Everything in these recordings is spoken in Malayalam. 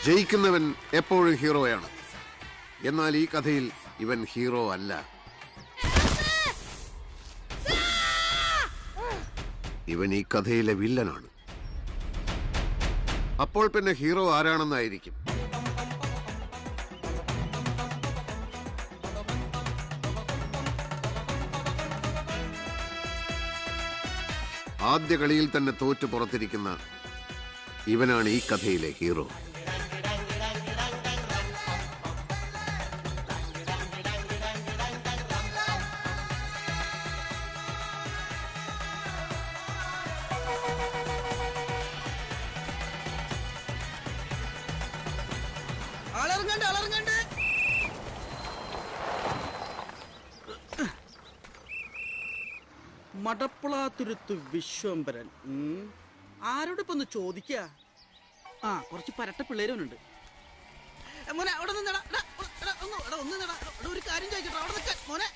ജയിക്കുന്നവൻ എപ്പോഴും ഹീറോയാണ്. എന്നാൽ ഈ കഥയിൽ ഇവൻ ഹീറോ അല്ല. ഇവൻ ഈ കഥയിലെ വില്ലനാണ്. അപ്പോൾ പിന്നെ ഹീറോ ആരാണെന്നായിരിക്കും? ആദ്യ കളിയിൽ തന്നെ തോറ്റു പുറത്തിരിക്കുന്ന ഇവനാണ് ഈ കഥയിലെ ഹീറോ. മടപ്പളാത്തുരുത്ത് വിശ്വംഭരൻ ആരോട് ഇപ്പൊ ഒന്ന് ചോദിക്ക? ആ, കുറച്ച് പരട്ട പിള്ളേരുണ്ട്. മോനെ അവിടെ ഒരു കാര്യം ചോദിക്കട്ടെ. അവിടെ നിൽക്ക മോനെ,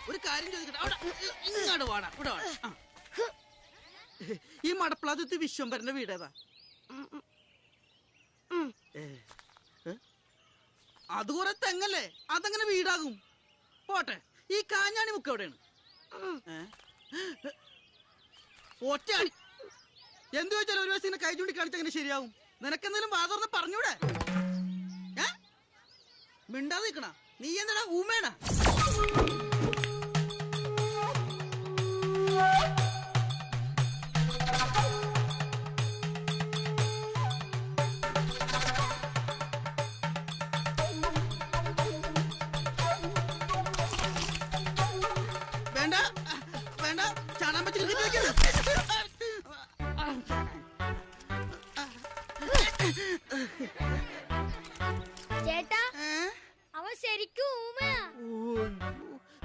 ഒരു കാര്യം ചോദിക്കട്ടെ. അവിടെ ഇങ്ങോട്ട് വാടാ, ഇവിടെ വാടാ. ഈ മടപ്പളാത്തുരുത്ത് വിശ്വംഭരന്റെ വീട് ഏതാ? അത് കുറെ തെങ്ങല്ലേ, അതങ്ങനെ വീടാകും. പോട്ടെ, ഈ കാഞ്ഞാണി മുക്ക് എവിടെയാണ്? ഒറ്റയാടി എന്ത് ചോദിച്ചാലും ഒരു ദിവസം കൈ ചൂണ്ടി കാണിച്ചങ്ങനെ ശരിയാവും. നിനക്കെന്തെങ്കിലും വാതർന്ന് പറഞ്ഞൂടെ? മിണ്ടാതെ നിക്കണ നീ എന്താടാ ഊമേടാ?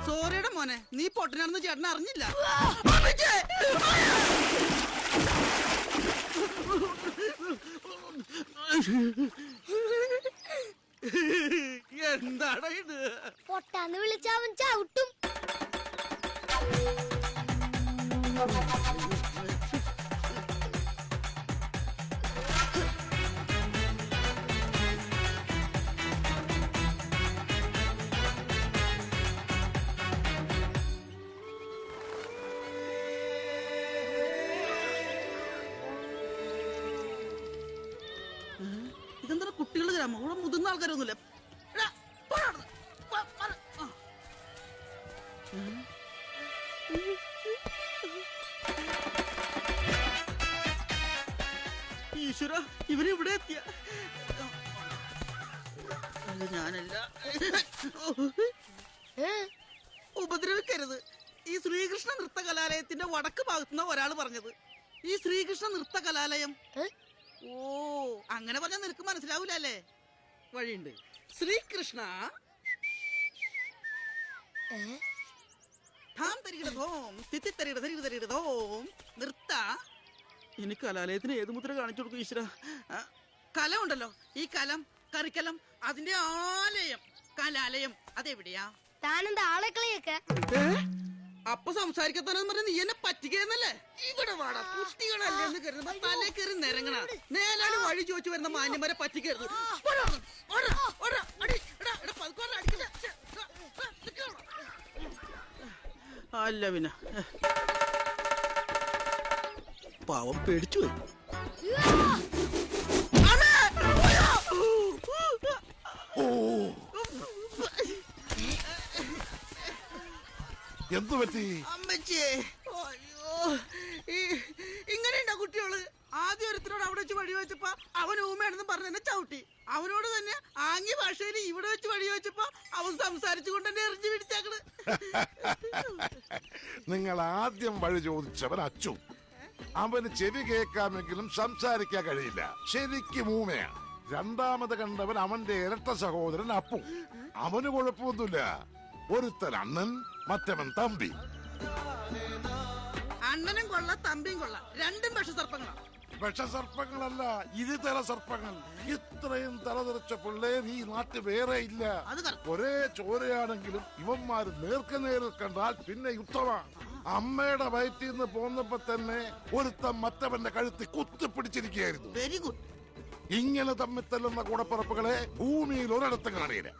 സോറിയുടെ മോനെ, നീ പൊട്ടനാണെന്ന് ചേട്ടൻ അറിഞ്ഞില്ല. എന്താടാ ഇത്? പൊട്ടാന്ന് വിളിച്ചവൻ ചവിട്ടും. ഇതെന്താ കുട്ടികളുടെ ഗ്രാമം? ഇവിടെ മുതിർന്ന ആൾക്കാരൊന്നുമില്ല. ഈശ്വര, ഇവരിവിടെ എത്തിയ ഞാനല്ല. ഉപദ്രവിക്കരുത്. ഈ ശ്രീകൃഷ്ണ നൃത്ത കലാലയത്തിന്റെ വടക്ക് ഭാഗത്തുനിന്ന് ഒരാൾ പറഞ്ഞത്. ഈ ശ്രീകൃഷ്ണ നൃത്ത കലാലയം. ഓ, അങ്ങനെ പറഞ്ഞാൽ നിനക്ക് മനസ്സിലാവൂലേ? വഴിയുണ്ട്. ശ്രീകൃഷ്ണ നൃത്ത. ഇനി കലാലയത്തിന് ഏത് മുദ്ര കാണിച്ചു കൊടുക്കും ഈശ്വര? കലം ഉണ്ടല്ലോ, ഈ കലം, കറിക്കലം, അതിന്റെ ആലയം കലാലയം അതെവിടെയാ? താനെന്താ ആളെക്കളിയൊക്കെ? അപ്പൊ സംസാരിക്കത്താനെന്ന് പറഞ്ഞ നീ എന്നെ പറ്റിക്കുന്നല്ലേ? ഇവിടെ വാടാ, കുട്ടികളല്ലേ എന്ന് കരുതുമ്പോ തലേ കയറി നിരങ്ങണ. നേരാളി വഴി ചോദിച്ചു വരുന്ന മാന്യന്മാരെ പറ്റിക്കരുത്. അല്ല പിന്നെ പാവം പേടിച്ചു പോയി. എന്തു പറ്റി? അമ്മച്ചേ, അയ്യോ, ഇങ്ങനെയുണ്ടോ കുട്ടികള്? ആദ്യം ഒരുത്തരോട് അവിടെ വെച്ച് വഴി വെച്ചപ്പോ അവൻ ഊമയാണെന്ന് പറഞ്ഞ് എന്നെ ചവിട്ടി. അവനോട് തന്നെ ആംഗ്യ ഭാഷയിൽ ഇവിടെ വെച്ച് വഴി വെച്ചപ്പോ അവൻ സംസാരിച്ചുകൊണ്ട് എന്നെ എറിഞ്ഞു പിടിച്ചാക്കണ്. നിങ്ങൾ ആദ്യം വഴി ചോദിച്ചവൻ അച്ചു. അവന് ചെവി കേൾക്കാമെങ്കിലും സംസാരിക്കാൻ കഴിയില്ല, ശരിക്കും ഊമയാ. രണ്ടാമത് കണ്ടവൻ അവന്റെ ഇരട്ട സഹോദരൻ അപ്പു. അവന് കുഴപ്പമൊന്നുമില്ല. ഒരുത്തൻ അണ്ണൻ, മറ്റവൻ തമ്പി. അണ്ണനും കൊള്ള, തമ്പിയും കൊള്ള, രണ്ടും വിഷസർപ്പങ്ങളാണ്. വിഷസർപ്പങ്ങളല്ല, ഇരുതല സർപ്പങ്ങൾ. ഇത്രയും തലതെറിച്ച പിള്ളേർ ഈ നാട്ടിൽ വേറെ ഇല്ല. ഒരേ ചോരയാണെങ്കിലും ഇവന്മാര് നേർക്കുനേരിൽ കണ്ടാൽ പിന്നെ യുദ്ധമാണ്. അമ്മയുടെ വയറ്റിൽ നിന്ന് പോന്നപ്പോ തന്നെ ഒരുത്തൻ മറ്റവന്റെ കഴുത്തി കുത്തിപ്പിടിച്ചിരിക്കുകയായിരുന്നു. Very good. ഇങ്ങനെ തമ്മിൽ തല്ലുന്ന കൂടപ്പറപ്പുകളെ ഭൂമിയിൽ ഒരിടത്ത് കാണിയില്ല.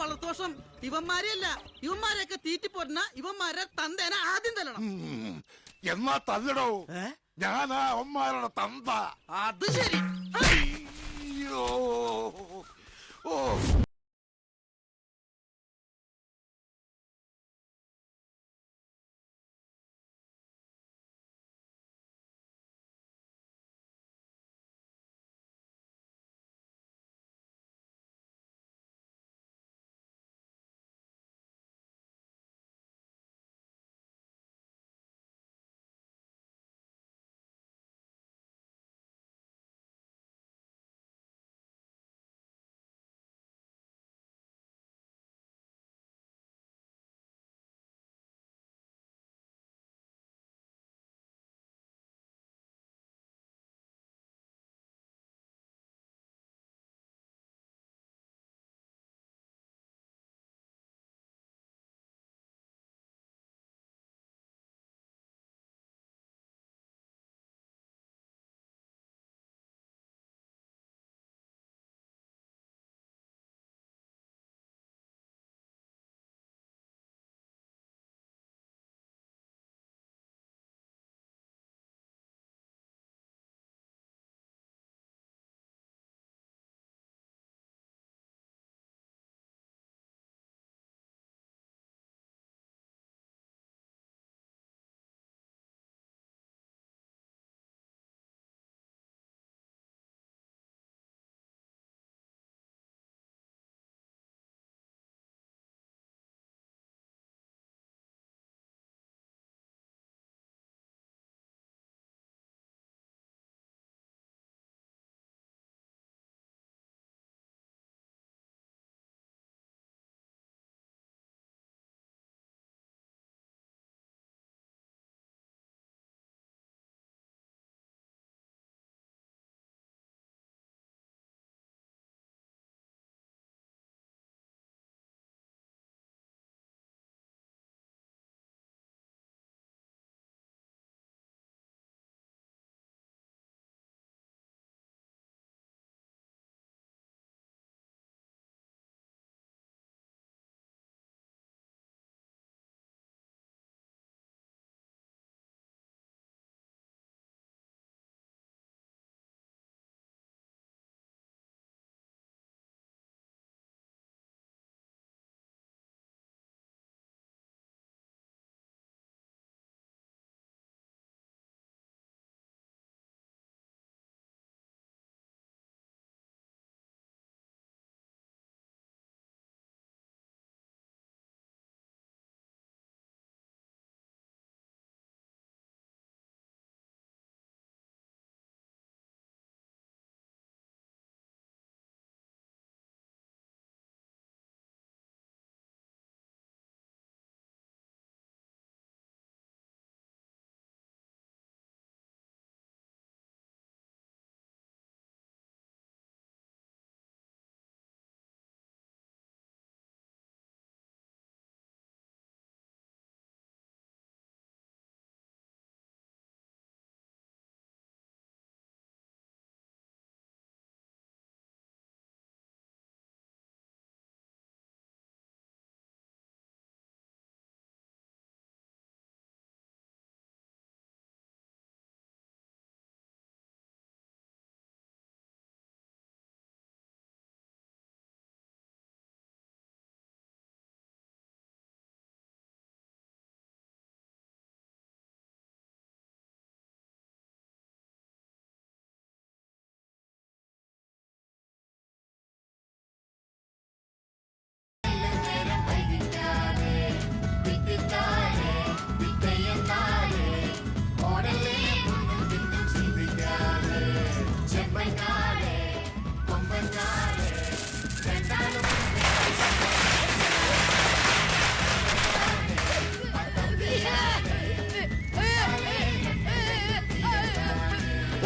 വളർത്തോഷം. ഇവന്മാരെയല്ല, ഇവന്മാരെയൊക്കെ തീറ്റിപ്പോരുന്ന ഇവന്മാരെ തന്തേനെ ആദ്യം തല്ലണം. എന്നാ തല്ലടോ, ഞാനാ അവന്മാരുടെ തന്ത. അത് ശരി. അയ്യോ, ഓ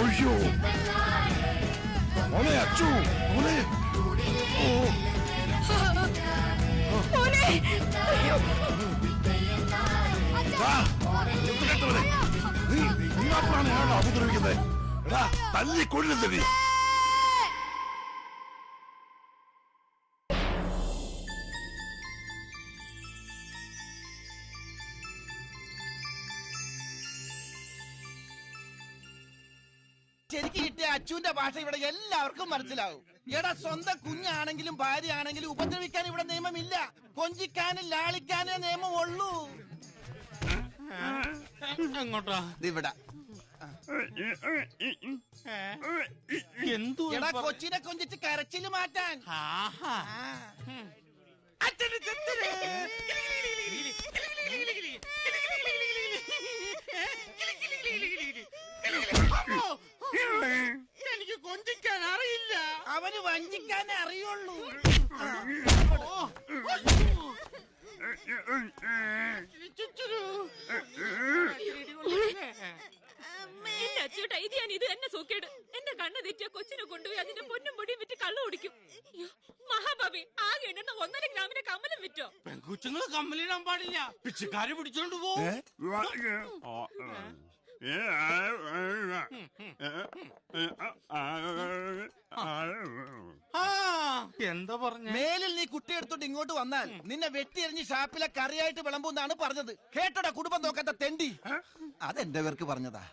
അയ്യോ മോനെ അച്ചു മോനെ നീ മാത്രമാണ് ഞാനോ ഉപദ്രവിക്കുന്നത്. എടാ തല്ലി കൊല്ലുന്നത് നീ. ശരിക്കും കിട്ടിയ അച്ചുവിന്റെ ഭാഷ ഇവിടെ എല്ലാവർക്കും മനസ്സിലാവും. എടാ സ്വന്തം കുഞ്ഞാണെങ്കിലും ഭാര്യ ആണെങ്കിലും ഉപദ്രവിക്കാൻ ഇവിടെ നിയമമില്ല. കൊഞ്ചിക്കാനും ലാളിക്കാനേ നിയമം ഉള്ളൂ. എങ്ങോട്ടാ? ഇവിടെ എന്തു എടാ കൊച്ചിനെ കൊഞ്ചിച്ച് കരച്ചില് മാറ്റാൻ. അച്ഛന് ചെത്തല്. എനിക്ക് കൊഞ്ചിക്കാൻ അറിയില്ല. അവന് വഞ്ചിക്കാനേ അറിയുള്ളൂ. എന്റെ അച്ചൂട്ടാ, ഇത് ഞാൻ ഇത് തന്നെ സൂക്കേട്. എന്റെ കണ്ണ് തെറ്റിയ കൊച്ചിനെ കൊണ്ടുപോയി അതിന്റെ പൊന്നും പൊടിയും വിറ്റ് കള്ളു കുടിക്കും. മഹാഭാവി, ആകെ എണ്ണ 1.5 ഗ്രാമിന്റെ കമ്മലും വിറ്റോ? പെൺകുച്ചുങ്ങള് കമ്മലിടാൻ പാടില്ല, പിച്ചക്കാര് പിടിച്ചോണ്ട് പോവും. എന്താ പറഞ്ഞ? മേലിൽ നീ കുട്ടി എടുത്തോണ്ട് ഇങ്ങോട്ട് വന്നാൽ നിന്നെ വെട്ടിയെറിഞ്ഞ് ഷാപ്പിലെ കറിയായിട്ട് വിളമ്പൂന്നാണ് പറഞ്ഞത്. കേട്ടോടാ കുടുംബം നോക്കാത്ത തെണ്ടി. അതെന്റെ പേർക്ക് പറഞ്ഞതാ.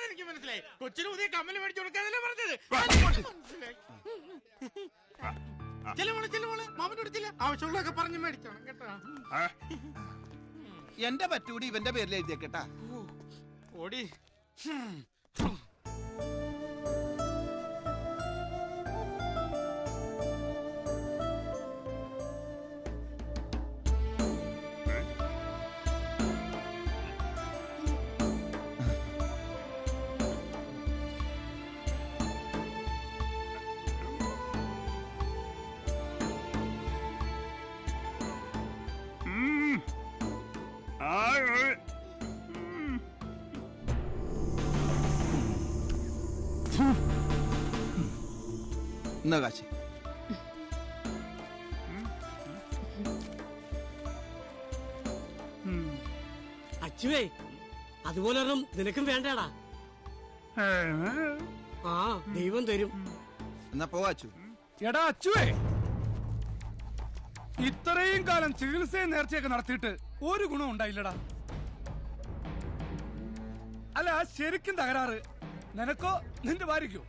എനിക്ക് മനസ്സിലായി. കൊച്ചിന് പുതിയ കമ്മല് മേടിച്ചു കൊടുക്കാനല്ലേ പറഞ്ഞത്. ചെല്ലുമോളെ മാമനോട് ആവശ്യമുള്ളതൊക്കെ പറഞ്ഞു മേടിച്ചോണം കേട്ടോ. എന്റെ പറ്റൂടി ഇവന്റെ പേരിൽ എഴുതിയേക്കട്ടാ. ഓടി എന്നാ കാശി. അച്ചുവേ, അതുപോലെ നിനക്കും വേണ്ടാടാ. ആ ദൈവം തരും. എന്നാ പോവാച്ചു. എടാ അച്ചുവേ, ഇത്രയും കാലം ചികിത്സയും നേർച്ചയൊക്കെ നടത്തിയിട്ട് ഒരു ഗുണം ഉണ്ടായില്ലടാ. അല്ല ശരിക്കും തകരാറ് നിനക്കോ നിന്റെ ഭാര്യക്കോ?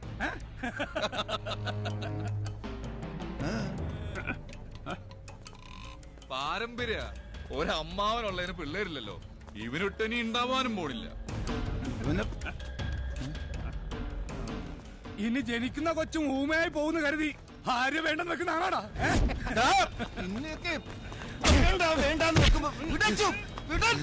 പാരമ്പര്യ ഒരമ്മാവനുള്ളതിന് പിള്ളേരില്ലല്ലോ. ഇവനൊട്ടനി ഉണ്ടാവാനും പോണില്ല. ഇനി ജനിക്കുന്ന കൊച്ചും ഊമയായി പോകുന്ന കരുതി ഭാര്യ വേണ്ടെന്ന് വെക്കുന്ന ആണാടാ. വേണ്ടാന്ന് വെക്കുമ്പോ വിടച്ചു വിടാൻ.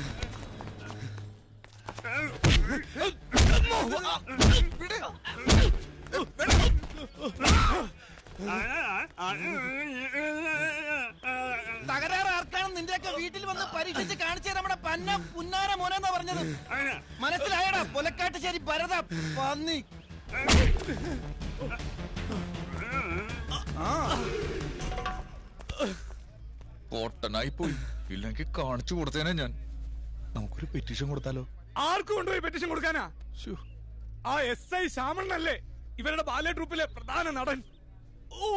തകരാറ് ആർക്കാണ് നിന്റെയൊക്കെ വീട്ടിൽ വന്ന് പരീക്ഷിച്ച് കാണിച്ചത് നമ്മുടെ പന്ന പുന്നാര മോനെന്നാ പറഞ്ഞത്. മനസ്സിലായടാ പൊലക്കാട്ടുശ്ശേരി ഭരത പന്നി. കോട്ടനായി പോയി. ഇല്ലെങ്കിൽ കാണിച്ചു കൊടുത്തേനെ ഞാൻ. നമുക്കൊരു പെറ്റീഷൻ കൊടുത്താലോ? ആർക്കും കൊണ്ടുപോയി പെറ്റീഷൻ കൊടുക്കാനാ? ആ SI ശ്യാമണ്ണല്ലേ ഇവരുടെ ബാലെ ട്രൂപ്പിലെ പ്രധാന നടൻ. ഓ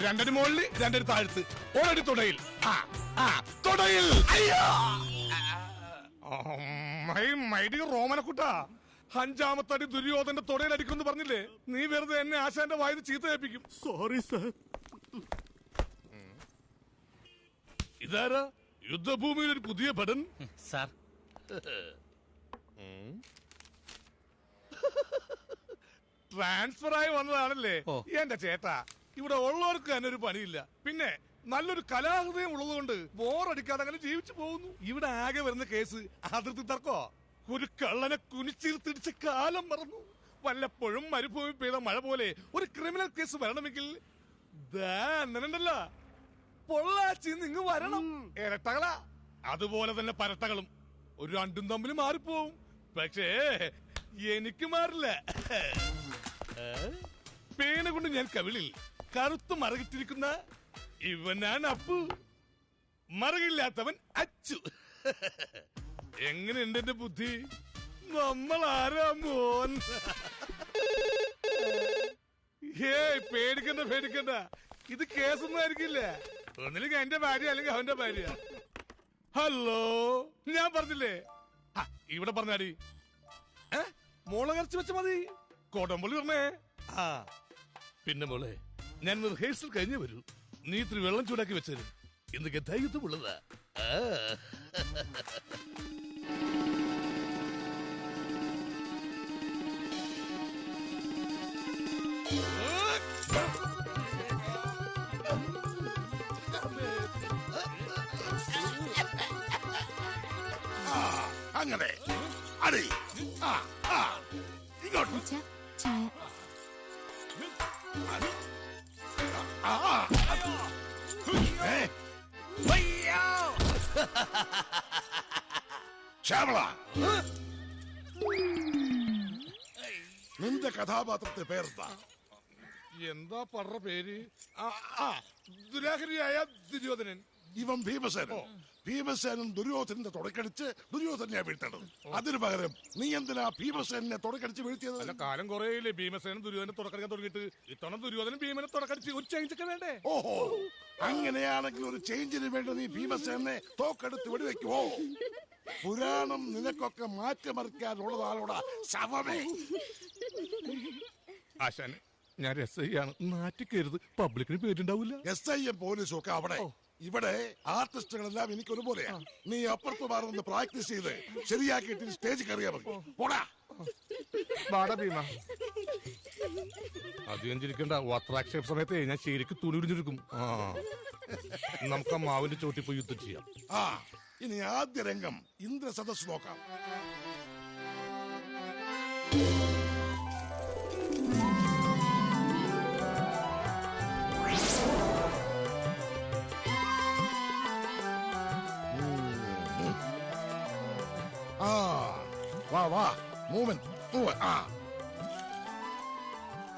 രണ്ടടി മുകളിൽ രണ്ടടി താഴ്ത്ത് ഒരടി തുടയിൽ. തുടയിൽ റോമനക്കുട്ടാ, 5ാമത്തെ അടി ദുര്യോധന്റെ തുടയിലടിക്കുമെന്ന് പറഞ്ഞില്ലേ? നീ വെറുതെ എന്നെ ആശാന്റെ വായിൽ ചീത്ത കേൾപ്പിക്കും. Sorry sir. ഇതാരാ യുദ്ധഭൂമിയിൽ ഒരു പുതിയ ഭടൻ? സാർ ട്രാൻസ്ഫർ ആയി വന്നതാണല്ലേ? എന്റെ ചേട്ടാ, ഇവിടെ ഉള്ളവർക്ക് തന്നെ ഒരു പണിയില്ല. പിന്നെ നല്ലൊരു കലാഹൃദയം ഉള്ളതുകൊണ്ട് ബോറടിക്കാതെ അങ്ങനെ ജീവിച്ചു പോകുന്നു. ഇവിടെ ആകെ വരുന്ന കേസ് അതിർത്തി തർക്കോ. ഒരു കള്ളനെ കുനിച്ചിരുത്തിടിച്ച കാലം മറന്നു. വല്ലപ്പോഴും മരുഭൂമി പെയ്ത മഴ പോലെ ഒരു ക്രിമിനൽ കേസ് വരണമെങ്കിൽ അണ്ണനുണ്ടല്ല പൊള്ളാച്ചി നിങ്ങ് വരണം. ഇരട്ടകളാ, അതുപോലെ തന്നെ പരട്ടകളും ഒരു രണ്ടും തമ്മിൽ മാറിപ്പോവും. പക്ഷേ എനിക്ക് മാറില്ല. പേന കൊണ്ട് ഞാൻ കവിളിൽ കറുത്ത് മറകിട്ടിരിക്കുന്ന ഇവനാണ് അപ്പു, മറകില്ലാത്തവൻ അച്ചു. എങ്ങനെയുണ്ട് എന്റെ ബുദ്ധി? നമ്മൾ ആരാ മോൻ? പേടിക്കണ്ട പേടിക്കണ്ട, ഇത് കേസൊന്നും ആയിരിക്കില്ല. ഒന്നില്ലെങ്കിൽ എന്റെ ഭാര്യ അല്ലെങ്കിൽ അവന്റെ ഭാര്യ. ഹലോ, ഞാൻ പറഞ്ഞില്ലേ? ഇവിടെ പറഞ്ഞാടി. മുളകരച്ച് വെച്ച മതി, കോടമ്പള്ളി പറഞ്ഞേ. പിന്നെ മോളെ, ഞാൻ റിഹേഴ്സൽ കഴിഞ്ഞു വരൂ. നീ ഇത്തിരി വെള്ളം ചൂടാക്കി വെച്ചേരും. ഇന്ന് ഗതാഗതമുള്ളതാ. അങ്ങനെ അടി ഇങ്ങോട്ട്. ശ്യാമള, നിന്റെ കഥാപാത്രത്തെ പേരെന്താ? എന്താ പടറ പേര്? ദുരാഹരിയായ ദുര്യോധനൻ. ഇവൻ ഭീമസേനൻ. ഭീമസേനൻ ദുര്യോധനന്റെ തുടക്കടിച്ച് ദുര്യോധനെ വീഴ്ത്തണം. അതിനു പകരം നീ എന്തിനാ ഭീമസേനെ തുടക്കടിച്ച് വീഴ്ത്തിയത്? അല്ല, കാലം കുറേയില്ലേ ഭീമസേനൻ ദുര്യോധനെ തുടക്കടിക്കാൻ തുടങ്ങിയിട്ട്. ഇത്തവണ ദുര്യോധനൻ ഭീമനെ തുടക്കടിച്ച് ഒരു ചേഞ്ച് ഒക്കെ വേണ്ടേ? ഓഹോ, അങ്ങനെയാണെങ്കിൽ ഒരു ചേഞ്ചിന് വേണ്ടി നീ ഭീമസേനെ തോക്കെടുത്ത് വെടിവെക്കുവോ? പുരാണം നിനക്കൊക്കെ മാറ്റിമറിക്കാനുള്ളതാണോടാ ശവമേ. ആശാൻ, ഞാൻ SI ആണ്, നാറ്റിക്കരുത്. പബ്ലിക്കിന് പേരുണ്ടാവില്ല. SI പോലീസും ഒക്കെ അവിടെ. ഇവിടെ ആർട്ടിസ്റ്റുകളെല്ലാം എനിക്ക് ഒരുപോലെയാ. നീ അപ്പുറത്ത് മാറുന്ന പ്രാക്ടീസ് ചെയ്ത് ശരിയാക്കിയിട്ട് സ്റ്റേജ് കയറിയാ മതി. പോടാ ഭീമ. അധികം ചിരിക്കണ്ട. വസ്ത്രാക്ഷേപ സമയത്ത് ഞാൻ ശരിക്കും തുണി ഉരിഞ്ഞിരിക്കും. നമുക്ക് ആ മാവിന്റെ ചോട്ടി പോയി യുദ്ധം ചെയ്യാം. ഇനി ആദ്യ രംഗം ഇന്ദ്രസദസ് നോക്കാം. വാ വാ, മൂവ്മെന്റ്.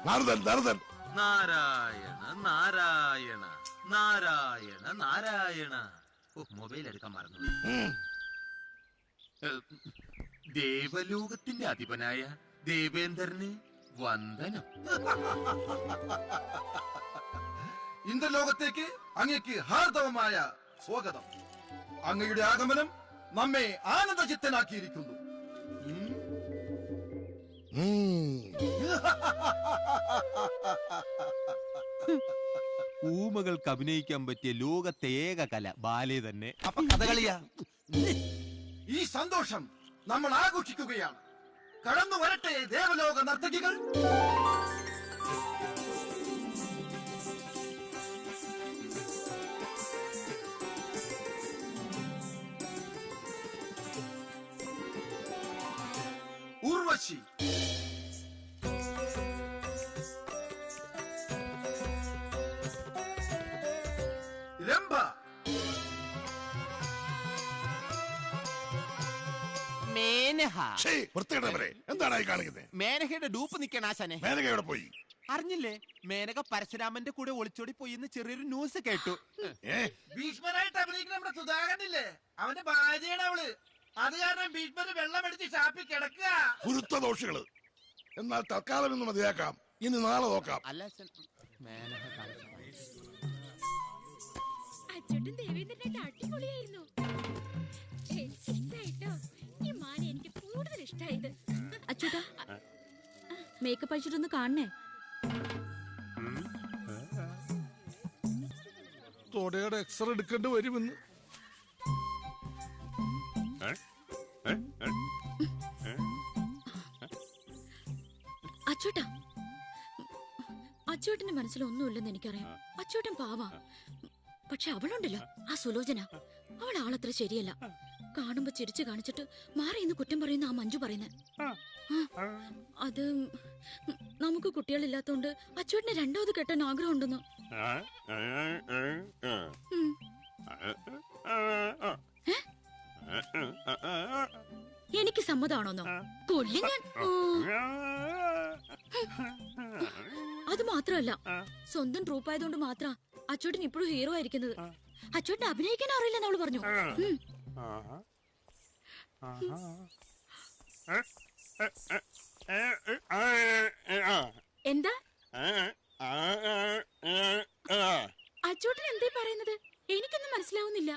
നാരദൻ നാരദൻ. നാരായണ നാരായണ നാരായണ നാരായണ. മൊബൈൽ എടുക്കാൻ മറന്നു. ദേവലോകത്തിന്റെ അധിപനായ ദേവേന്ദ്രന് വന്ദനം. ഇന്ദ്രലോകത്തേക്ക് അങ്ങേക്ക് ഹാർദവമായ സ്വാഗതം. അങ്ങയുടെ ആഗമനം നമ്മെ ആനന്ദചിത്തനാക്കിയിരിക്കുന്നു. ഊമകൾക്ക് അഭിനയിക്കാൻ പറ്റിയ ലോകത്തെ ഏക കല ബാലെ തന്നെ. അപ്പൊ കഥകളിയാ? ഈ സന്തോഷം നമ്മൾ ആഘോഷിക്കുകയാണ്. കടന്നു വരട്ടെ ദേവലോക നർത്തകികൾ. ഉർവശി, രംഭ, മേനഹ. എന്താണ് കാണിക്കുന്നത്? മേനഹയുടെ ഡൂപ്പ് നിൽക്കണ ആശാനെ. മേനക എവിടെ പോയി? അറിഞ്ഞില്ലേ? മേനക പരശുരാമന്റെ കൂടെ ഒളിച്ചോടി പോയി എന്ന് ചെറിയൊരു ന്യൂസ് കേട്ടു. ഭീഷ്മനായിട്ട് അഭിനയിക്കുന്ന നമ്മുടെ സുധാകരനില്ലേ, അവന്റെ ഭാര്യയാണ് അവള്. അത് കാരണം ഭീഷ്മര് വെള്ളമടിച്ച് ഷാപ്പി കിടക്കുക. ഗുരുത്വദോഷികള്. എന്നാൽ തൽക്കാലം ഇന്ന് മതിയാക്കാം. ഇനി നാളെ നോക്കാം. അല്ല, അച്ചോട്ടും ദേവേന്ദ്രനായിട്ട് അടിപൊളിയായിരുന്നു. ഇഷ്ടായിട്ടോ? ഈ മാല എനിക്ക് കൂടുതൽ ഇഷ്ടായത്. അച്ചോട്ടാ, മേക്കപ്പ് അടിച്ചിട്ടൊന്ന് കാണണേ. തോടയുടെ എക്സ്റേ എടുക്കേണ്ടി വരുമെന്ന്. അച്ചോട്ടാ, അച്ചോട്ടന്റെ മനസ്സിലൊന്നുമില്ലെന്ന് എനിക്കറിയാം. അച്ചോട്ടൻ പാവാ. പക്ഷെ അവളുണ്ടല്ലോ, ആ സുലോചന, അവൾ ആളത്ര ശരിയല്ല. കാണുമ്പോ ചിരിച്ചു കാണിച്ചിട്ട് മാറി ഇന്ന് കുറ്റം പറയുന്ന ആ മഞ്ജു പറയുന്നത്. അത് നമുക്ക് കുട്ടികളില്ലാത്തോണ്ട് അച്ചുവേട്ടനെ രണ്ടാമത് കെട്ടാൻ ആഗ്രഹം ഉണ്ടെന്ന്. എനിക്ക് സമ്മതമാണോന്നോ? കൊല്ലി ഞാൻ. അത് മാത്രമല്ല, സ്വന്തം ട്രൂപ്പായതുകൊണ്ട് മാത്രം അച്ചോട്ടൻ ഇപ്പോഴും ഹീറോ ആയിരിക്കുന്നത്. അച്ചോട്ടൻ അഭിനയിക്കാൻ അറിയില്ലെന്ന് അവള് പറഞ്ഞു. എന്താ അച്ചോട്ടൻ എന്തേ പറയുന്നത്? എനിക്കൊന്നും മനസ്സിലാവുന്നില്ല.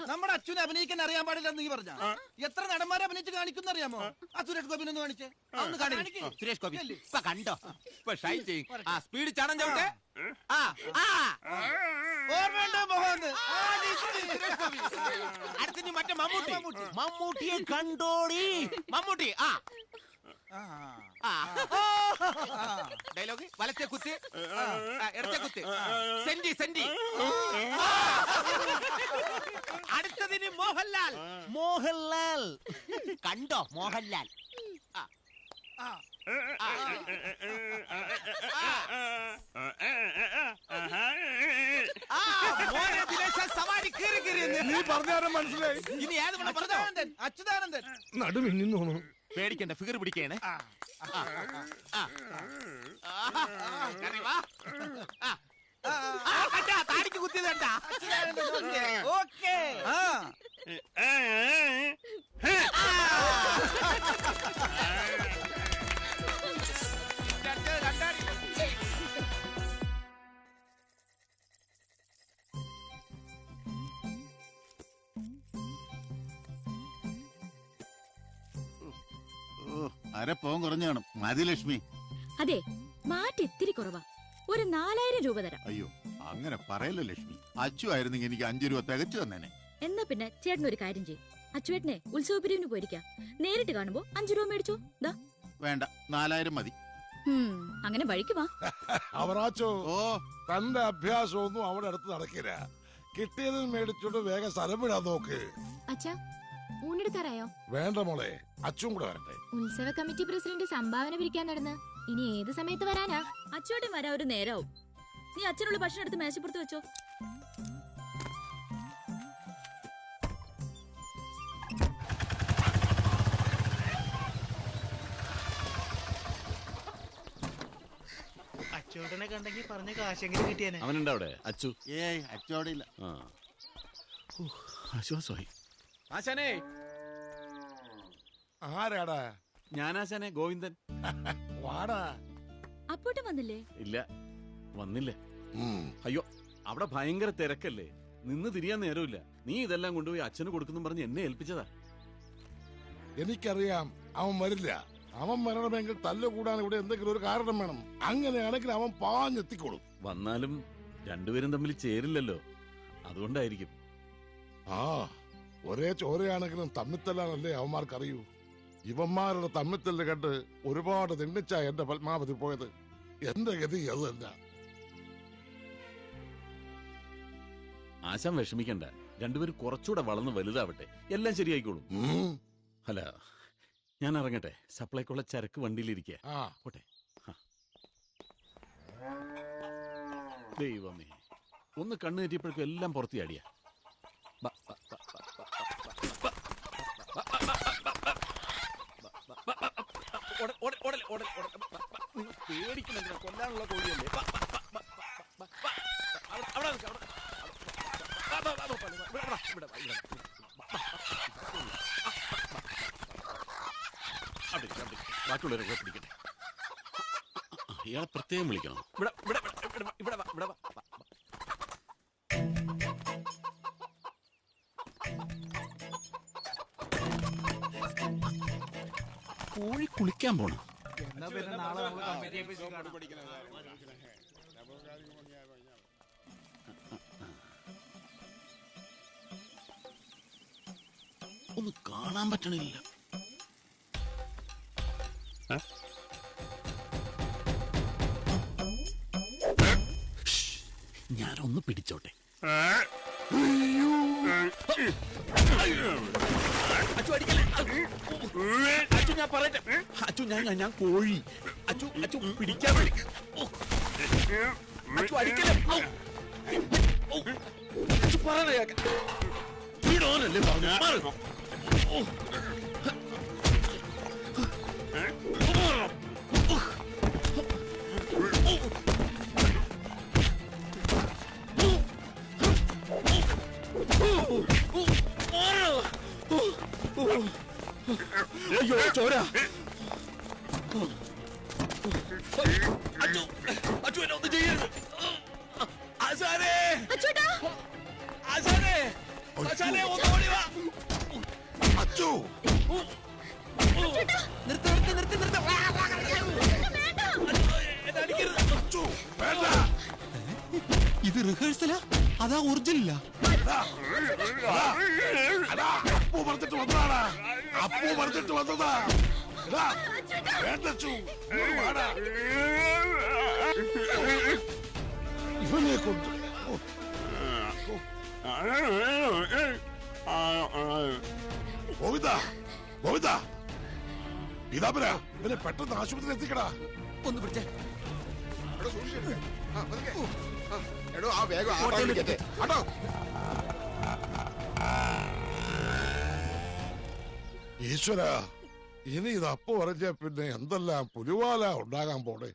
നമ്മുടെ അച്ഛനെ അഭിനയിക്കാൻ അറിയാൻ പാടില്ലെന്ന് നീ പറഞ്ഞ എത്ര നടന്മാരെ അഭിനയിച്ച് കാണിക്കുന്ന അറിയാമോ? ആ സുരേഷ് ഗോപിനെ ഒന്ന് കാണിച്ചേ. സുരേഷ് ഗോപി ഇപ്പൊ കണ്ടോ? ഇപ്പൊ ഷൈൻ ചെയ്യും. ആ സ്പീഡ് ചാടാൻ ചവിട്ടെ. അടുത്ത മറ്റേ മമ്മൂട്ടി. മമ്മൂട്ടിയെ കണ്ടോടി. മമ്മൂട്ടി. ഡയലോഗ് വലത്തെ കുത്ത്, ഇടത്തെ കുത്ത്. Senti senti. അടുത്തതിന് മോഹൻലാൽ. മോഹൻലാൽ കണ്ടോ? മോഹൻലാൽ. സവാരി കീറി കീറി. നീ പറഞ്ഞാലും മനസ്സിലായി. ഇനി ഏത് പറഞ്ഞോ? അച്യുതാനന്ദൻ. നടുമിന്നു തോന്നുന്നു. പേടിക്കണ്ട, ഫിഗർ പിടിക്കണേ. താടിക്ക് കുത്തിയത് കണ്ട. ഓക്കേ. അരപ്പോം കുറഞ്ഞു കാണും. മതി ലക്ഷ്മി. അതെ, മാറ്റി ഇത്തിരി കുറവാ. ഒരു 4000 രൂപ തരാം. അയ്യോ അങ്ങനെ പറയല്ലോ ലക്ഷ്മി. അച്ചു ആയിരുന്നെങ്കിൽ എനിക്ക് 5 രൂപ തികച്ചു തന്നേനെ. എന്നാ പിന്നെ ചേട്ടൻ ഒരു കാര്യം ചെയ്യും. അച്ചുവേട്ടനെ ഉത്സവപിരിവിന് പോയിരിക്കാം. നേരിട്ട് കാണുമ്പോ 5 രൂപ മേടിച്ചോ. വേണ്ട, 4000 മതി. അങ്ങനെ വഴിക്ക് വാ. അവറാച്ചോ, തന്റെ അഭ്യാസമൊന്നും അവിടെ അടുത്ത് നടക്കില്ല. കിട്ടിയത് മേടിച്ചോണ്ട് വേഗം സ്ഥലം വിടാൻ നോക്ക്. അച്ഛാ, ഊണെടുക്കാറായോ? വേണ്ട മോളെ, അച്ഛൻ കൂടെ വരട്ടെ. ഉത്സവ കമ്മിറ്റി പ്രസിഡന്റ് സംഭാവന പിരിക്കാൻ നടന്ന് ഇനി ഏത് സമയത്ത് വരാനാ? അച്ചുവേട്ടൻ വരാൻ ഒരു നേരാവും. നീ അച്ഛനുള്ള ഭക്ഷണം എടുത്ത് മേശപ്പുറത്ത് വെച്ചോ. അച്ചോട്ടനെ കണ്ടെങ്കിൽ പറഞ്ഞ കാശെങ്കിലും കിട്ടിയേനെ. അവനുണ്ട് അവിടെ അച്ചു. അച്ചു അവിടെ ഇല്ല. ആശ്വാസമായി. ആശാനേ. ആരാടാ? ഞാനാശാനെ, ഗോവിന്ദൻ. വാടാ. അപ്പോട്ടും വന്നില്ലേ? ഇല്ല, വന്നില്ല. അയ്യോ, അവിടെ ഭയങ്കര തിരക്കല്ലേ, നിന്ന് തിരിയാൻ നേരമില്ല. നീ ഇതെല്ലാം കൊണ്ടുപോയി അച്ഛന് കൊടുക്കുന്നു പറഞ്ഞ് എന്നെ ഏൽപ്പിച്ചതാ. എനിക്കറിയാം അവൻ വരില്ല. അവൻ വരണമെങ്കിൽ തല്ലുകൂടാൻ ഇവിടെ എന്തെങ്കിലും ഒരു കാരണം വേണം. അങ്ങനെയാണെങ്കിൽ അവൻ പാഞ്ഞെത്തിക്കോളും. വന്നാലും രണ്ടുപേരും തമ്മിൽ ചേരില്ലല്ലോ, അതുകൊണ്ടായിരിക്കും. ഒരേ ചോരയാണെങ്കിലും തമ്മിത്തല്ലാണല്ലേ അവന്മാർക്കറിയൂ. ഇവന്മാരുടെ തമ്മിത്തല്ല് കണ്ട് ഒരുപാട് നിന്നിച്ചാ എന്റെ പത്മാവതി പോയത്. എന്റെ ഗതി അത് തന്നെ. ആശാൻ വിഷമിക്കണ്ട, രണ്ടുപേരും കുറച്ചുകൂടെ വളർന്ന് വലുതാവട്ടെ, എല്ലാം ശരിയായിക്കോളും. അല്ല, ഞാൻ ഇറങ്ങട്ടെ. സപ്ലൈക്കുള്ള ചരക്ക് വണ്ടിയിലിരിക്കുക. പോട്ടെ. ദൈവമേ, ഒന്ന് കണ്ണു തെറ്റിയപ്പോഴേക്കും എല്ലാം പുറത്തു ചാടിയ. പേടിക്കണെന്തിനാ? കൊല്ലാനുള്ള കോഴിയല്ലേ. ബാക്കിയുള്ളവരൊക്കെ പിടിക്കട്ടെ. ഇയാളെ പ്രത്യേകം വിളിക്കണം. കോഴി കുളിക്കാൻ പോണം. ഒന്ന് കാണാൻ പറ്റണില്ല. ഞാനൊന്ന് പിടിച്ചോട്ടെ. അച്ചു അടിക്കല്ലേ അച്ചു ഞാൻ പറയട്ടെ അച്ചു ഞാൻ കോഴി അച്ചു അച്ചു പിടിക്കാൻ വേണ്ടി അച്ചു അടിക്കല്ലേ അച്ചു പറയണേ വീടോനല്ലേ പറഞ്ഞു അയ്യോ ചോര അച്ചു അച്ചു എന്നെ ഒന്ന് ചെയ്യരുത് ആശാനേ ആശാനേ ആശാനേ ഒന്ന് ഓടി വാ അച്ചു നിർത്ത് എന്നെ അടിക്കരുത് അച്ചു വേണ്ട ഇത് റിഹേഴ്സലാ അതാ ഒറിജിനലാ അപ്പു പറഞ്ഞിട്ട് വന്നതാടാ അപ്പു പറഞ്ഞിട്ട് വന്നതാ വേണ്ട അച്ചു ഇവനെ കൊണ്ട് ഗോവിന്ദ ഗോവിന്ദ പീതാംബര ഇവനെ പെട്ടെന്ന് ആശുപത്രിയിൽ എത്തിക്കടാ ഒന്ന് പിടിച്ചേ എടോ ആ വേഗം ആട്ടോ ഈശ്വര ഇനി ഇത് അപ്പു പറഞ്ഞ പിന്നെ എന്തെല്ലാം പുലിവാല ഉണ്ടാകാൻ പോണേ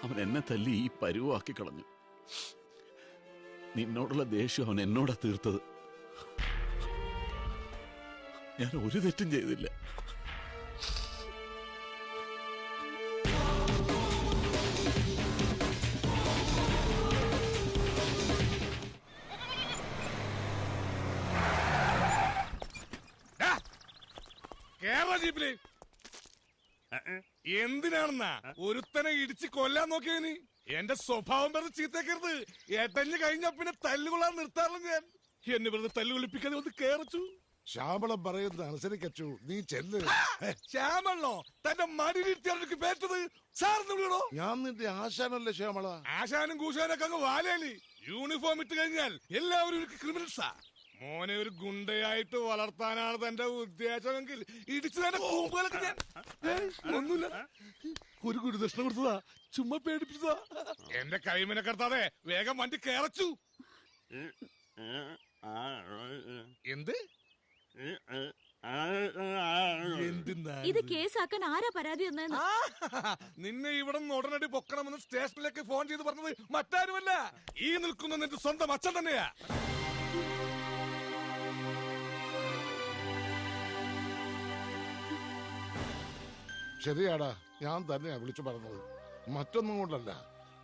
അവൻ എന്നെ തല്ലി ഈ പരുവാക്കി കളഞ്ഞു നിന്നോടുള്ള ദേഷ്യം അവൻ എന്നോടാ തീർത്തത് ഞാൻ ഒരു തെറ്റും ചെയ്തില്ല കേരള ജീപ്പില് എന്തിനാണെന്നാ ഒരുത്തനെ ഇടിച്ച് കൊല്ലാൻ നോക്കിയതിന് എന്റെ സ്വഭാവം വെറുതെ ചീത്തേക്കരുത് എട്ടഞ്ഞ് കഴിഞ്ഞ പിന്നെ തല്ലുകൊള്ളാൻ നിർത്താറില്ല ഞാൻ എന്നെ വെറുതെ തല്ലുകൊള്ളിപ്പിക്കാതെ ഒന്ന് കേറച്ചു ശ്യാമളം പറയുന്നത് അനുസരിക്കച്ചു നീ ചെല്ല് ശ്യാമളോ തന്റെ മടിയിലിരുത്തിയാണ് പേറ്റത് സാറിന് വിളിക്കണോ ഞാൻ നിന്റെ ആശാനല്ലേ ശ്യാമള ആശാനും കൂശാനൊക്കെ അങ്ങ് വാലേലി യൂണിഫോം ഇട്ട് കഴിഞ്ഞാൽ എല്ലാവരും ക്രിമിനൽസാ മോനെ ഒരു ഗുണ്ടയായിട്ട് വളർത്താനാണ് തന്റെ ഉദ്ദേശമെങ്കിൽ ഇടിച്ചു തന്നെ കൂമ്പുകളൊക്കെ ഞാൻ ഒന്നുമില്ല ഒരു ഗുരുദക്ഷിണ കൊടുത്തതാ ചുമ്മാ പേടിപ്പിച്ചതാ എന്റെ കൈമിനെ കടത്താതെ വേഗം വണ്ടി കയറച്ചു എന്ത് ഇത് കേസാക്കാൻ ആരാ പരാതി വന്നതെന്ന് നിന്നെ ഇവിടെ നിന്ന് ഉടനടി പൊക്കണമെന്ന് സ്റ്റേഷനിലേക്ക് ഫോൺ ചെയ്ത് പറഞ്ഞത് മറ്റാരുമല്ല ഈ നിൽക്കുന്ന നിന്റെ സ്വന്തം അച്ഛൻ തന്നെയാ ശരിയാടാ ഞാൻ തന്നെയാ വിളിച്ചു പറഞ്ഞത് മറ്റൊന്നും കൊണ്ടല്ല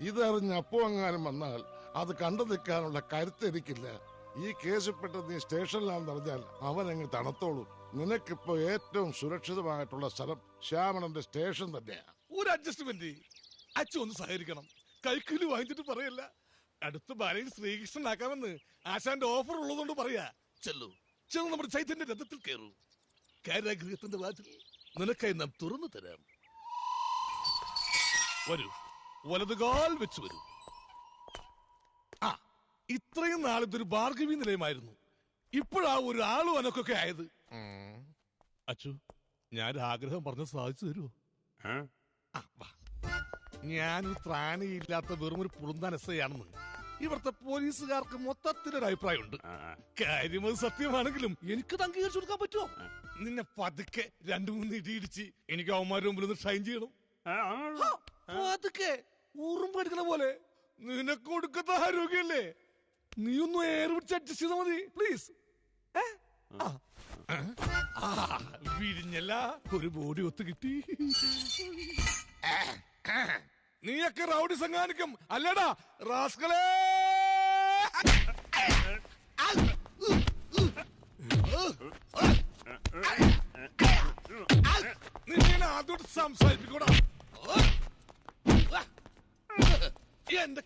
ഇതറിഞ്ഞ് അപ്പോ അങ്ങാനും വന്നാൽ അത് കണ്ടു നിൽക്കാനുള്ള കരുത്ത് എനിക്കില്ല ഈ കേസിൽപ്പെട്ട നീ സ്റ്റേഷനിലാണെന്ന് അറിഞ്ഞാൽ അവനങ്ങ് തണുത്തോളൂ നിനക്കിപ്പോ ഏറ്റവും സുരക്ഷിതമായിട്ടുള്ള സ്ഥലം ശ്യാമണന്റെ സ്റ്റേഷൻ തന്നെയാ ഒരു അഡ്ജസ്റ്റ്മെന്റ് അച്ഛൻ ഒന്ന് സഹകരിക്കണം കൈക്കൂലി വാങ്ങിച്ചിട്ട് പറയല്ല അടുത്ത ബാലയിൽ ശ്രീകൃഷ്ണനാക്കാമെന്ന് ആശാന്റെ ഓഫർ ഉള്ളതുകൊണ്ട് പറയാ ചെല്ലു ചെന്ന് നമ്മുടെ ചൈതന്യ രഥത്തിൽ കയറൂ കാരാഗൃഹത്തിന്റെ വാതിൽ നിനക്കായി നാം തുറന്നു തരാം വരൂ വലതുകാൽ വെച്ച് വരൂ ആ ഇത്രയും നാളിതൊരു ഭാർഗവി നിലയമായിരുന്നു ഇപ്പോഴാ ഒരു ആളും അനക്കൊക്കെ ആയത് അച്ചു ഞാനൊരു ആഗ്രഹം പറഞ്ഞ് സാധിച്ചു തരുമോ ഞാനൊരു ത്രാണിയില്ലാത്ത വെറും ഒരു പുളുന്താൻ എസ്ഐയാണെന്ന് ഇവിടുത്തെ പോലീസുകാർക്ക് മൊത്തത്തിലൊരു അഭിപ്രായമുണ്ട് കാര്യം അത് സത്യമാണെങ്കിലും എനിക്കത് അംഗീകരിച്ചു കൊടുക്കാൻ പറ്റുമോ നിന്നെ പതുക്കെ 2-3 ഇടിയിടിച്ച് എനിക്ക് അവന്മാരുടെ മുമ്പിൽ ഒന്ന് ഷൈൻ ചെയ്യണം പതുക്കെ ഊറും പഠിക്കണ പോലെ നിനക്ക് കൊടുക്കുന്ന ആരോഗ്യല്ലേ നീ ഒന്ന് ഏറെ പിടിച്ച് അഡ്ജസ്റ്റ് ചെയ്താൽ മതി പ്ലീസ് വിരിഞ്ഞല്ല ഒരു ബോഡി ഒത്തു കിട്ടി നീയൊക്കെ റൗഡി സംഘാനിക്കും അല്ലടാ റാസ്കളെ നിന്നെ ആദ്യോട്ട് സംസാരിപ്പിക്കൂടാ എന്റെ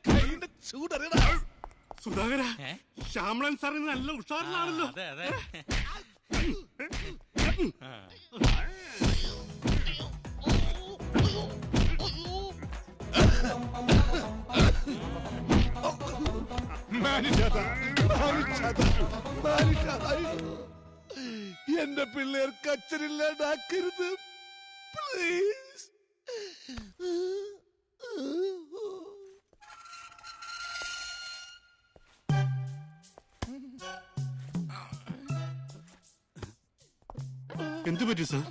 മാമ്പളൻ സാറിന് നല്ല ഉഷാറിലാണല്ലോ. അതെ അതെ. എന്റെ പിള്ളേർക്ക് അച്ഛനില്ലാണ്ടാക്കരുത് പ്ലീസ്. എന്തു പറ്റി സാർ?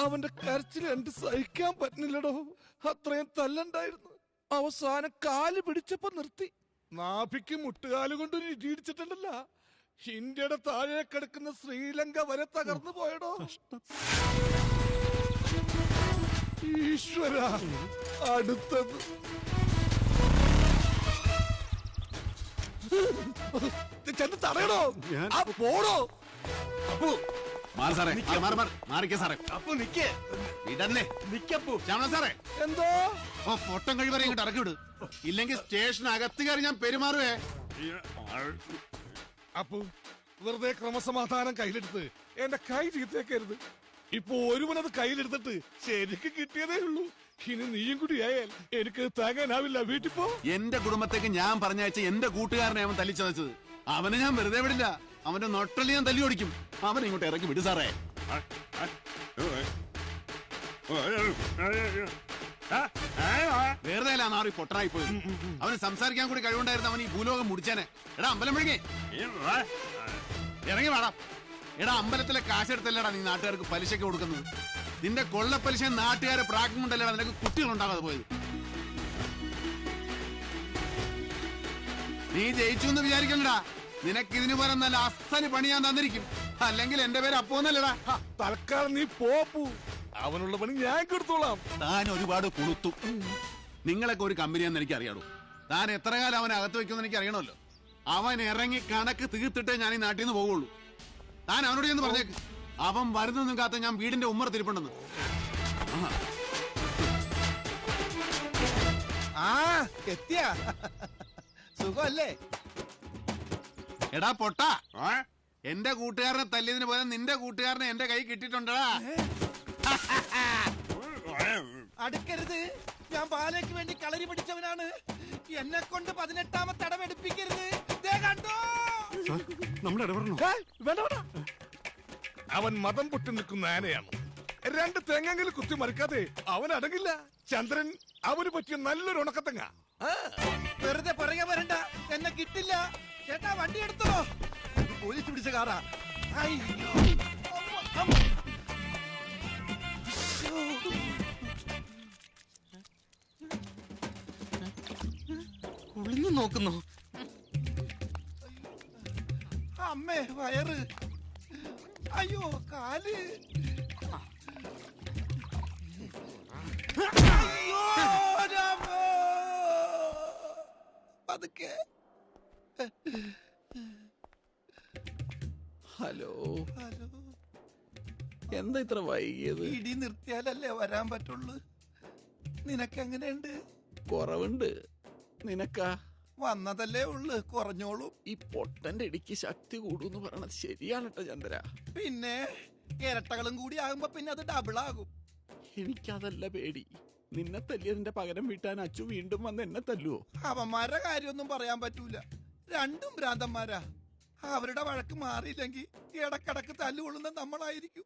അവന്റെ കരച്ചിൽ എനിക്ക് സഹിക്കാൻ പറ്റുന്നില്ലടോ. അത്രയും തല്ലുണ്ടായിരുന്നു. അവസാനം കാല് പിടിച്ചപ്പോ നിർത്തി. നാഭിക്ക് മുട്ടുകാല് കൊണ്ട് ഇടിച്ചിട്ടുണ്ടല്ല. ഇന്ത്യയുടെ താഴെ കിടക്കുന്ന ശ്രീലങ്ക വരെ തകർന്നു പോയടോ. ഈശ്വര, അടുത്തത് ചെന്ന് തടയണോ? ആ പോടോ. അപ്പു മാറി സാറേ, മാറിക്കേ സാറേ. അപ്പൊ നിക്കേ ഇടന്നേ നിക്കപ്പോ. ശ്യാമള സാറേ, എന്തോ പൊട്ടം കഴിവരെ ഇങ്ങോട്ട് ഇറക്കി വിട്. ഇല്ലെങ്കിൽ സ്റ്റേഷനകത്ത് കയറി ഞാൻ പെരുമാറുവേ. അപ്പു വെറുതെ ക്രമസമാധാനം കയ്യിലെടുത്ത് എന്റെ കൈ ചീത്തേക്കരുത്. ഇപ്പൊ ഒരുവനത് കയ്യിലെടുത്തിട്ട് ശരിക്ക് കിട്ടിയതേ ഉള്ളൂ. ഇനി നീയും കൂടി ആയാൽ എനിക്ക് താങ്ങാനാവില്ല. വീട്ടിൽ പോ. എന്റെ കുടുംബത്തേക്ക് ഞാൻ പറഞ്ഞയച്ച എന്റെ കൂട്ടുകാരനെ അവൻ തല്ലിച്ചതച്ചത്. അവനെ ഞാൻ വെറുതെ വിടില്ല. അവന്റെ നൊട്ടല് ഞാൻ തല്ലി ഓടിക്കും. അവനെ ഇങ്ങോട്ട് ഇറക്കി വിട് സാറേ. വെറുതെ അല്ല നാറി പൊട്ടറായി പോയി. അവന് സംസാരിക്കാൻ കൂടി കഴിവുണ്ടായിരുന്നു. അവൻ ഈ ഭൂലോകം മുടിച്ചേനെ. എടാ അമ്പലം വിഴുങ്ങി ഇറങ്ങി വേണം. എടാ അമ്പലത്തിലെ കാശെടുത്തല്ലടാ നീ നാട്ടുകാർക്ക് പലിശയ്ക്ക് കൊടുക്കുന്നത്. നിന്റെ കൊള്ളപ്പലിശ നാട്ടുകാരെ പ്രാക്കും കൊണ്ടല്ലടാ നിനക്ക് കുട്ടികളുണ്ടാകാതെ പോയത്. നീ ജയിച്ചു എന്ന് വിചാരിക്കണ്ടടാ. നിനക്ക് ഇതിനു പോലെ നല്ല അസല് പണി ഞാൻ തന്നിരിക്കും. അല്ലെങ്കിൽ എന്റെ പേര് അപ്പോന്നല്ലടാ. തൽക്കാലം നീ പോപ്പു. അവനുള്ള പണി ഞാൻ കൊടുത്തോളാം. താൻ ഒരുപാട് കൊളുത്തു. നിങ്ങളൊക്കെ ഒരു കമ്പനിയാന്ന് എനിക്ക് അറിയാളൂ. താൻ എത്ര കാലം അവനെ അകത്ത് വെക്കുമെന്ന് എനിക്ക് അറിയണമല്ലോ. അവൻ ഇറങ്ങി കണക്ക് തീർത്തിട്ടേ ഞാൻ ഈ നാട്ടിൽ നിന്ന് പോകുള്ളൂ. താൻ അവനോട് ചെന്ന് പറഞ്ഞേക്ക്. അവൻ വരുന്നൊന്നും കാത്ത ഞാൻ വീടിന്റെ ഉമ്മർ തിരിപ്പുണ്ടെന്ന്. എത്തിയാ സുഖല്ലേ? എടാ പൊട്ട, എന്റെ കൂട്ടുകാരനെ തല്ലിയതിന് പോലെ നിന്റെ കൂട്ടുകാരനെ എന്റെ കൈ കിട്ടിയിട്ടുണ്ടടാ. അടുക്കരുത്. ഞാൻ ബാലയ്ക്ക് വേണ്ടി കളരി പിടിച്ചവനാണ്. എന്നെ കൊണ്ട് 18ാമത്തെ അടവെടുപ്പിക്കരുത്. കണ്ടോ നമ്മൾ ഇടപെടണോ? അവൻ മതം പൊട്ടി നിൽക്കുന്ന ആനയാണ്. 2 തെങ്ങെങ്കിലും കുത്തി മറിക്കാതെ അവൻ അടങ്ങില്ല. ചന്ദ്രൻ അവന് പറ്റിയ നല്ലൊരു ഉണക്കത്തങ്ങ. വെറുതെ പുറകെ വരണ്ട. എന്നെ കിട്ടില്ല. ചേട്ടാ വണ്ടി എടുത്തോ. പോലീസ് പിടിച്ച കാറാ. അയ്യോ ഒളിഞ്ഞു നോക്കുന്നു. അമ്മേ വയറ്. അയ്യോ കാല്. അയ്യോ രാമോ. പതുക്കെ. ഹലോ, എന്താ ഇത്ര വൈകിയത്? ഇടി നിർത്തിയാലല്ലേ വരാൻ പറ്റുള്ളൂ. നിനക്കെങ്ങനെയുണ്ട്? കുറവുണ്ട്. നിനക്കാ? വന്നതല്ലേ ഉള്ളു, കുറഞ്ഞോളൂ. ഈ പൊട്ടന്റെ ഇടിക്ക് ശക്തി കൂടൂന്ന് പറയണത് ശരിയാണട്ടോ ചന്ദ്ര. പിന്നെ ഇരട്ടകളും കൂടി ആകുമ്പോ പിന്നെ അത് ഡബിൾ ആകും. എനിക്കതല്ല പേടി. നിന്നെ തല്ലിയതിന്റെ പകരം വീട്ടാൻ അച്ചു വീണ്ടും വന്ന് എന്നെ തല്ലുവോ? അവന്മാരുടെ കാര്യമൊന്നും പറയാൻ പറ്റൂല. രണ്ടും ഭ്രാന്തന്മാരാ. അവരുടെ വഴക്ക് മാറിയില്ലെങ്കിൽ ഇടക്കിടക്ക് തല്ലുകൊള്ളുന്ന നമ്മളായിരിക്കും.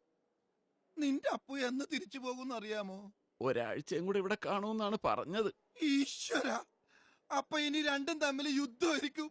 നിന്റെ അപ്പു എന്ന് തിരിച്ചു പോകുമെന്ന് അറിയാമോ? ഒരാഴ്ചയും കൂടെ ഇവിടെ കാണുമെന്നാണ് പറഞ്ഞത്. ഈശ്വര, അപ്പൊ ഇനി രണ്ടും തമ്മിൽ യുദ്ധമായിരിക്കും.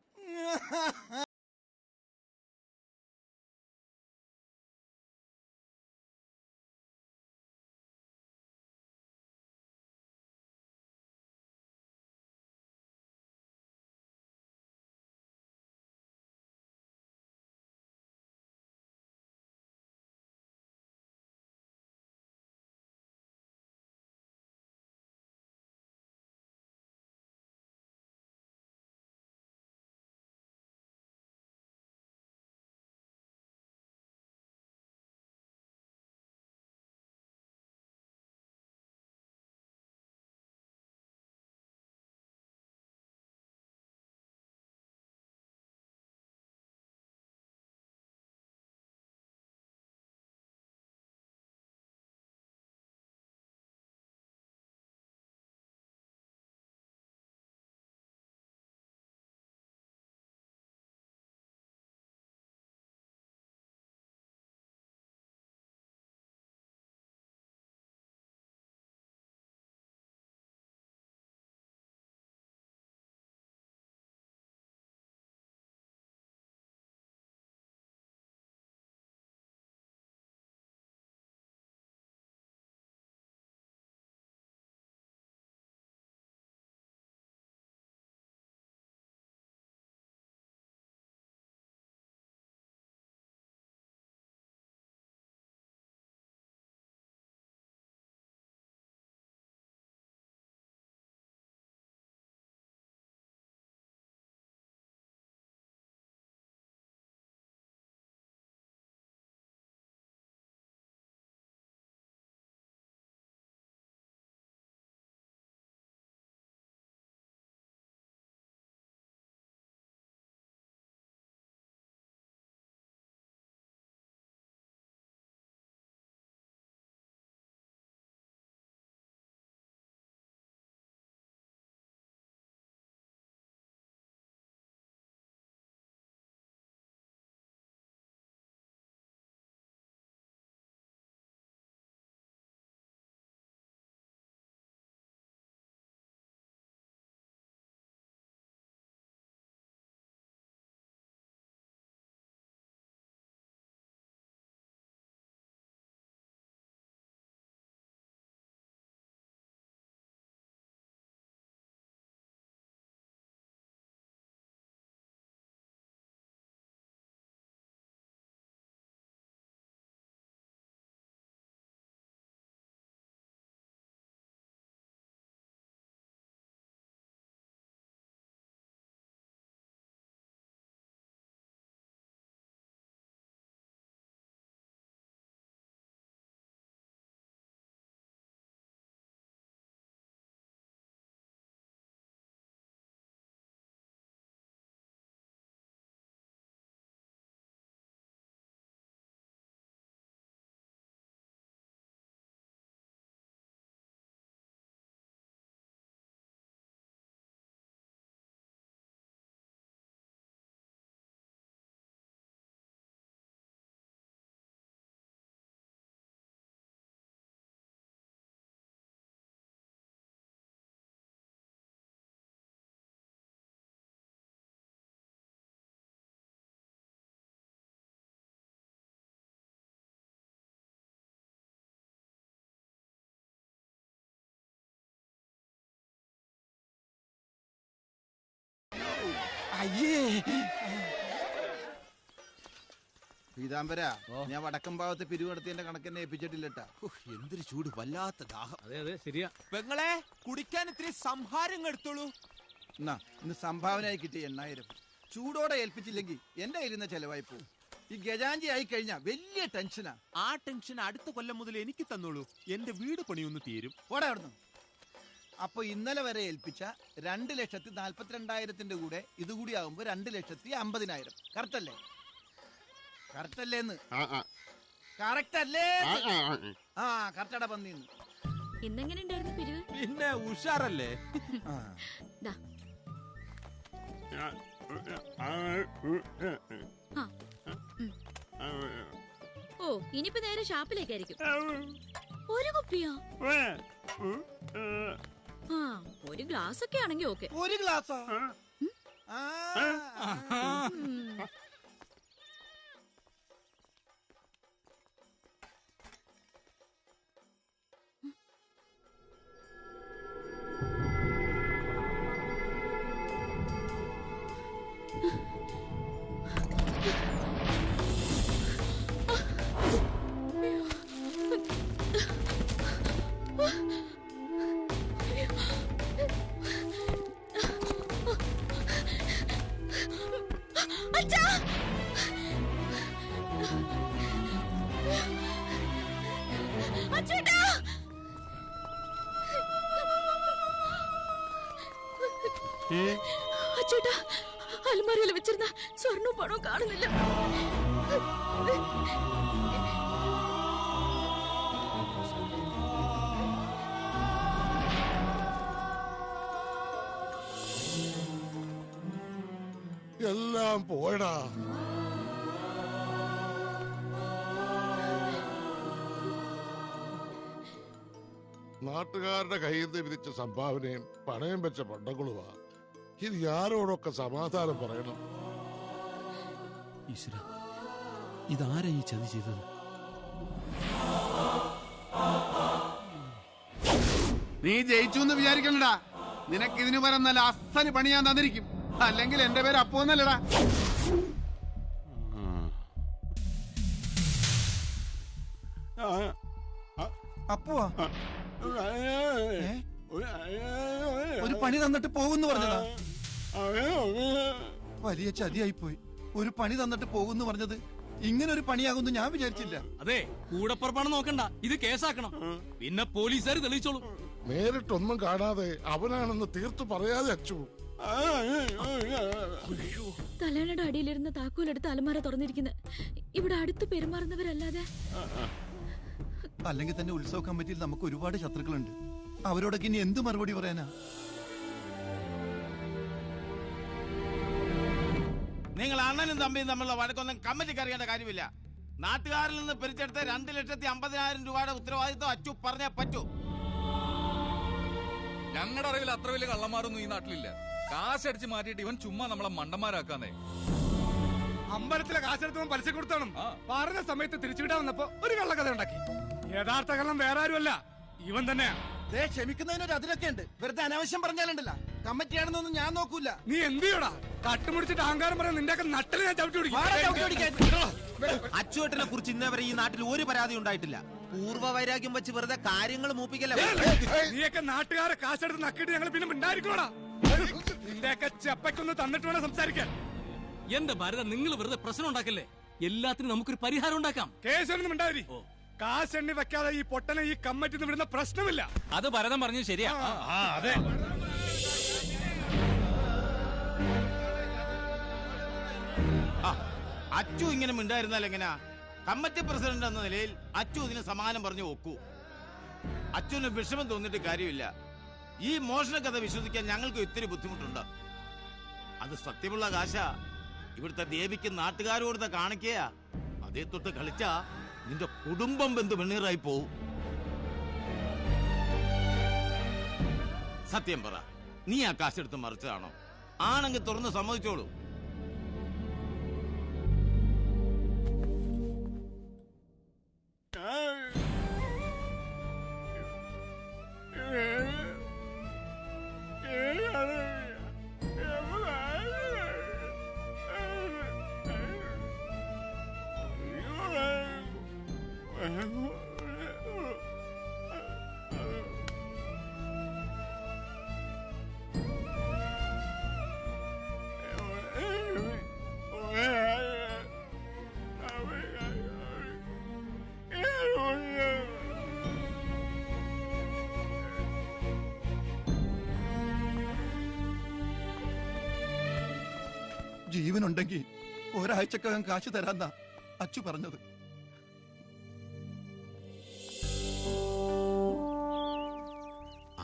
അയ്യേ പീതാംബര ഞാൻ വടക്കം ഭാഗത്ത് പിരിവെടുത്തതിന്റെ കണക്കെന്നെ ഏൽപ്പിച്ചിട്ടില്ലട്ടാ. എന്തൊരു ചൂട്, വല്ലാത്ത ദാഹം. അതെ അതെ ശരിയാ. പെങ്ങളെ കുടിക്കാൻ ഇത്തിരി സംഹാരം എടുത്തോളൂ. എന്നാ ഇന്ന് സംഭാവനയായി കിട്ടിയ 8000 ചൂടോടെ ഏൽപ്പിച്ചില്ലെങ്കിൽ എന്റെ കയ്യിൽ ചെലവായി പോകും. ഈ ഗജാഞ്ചി ആയി കഴിഞ്ഞാ വലിയ ടെൻഷനാ. ആ ടെൻഷൻ അടുത്ത കൊല്ലം മുതൽ എനിക്ക് തന്നോളൂ. എന്റെ വീട് പണിയൊന്ന് തീരും. ഓടെ അവിടുന്ന്. അപ്പൊ ഇന്നലെ വരെ ഏൽപ്പിച്ച 2,42,000 കൂടെ ഇതുകൂടി ആകുമ്പോ 2,50,000. കറക്റ്റ് അല്ലേ? കറക്റ്റ് അല്ലേന്ന്? കറക്റ്റ് അല്ലേ? ആ കറക്റ്റാടാ പന്നിന്ന്. ഇന്നെങ്ങനെ ഉണ്ടായിരുന്നു പിരിവ്? പിന്നെ ഉഷാറല്ലേ? ദാ. ഓ ഇനിയിപ്പോ നേരെ ഷാപ്പിലേക്കായിരിക്കും. ഒരു കുപ്പിയോ? ആ ഒരു ഗ്ലാസ് ഒക്കെ ആണെങ്കി ഓക്കെ. ഒരു ഗ്ലാസാ? അച്ചേട്ടാ അലമാരയിൽ വെച്ചിരുന്ന സ്വർണ്ണവും പണവും കാണുന്നില്ല. എല്ലാം പോയടാ. നാട്ടുകാരുടെ കയ്യിൽ നിന്ന് വിധിച്ച സംഭാവനയും പണയം വെച്ച പണ്ടങ്ങളുമാ. ഇത് ആരോടൊക്കെ സമാധാനം പറയണം. ഈശ്വര, ഇതാരാ ഈ ചതി ചെയ്തത്? നീ ജയിച്ചു എന്ന് വിചാരിക്കണ്ടടാ. നിനക്ക് ഇതിനു പരം നല്ല അസ്സന് പണി ഞാൻ തന്നിരിക്കും. അല്ലെങ്കിൽ എന്റെ പേര് അപ്പോന്നല്ലടാ. അപ്പുവാ ഒരു പണി തന്നിട്ട് പോകുന്നു പറഞ്ഞതാ. വലിയ ചതിയായി പോയി. ഒരു പണി തന്നിട്ട് പോകുന്നു പറഞ്ഞത് ഇങ്ങനെ ഒരു പണിയാകുന്നു ഞാൻ വിചാരിച്ചില്ല. അതെ കൂടപ്പുറപ്പാണ് നോക്കണ്ട, ഇത് കേസാക്കണം. പിന്നെ പോലീസുകാർ തെളിയിച്ചോളും. നേരിട്ടൊന്നും കാണാതെ അവനാണെന്ന് തീർത്തു പറയാതെ അച്ചു. തലേണയുടെ അടിയിലിരുന്ന് താക്കോലെടുത്ത് അലമാര തുറന്നിരിക്കുന്നത് ഇവിടെ അടുത്ത് പെരുമാറുന്നവരല്ലാതെ. അല്ലെങ്കിൽ തന്നെ ഉത്സവ കമ്മിറ്റിയിൽ നമുക്ക് ഒരുപാട് ശത്രുക്കളുണ്ട്. അവരോടൊക്കെ ഇനി എന്ത് മറുപടി പറയാനാ? നിങ്ങൾ അണ്ണനും തമ്മിയും തമ്മിലുള്ള വഴക്കൊന്നും കമ്മിറ്റിക്ക് അറിയേണ്ട കാര്യമില്ല. നാട്ടുകാരിൽ നിന്ന് പിരിച്ചെടുത്ത 2,50,000 രൂപയുടെ ഉത്തരവാദിത്വം അച്ചു പറഞ്ഞേ പറ്റൂ. ഞങ്ങളുടെ അറിവിൽ അത്ര വലിയ കള്ളന്മാരൊന്നും ഈ നാട്ടിലില്ല. കാശടിച്ച് മാറ്റിയിട്ട് ഇവൻ ചുമ്മാ നമ്മളെ മണ്ടന്മാരാക്കാന്നേ. അമ്പലത്തിലെ കാശെടുത്തവൻ പലിശ കൊടുത്തോണം. പറഞ്ഞ സമയത്ത് തിരിച്ചുവിടാൻ വന്നപ്പോ ഒരു കള്ളക്കഥ ഉണ്ടാക്കി. യഥാർത്ഥ കള്ളം വേറെ ആരുമല്ല, ഇവൻ തന്നെയാ. ക്ഷമിക്കുന്നതിനൊരു അതിലൊക്കെ ഉണ്ട്. വെറുതെ അനാവശ്യം പറഞ്ഞാലുണ്ടല്ല, കമ്മിറ്റിയാണെന്നൊന്നും ഞാൻ നോക്കൂല. നീ എന്ത് ചെയ്യടാ? കട്ടുമുടിച്ചിട്ട് അഹങ്കാരം പറയാൻ നിന്റെ നട്ടല് ഞാൻ ചവിട്ടി അച്ചുവേട്ടനെ കുറിച്ച് ഇന്നേവരെ ഈ നാട്ടിൽ ഒരു പരാതി ഉണ്ടായിട്ടില്ല. പൂർവ്വ വൈരാഗ്യം വെച്ച് വെറുതെ കാര്യങ്ങൾ മൂപ്പിക്കല്ലേ. നീയൊക്കെ നാട്ടുകാരെ കാശെടുത്ത് നക്കിട്ട് ഞങ്ങൾ പിന്നെ ഉണ്ടായിരിക്കണോടാ. നിന്റെയൊക്കെ ചെപ്പയ്ക്കൊന്ന് തന്നിട്ട് വേണം സംസാരിക്കാൻ. എന്റെ ഭാരത, നിങ്ങൾ വെറുതെ പ്രശ്നം ഉണ്ടാക്കല്ലേ. എല്ലാത്തിനും നമുക്കൊരു പരിഹാരം ഉണ്ടാക്കാം. കേസൊന്നും ഉണ്ടായി. കാശെണ്ണി വെക്കാതെ ഈ പൊട്ടനെ ഈ കമ്മിറ്റി വിടുന്ന പ്രശ്നമില്ല. അത് ഭരതം പറഞ്ഞത് ശരിയാ. അതെ. അച്ചു ഇങ്ങനെ മിണ്ടായിരുന്നാൽ എങ്ങനാ? കമ്മിറ്റി പ്രസിഡന്റ് എന്ന നിലയിൽ അച്ചു ഇതിന് സമാനം പറഞ്ഞു ഒക്കൂ. അച്ചുവിന് വിഷമം തോന്നിയിട്ട് കാര്യമില്ല. ഈ മോഷണ കഥ വിശ്വസിക്കാൻ ഞങ്ങൾക്ക് ഇത്തിരി ബുദ്ധിമുട്ടുണ്ട്. അത് സത്യമുള്ള കാശ. ഇവിടുത്തെ ദേവിക്ക് നാട്ടുകാരോടുത്ത കാണിക്കയാ. അതേ തൊട്ട് കളിച്ചാ നിന്റെ കുടുംബം ബന്ധു വെണ്ണീറായി പോവും. സത്യം പറ, നീ ആ കാശെടുത്ത് മറിച്ചതാണോ? ആണെങ്കിൽ തുറന്ന് സമ്മതിച്ചോളൂ. ജീവനുണ്ടെങ്കിൽ ഒരാഴ്ചക്കകം കാശ് തരാന്നാ അച്ചു പറഞ്ഞത്.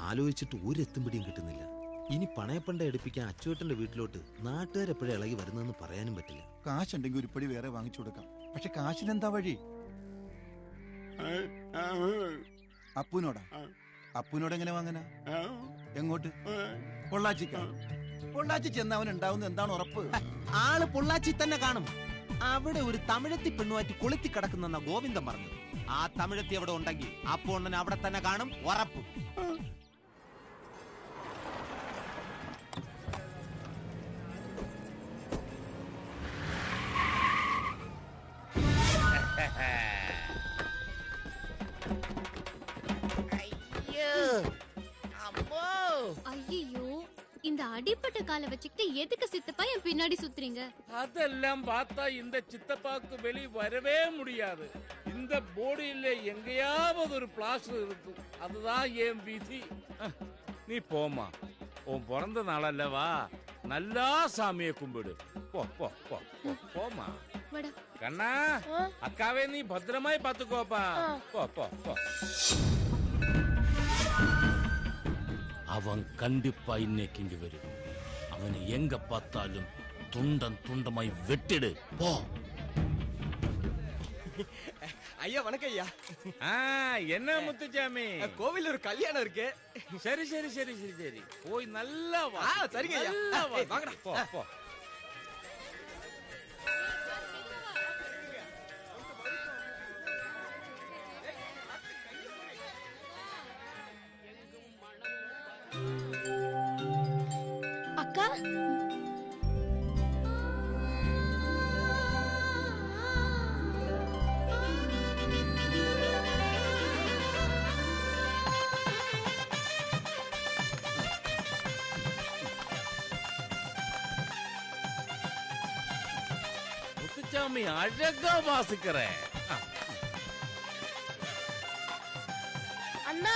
ആലോചിച്ചിട്ട് ഒരെത്തും പിടിയും കിട്ടുന്നില്ല. ഇനി പണയപ്പണ്ട എടുപ്പിക്കാൻ അച്ചുവേട്ടന്റെ വീട്ടിലോട്ട് നാട്ടുകാരെപ്പോഴും ഇളകി വരുന്നതെന്ന് പറയാനും പറ്റില്ല. കാശുണ്ടെങ്കിൽ ഉരുപ്പടി വേറെ വാങ്ങിച്ചു കൊടുക്കാം. പക്ഷെ കാശിനെന്താ വഴി? അപ്പുനോടാ? അപ്പുനോട് എങ്ങനെ വാങ്ങാനാ? എങ്ങോട്ട്? പൊള്ളാച്ചിക്ക. പൊള്ളാച്ചി ചെന്ന് അവൻ ഉണ്ടാവുന്ന എന്താണ് ഉറപ്പ്? ആള് പൊള്ളാച്ചി തന്നെ കാണും. അവിടെ ഒരു തമിഴത്തി പെണ്ണുമാറ്റി കൊളുത്തി കിടക്കുന്ന ഗോവിന്ദൻ പറഞ്ഞു. ആ തമിഴത്തി അവിടെ ഉണ്ടെങ്കിൽ അപ്പോണ്ണൻ അവിടെ തന്നെ കാണും, ഉറപ്പ്. ஐயோ, இந்த அடிப்பட்ட காலை வச்சுக்கிட்டு எதுக்கு சித்தப்பா என் பின்னாடி சுத்துறீங்க? அதெல்லாம் பார்த்தா இந்த சித்தப்பாக்கு வெளி வரவே முடியாது. இந்த போடியில எங்கேயாவது ஒரு பிளாஸ்டர் இருக்கும். அதுதான் என் விதி. நீ போமா, உன் பிறந்த நாள் அல்லவா, நல்லா சாமியை கும்பிடு. போ போ போ போமா. கண்ணா, அக்காவே நீ பத்திரமாய் பாத்துக்கோப்பா. போ போ போ. அவன் கண்டிப்பா இன்னைக்கு இங்க வரும். அவனை எங்க பார்த்தாலும் துண்டம் துண்டமாய் வெட்டிடு. போ. ஐயா வணக்கம் ஐயா. என்ன முத்துச்சாமி? கோவில் ஒரு கல்யாணம் இருக்கு. சரி சரி சரி சரி சரி, போய் நல்லா வா. சரிங்க ஐயா. வாங்கடா. போ போ. அக்கா, முத்துச்சாமி அழகா வாசிக்கிறேன். அண்ணா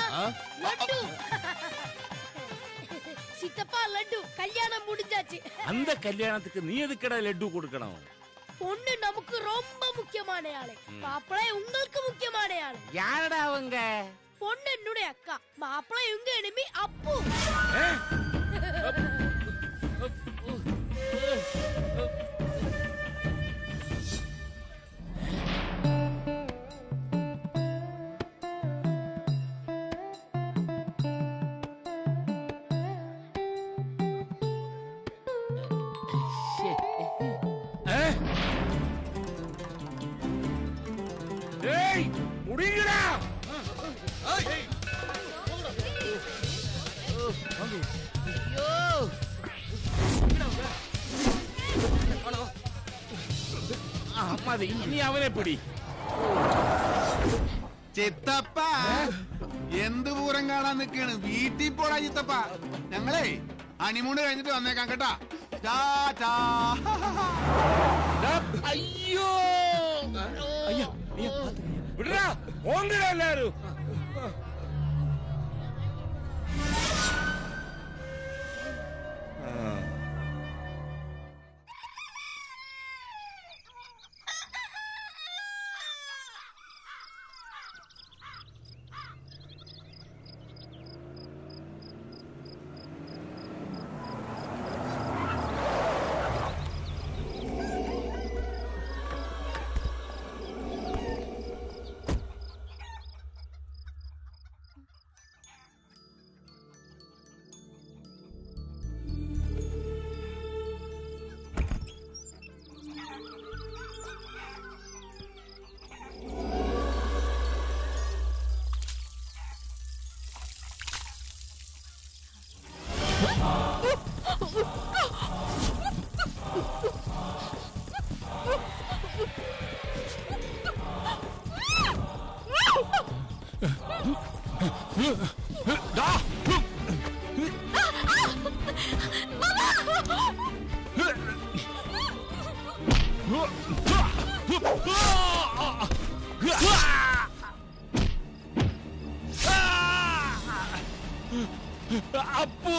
லட்டு. சித்தப்பா லட்டு கல்யாணம் முடிஞ்சாச்சு. அந்த கல்யாணத்துக்கு நீ எதுக்கடா லட்டு கொடுக்கணும்? பொண்ணு நமக்கு ரொம்ப முக்கியமான ஆளு, மாப்பிள்ளை உங்களுக்கு முக்கியமான ஆளு. யாரடா அவங்க? பொண்ணு என்னுடைய அக்கா, மாப்பிள்ளை உங்க எனிமி அப்பு. ஏய் முடிங்கடா. മതി, ഇനി അവനെ പിടി. ചിത്തപ്പ എന്ത് പൂരം കാണാൻ നിക്കാണ്? വീട്ടിൽ പോടാ ചിത്തപ്പ. ഞങ്ങളെ ഹണിമൂണ് കഴിഞ്ഞിട്ട് വന്നേക്കാം കേട്ടാ. അയ്യോ വിടടാ, ഓടിടാ എല്ലാരും. അപ്പു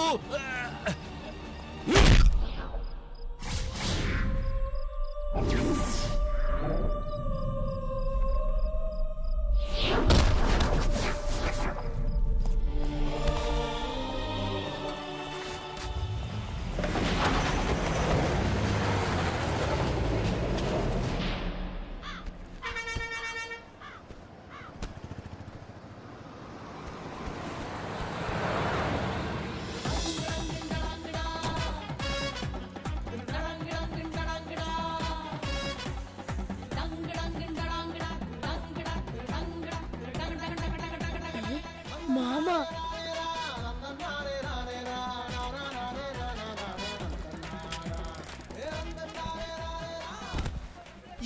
മാമ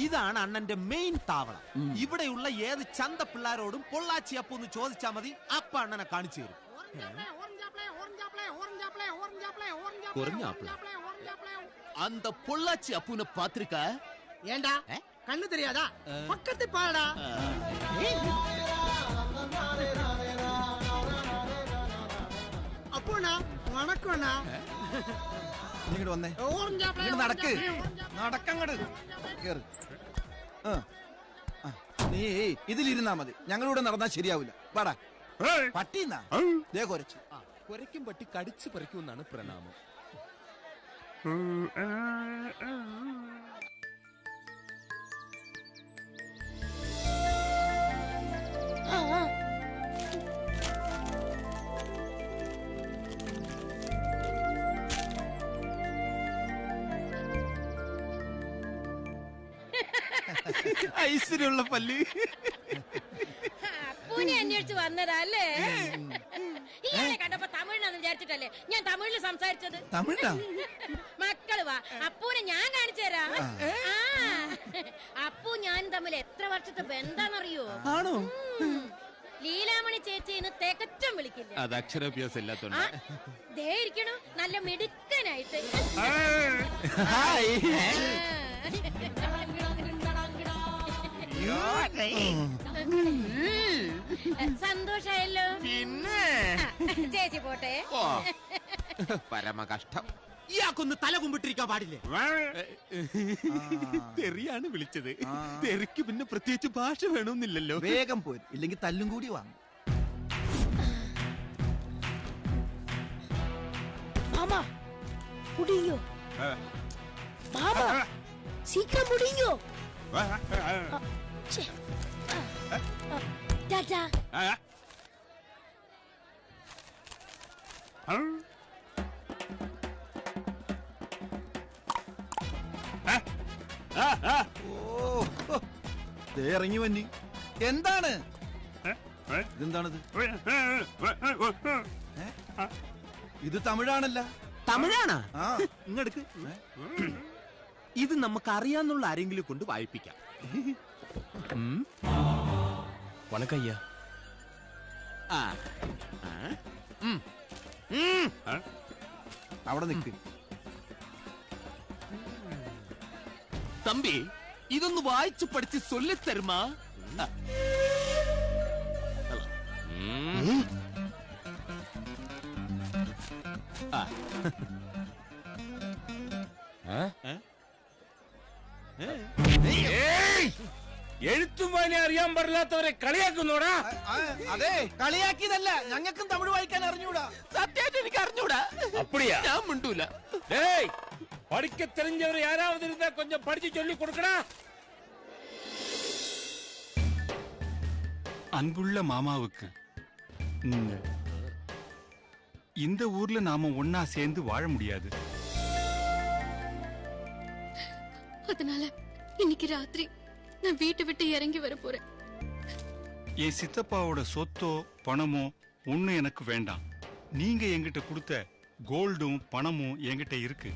ഇതാണ് അണ്ണന്റെ മെയിൻ താവളം. ഇവിടെയുള്ള ഏത് ചന്ത പിള്ളാരോടും പൊള്ളാച്ചി അപ്പു എന്ന് ചോദിച്ചാ മതി, അപ്പ അണ്ണനെ കാണിച്ചു തരും. அந்த பொள்ளாச்சி அப்புன பாத்திருக்க? ஏண்டா கண்ணு தெரியாதா? பக்கத்து பாடா. അപ്പോണാ വണക്കോണാ ഇങ്ങോട്ട് വന്നേ. ഇങ്ങോട്ട് നടക്ക്. നടക്കങ്ങട് കേറ്. നീ ഇതിലിരുന്നാ മതി, ഞങ്ങളിവിടെ നടന്നാ ശരിയാവില്ല. വാടാ. പട്ടിന്നാ ദേ കുരച്ചു. കുരയ്ക്കും പട്ടി കടിച്ചു പറിക്കുമെന്നാണ് പ്രണാമം. ഐശ്വര്യമുള്ള പല്ല്. പൂനെ അന്വേഷിച്ച് വന്നതാ അല്ലേ? ഇയാളെ കണ്ടപ്പോ തമിഴിനാന്ന് വിചാരിച്ചിട്ടല്ലേ ഞാൻ തമിഴിൽ സംസാരിച്ചത്. തമിഴാ? മക്കള് വാ, അപ്പൂനെ ഞാൻ കാണിച്ചു തരാം. അപ്പു ഞാനും തമ്മിൽ എത്ര വർഷത്തെ ബന്ധാന്നറിയോ? ആണോ? ലീലാമണി ചേച്ചിന്ന് തികച്ചും വിളിക്കില്ല. അത് അക്ഷരാഭ്യാസം ഇല്ലാത്തോണ്ട്. ദേ ഇരിക്കണു നല്ല മിടുക്കനായിട്ട്. സന്തോഷായല്ലോ. പിന്നെ ചേച്ചി പോട്ടെ. പരമ കഷ്ടം. ഇയാൾക്കൊന്ന് തല കുമ്പിട്ടിരിക്കാൻ പാടില്ലേ? തെറിയാണ് വിളിച്ചത്. തെറിക്ക് പിന്നെ പ്രത്യേകിച്ച് ഭാഷ വേണമെന്നില്ലല്ലോ. വേഗം പോരും, ഇല്ലെങ്കിൽ തല്ലും കൂടി വാങ്ങും. மாமா முடிங்க மாமா சீக்கிரம் முடிங்க டாடா ഇറങ്ങി വന്നി. എന്താണ് ഇതെന്താണിത്? ഇത് തമിഴാണല്ല. തമിഴാണ്. ഇങ്ങെടുക്ക്. ഇത് നമുക്ക് അറിയാന്നുള്ള ആരെങ്കിലും കൊണ്ട് വായിപ്പിക്കാം. വണക്കയ്യ. അവിടെ നിൽക്ക്. തമ്പി ഇതൊന്ന് വായിച്ചു പഠിച്ച് ചൊല്ലിത്തരുമാ? എഴുത്തും വായന അറിയാൻ പാടില്ലാത്തവരെ കളിയാക്കുന്നോടാ? അതെ, കളിയാക്കിയതല്ല, ഞങ്ങൾക്കും തമിഴ് വായിക്കാൻ അറിഞ്ഞൂടാ. സത്യമായിട്ട് എനിക്ക് അറിഞ്ഞൂടാ. அப்படியா? ഞാൻ മിണ്ടൂല. டேய் படிக்க தெரிஞ்சவர் யாராவது இருந்தா கொஞ்சம் படிச்சு சொல்லி கொடுக்கடா. அன்புள்ள மாமாவுக்கு இந்த ஊர்ல நாம ஒன்னா சேர்ந்து வாழ முடியாது. அதனால இன்னைக்கு ராத்திரி நான் வீட்டை விட்டு இறங்கி வர போறேன். என் சித்தப்பாவோட சொத்தோ பணமோ ஒண்ணு எனக்கு வேண்டாம். நீங்க என்கிட்ட கொடுத்த கோல்டும் பணமும் என்கிட்ட இருக்கு.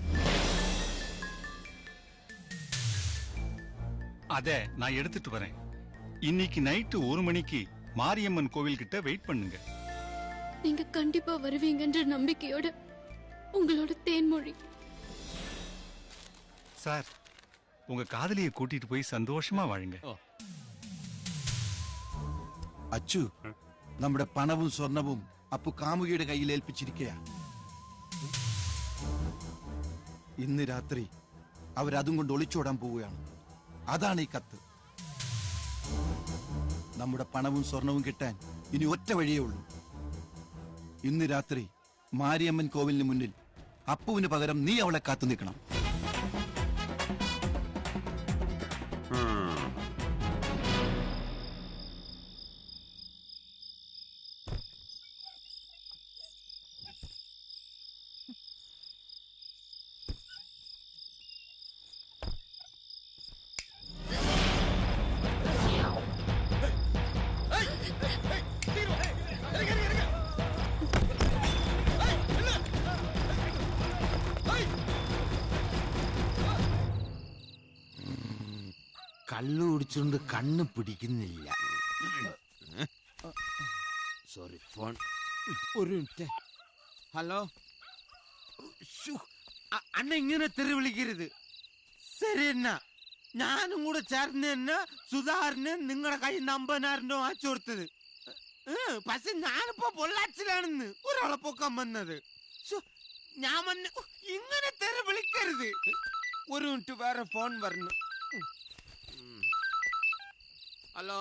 அத நான் எடுத்துட்டு வரேன். இன்னைக்கு நைட்டு 1 மணிக்கு மாரியம்மன் கோவில் கிட்ட வெயிட் பண்ணுங்க. நீங்க கண்டிப்பா வருவீங்கன்ற நம்பிக்கையோட உங்களோட தேன்மொழி. சார், உங்க காதலியை கூட்டிட்டு போய் சந்தோஷமா வாழுங்க. അച്ചു, നമ്മുടെ പണവും സ്വർണവും അപ്പു കാമുകിയുടെ കയ്യിൽ ഏൽപ്പിച്ചിരിക്കുക. ഇന്ന് രാത്രി അവരതും കൊണ്ട് ഒളിച്ചോടാൻ പോവുകയാണ്. അതാണ് ഈ കത്ത്. നമ്മുടെ പണവും സ്വർണവും കിട്ടാൻ ഇനി ഒറ്റ വഴിയേ ഉള്ളൂ. ഇന്ന് രാത്രി മാരിയമ്മൻ കോവിലിന് മുന്നിൽ അപ്പുവിന് പകരം നീ അവളെ കാത്തു നിൽക്കണം. കള്ളു കുടിച്ചുകൊണ്ട് കണ്ണ് പിടിക്കുന്നില്ല. സോറി, ഫോൺ ഒരു മിനിറ്റ്. ഹലോ, അണ്ണ ഇങ്ങനെ തെറി വിളിക്കരുത്. ശരി, എന്നാ ഞാനും കൂടെ ചേർന്ന് തന്നെ സുധാറിന് നിങ്ങളുടെ കൈ 50,000 വാങ്ങിച്ചു കൊടുത്തത്. പക്ഷെ ഞാനിപ്പോ പൊള്ളാച്ചിലാണെന്ന് ഒരാളെ പൊക്കാൻ വന്നത്. ഞാൻ വന്ന് ഇങ്ങനെ തെറി വിളിക്കരുത്. ഒരു മിനിറ്റ്, വേറെ ഫോൺ പറഞ്ഞു. ഹലോ,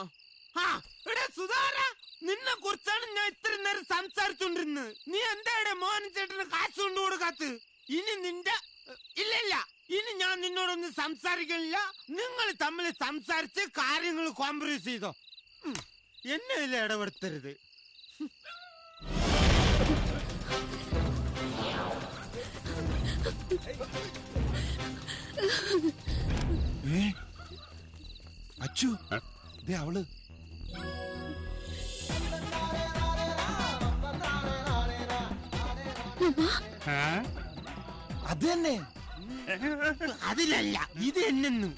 സുധാര, നിന്നെ കുറിച്ചാണ് ഞാൻ ഇത്ര നേരം സംസാരിച്ചോണ്ടിരുന്നത്. നീ എന്താ മോഹൻ ചേട്ടന് കാശ് കൊണ്ട് കൊടുക്കാത്ത? ഇനി നിന്റെ ഇല്ല, ഇനി ഞാൻ നിന്നോടൊന്നും സംസാരിക്കില്ല. നിങ്ങൾ തമ്മിൽ സംസാരിച്ച് കാര്യങ്ങൾ കോംപ്രമൈസ് ചെയ്തോ. എന്നെ ഇതിൽ ഇടപെടുത്തരുത്. അച്ചു, ദേ അവള്. അത് തന്നെ. അതിലല്ല, ഇത് എന്നു.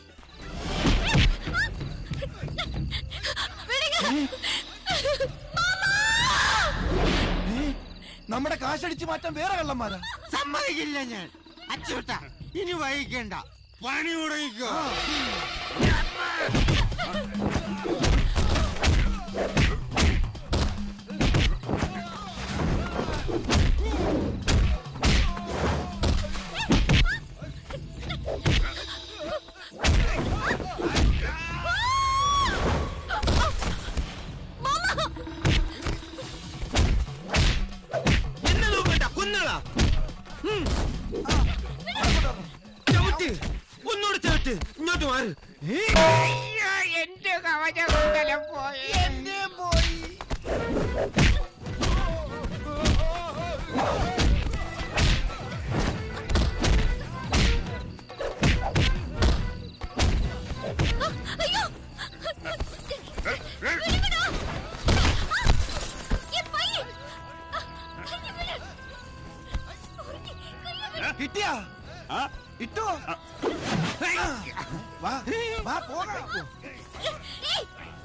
നമ്മുടെ കാശടിച്ചു മാറ്റാൻ വേറെ കള്ളന്മാരാ. സമ്മതിക്കില്ല ഞാൻ. അച്ചുട്ട, ഇനി വൈകിക്കണ്ട, പണി തുടങ്ങിക്കോ. ഒന്നൂടെ ചവിട്ട്, ഇങ്ങോട്ട് മാറ്. എന്റെ കവചകുണ്ടലം പോയി. എന്നെ പോയി. കിട്ടിയാ? ഇട്ടോ? വാ വാ, പോകാം.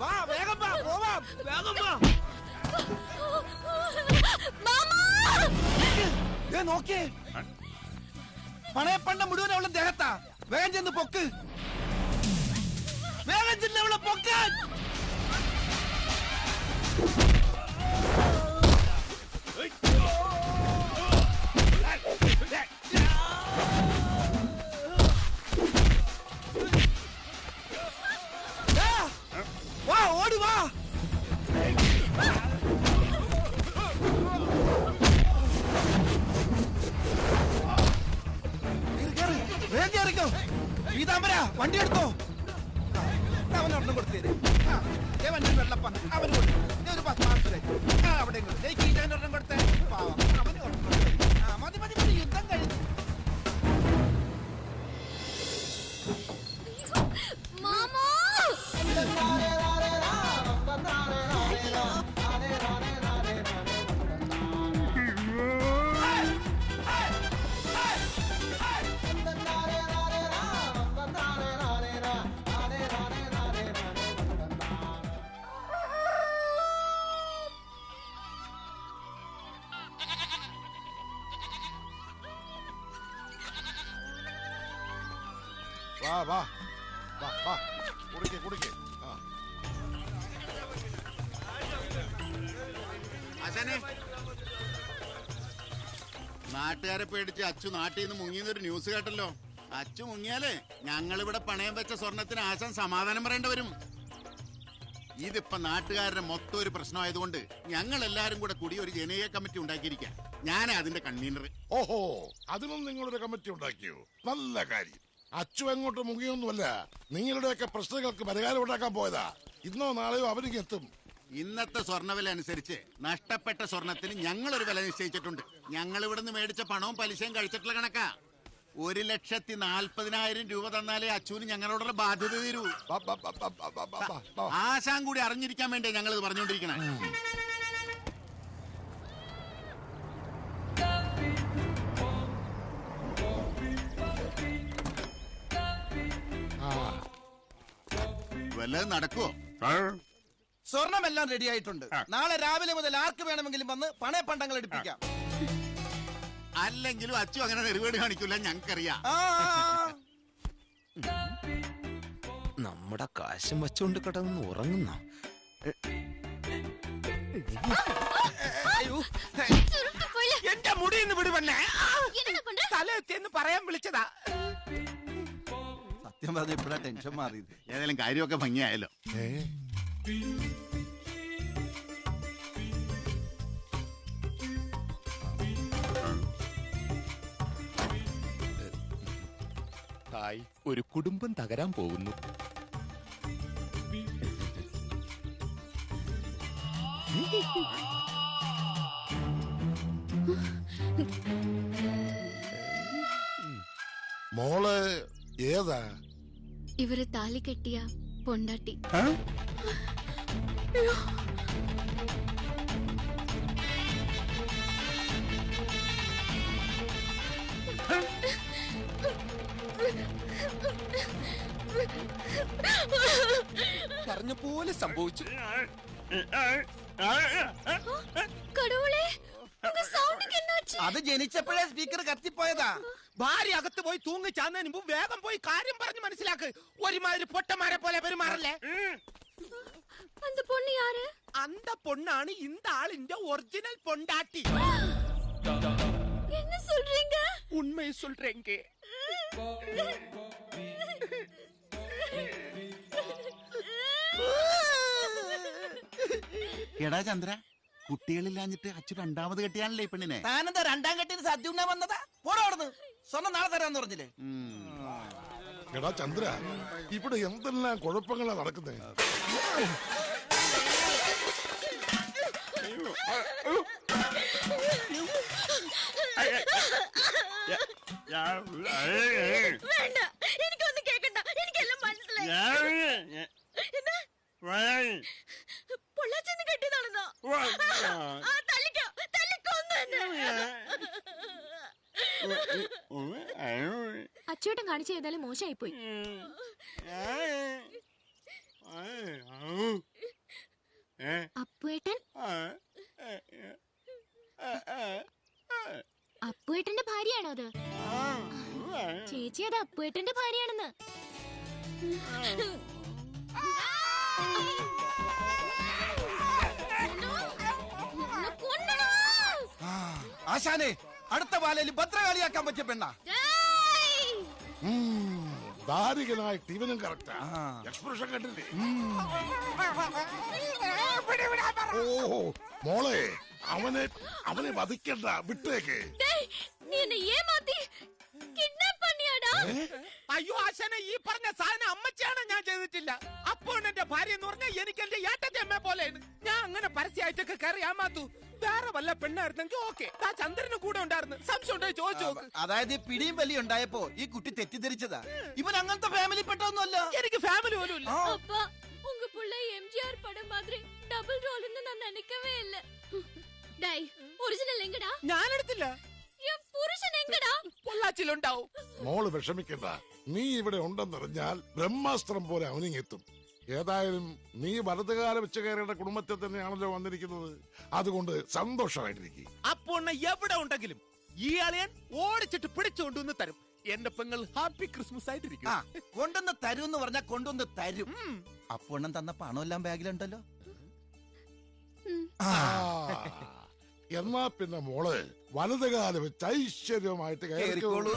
വാ, വേഗം വാ, പോവാം. വേഗം വാ. നോക്കിയേ, പണയപ്പണ്ട മുഴുവൻ അവളുടെ ദേഹത്താ. വേഗം ചെന്ന് പൊക്ക്, വേഗം ചെന്ന് അവളെ പൊക്കാൻ. വാ, ഓടി വാ. വേഗം കേറിക്കോ. പീതാംബര, വണ്ടി എടുത്തോ. അവനൊരെണ്ണം കൊടുത്തേര്. വണ്ടി വെള്ളപ്പ അവന് കൊടുത്തു. ഒരു 10 മാസത്തിലേക്ക് അവിടെ ഒരെണ്ണം കൊടുത്തേ. പാവം, അവന് ഒരെണ്ണം കൊടുത്തേ. മതി മതി മതി, യുദ്ധം കഴിഞ്ഞു. വാ വാ വാ വാ, കുടിക്കേ കുടിക്കേ. നാട്ടുകാരെ പേടിച്ച് അച്ചു നാട്ടിൽ നിന്ന് മുങ്ങിയെന്നൊരു ന്യൂസ് കേട്ടല്ലോ. അച്ചു മുങ്ങിയാലേ ഞങ്ങളിവിടെ പണയം വെച്ച സ്വർണത്തിന് ആശാൻ സമാധാനം പറയേണ്ടി വരും. ഇതിപ്പോ നാട്ടുകാരുടെ മൊത്തം ഒരു പ്രശ്നമായതുകൊണ്ട് ഞങ്ങൾ എല്ലാരും കൂടെ കൂടി ഒരു ജനകീയ കമ്മിറ്റി ഉണ്ടാക്കിയിരിക്കാം. ഞാനാ അതിന്റെ കൺവീനർ. ഓഹോ, അതിനും നിങ്ങളൊരു കമ്മിറ്റി ഉണ്ടാക്കിയോ? നല്ല കാര്യം. അച്ചു എങ്ങോട്ട് മുങ്ങിയൊന്നുമല്ല, നിങ്ങളുടെയൊക്കെ പ്രശ്നങ്ങൾക്ക് പരിഹാരം ഉണ്ടാക്കാൻ പോയതാ. ഇന്നോ നാളെയോ അവരിങ്ങ് എത്തും. ഇന്നത്തെ സ്വർണ്ണവില അനുസരിച്ച് നഷ്ടപ്പെട്ട സ്വർണത്തിന് ഞങ്ങളൊരു വില നിശ്ചയിച്ചിട്ടുണ്ട്. ഞങ്ങൾ ഇവിടുന്ന് മേടിച്ച പണവും പലിശയും കഴിച്ചിട്ടുള്ള കണക്കാ. 1,40,40,000 രൂപ തന്നാലേ അച്ചുവിന് ഞങ്ങളോടുള്ള ബാധ്യത തീരൂ. ആശാൻ കൂടി അറിഞ്ഞിരിക്കാൻ വേണ്ടി ഞങ്ങൾ ഇത് പറഞ്ഞുകൊണ്ടിരിക്കണേ. വല്ലതും നടക്കുവോ? സ്വർണമെല്ലാം റെഡി ആയിട്ടുണ്ട്. നാളെ രാവിലെ മുതൽ ആർക്ക് വേണമെങ്കിലും വന്ന് പണയപ്പണ്ടങ്ങൾ എടുപ്പിക്കാം. അല്ലെങ്കിലും അച്ചു അങ്ങനെ നെരുവേട് കാണിക്കൂല, ഞങ്ങൾക്കറിയാം. നമ്മുടെ കാശും വെച്ചോണ്ട് കിടന്ന് ഉറങ്ങുന്ന എന്റെ മുടിന്ന് വിടുവന്നെ തലയെത്തിയെന്ന് പറയാൻ വിളിച്ചതാ. സത്യം പറഞ്ഞ ഇപ്പഴാ ടെൻഷൻ മാറിയത്. ഏതായാലും കാര്യമൊക്കെ ഭംഗിയായല്ലോ. ഹായ്, ഒരു കുടുംബം തകരാൻ പോകുന്നു. മോള് ഏതാ? ഇവര് താലി കെട്ടിയ പൊണ്ടാട്ടി. പറഞ്ഞ പോലെ സംഭവിച്ചു. അത് ജനിച്ചപ്പോഴേ സ്പീക്കർ കത്തിപ്പോയതാ. ഭാര്യ അകത്ത് പോയി തൂങ്ങി ചാന്നതിന് മുമ്പ് വേഗം പോയി കാര്യം പറഞ്ഞ് മനസ്സിലാക്ക്. ഒരുമാതിരി പൊട്ടന്മാരെ പോലെ പെരുമാറല്ലേ. அந்த பொண்ணு யாரு? அந்த பொண்ணாണ് இந்த ஆளிന്റെ ஒரிஜினல் பொண்டாட்டி. என்ன சொல்றீங்க? உண்மையை சொல்றேங்க. എടാ ചന്ദ്ര, കുട്ടികളില്ലാഞ്ഞിട്ട് അച്ചു രണ്ടാമത് കെട്ടിയാണല്ലേ ഈ പെണ്ണിനെ? താനെന്താ രണ്ടാം കെട്ടിന് സദ്യ ഉണ്ണാൻ വന്നതാ? പോടവിടുന്ന്. സ്വർണ്ണം നാളെ തരാന്ന് പറഞ്ഞില്ലേ? എടാ ചന്ദ്ര, ഇവിടെ എന്തെല്ലാം കുഴപ്പങ്ങളാ നടക്കുന്നത്. വേണ്ട, എനിക്കൊന്നും കേക്കണ്ട, എനിക്കെല്ലാം മനസ്സിലായി. പൊള്ളാച്ചെന്ന് കെട്ടിയതാണെന്നോ? തല്ലിക്കോ, തല്ലിക്കൊന്നു തന്നെ. അച്ചൂട്ടൻ കാണിച്ചു ചെയ്താലും മോശമായിപ്പോയി. അപ്പുവേട്ടൻ അപ്പുവേട്ടന്റെ ഭാര്യയാണോ അത്? ചേച്ചി അത് അപ്പുവേട്ടന്റെ ഭാര്യയാണെന്ന്. ആശാനെ, അടുത്ത പാലയിൽ ഭദ്രകാളിയാക്കാൻ പറ്റിയ പെണ്ണാ. ധാരികനായിട്ട് ഇവനും കറക്റ്റാ. എക്സ്പ്രഷൻ കണ്ടില്ലേ? ഓ മോളെ, അവനെ വധിക്കണ്ട, വിട്ടേക്ക്. നീ എന്നെ ഏമാത്തി കിഡ്നാപ്പ് പണിയാടാ. അയ്യോ ആശാനെ, ഈ പറഞ്ഞ സാധനം അമ്മച്ചാണ് ഞാൻ ചെയ്തിട്ടില്ല. അപ്പോൾ എന്റെ ഭാര്യ എന്ന് പറഞ്ഞാൽ എനിക്ക് എന്റെ ഏട്ടത്തെ അമ്മ പോലെയാണ്. ഞാൻ അങ്ങനെ പരസ്യമായിട്ടൊക്കെ കയറി ആമാത്തു. വേറെ വല്ല പെണ്ണായിരുന്നെങ്കിൽ ഓക്കെ. ആ ചന്ദ്രന് കൂടെ ഉണ്ടായിരുന്നു. സംശയം ഉണ്ടായി ചോദിച്ചു. അതായത് ഈ പിടിയും വലിയ ഉണ്ടായപ്പോ ഈ കുട്ടി തെറ്റിദ്ധരിച്ചതാ. ഇവൻ അങ്ങനത്തെ ഫാമിലി പെട്ടൊന്നുമല്ല. എനിക്ക് ഫാമിലി പോലും ഇല്ല. அப்பா உங்க புள்ள எம்ஜிஆர் படம் மாதிரி டபுள் ரோல்னு நான் நினைக்கவே இல்ல. டேய், ஒரிജിനൽ എങ്ങടാ? ഞാൻ എടുത്തില്ല. എൻ പുരുഷൻ എങ്ങടാ? പൊള്ളാച്ചിലുണ്ടാവും. മോള് വിഷമിക്കണ്ട. നീ ഇവിടെ ഉണ്ടെന്നറിഞ്ഞാൽ ബ്രഹ്മാസ്ത്രം പോലെ അവനിങ്ങെത്തും. ഏതായാലും നീ വലതുകാല വെച്ച് കയറിയുടെ കുടുംബത്തെ തന്നെയാണല്ലോ വന്നിരിക്കുന്നത്. അതുകൊണ്ട് സന്തോഷമായിട്ടിരിക്കും. അപ്പോൾ എവിടെ ഉണ്ടെങ്കിലും ഈ അളിയൻ ഓടിച്ചിട്ട് പിടിച്ചുകൊണ്ടുവന്ന് തരും. എന്റെ പെങ്ങൾ ഹാപ്പി ക്രിസ്മസ് ആയിട്ടിരിക്കും. കൊണ്ടുവന്ന് തരും എന്ന് പറഞ്ഞാൽ കൊണ്ടുവന്ന് തരും. അപ്പോണ്ണം തന്ന പണമെല്ലാം ബാഗിലുണ്ടല്ലോ. എന്നാ പിന്നെ മോള് വലതുകാല വെച്ച് ഐശ്വര്യമായിട്ട് കയറിക്കോളൂ.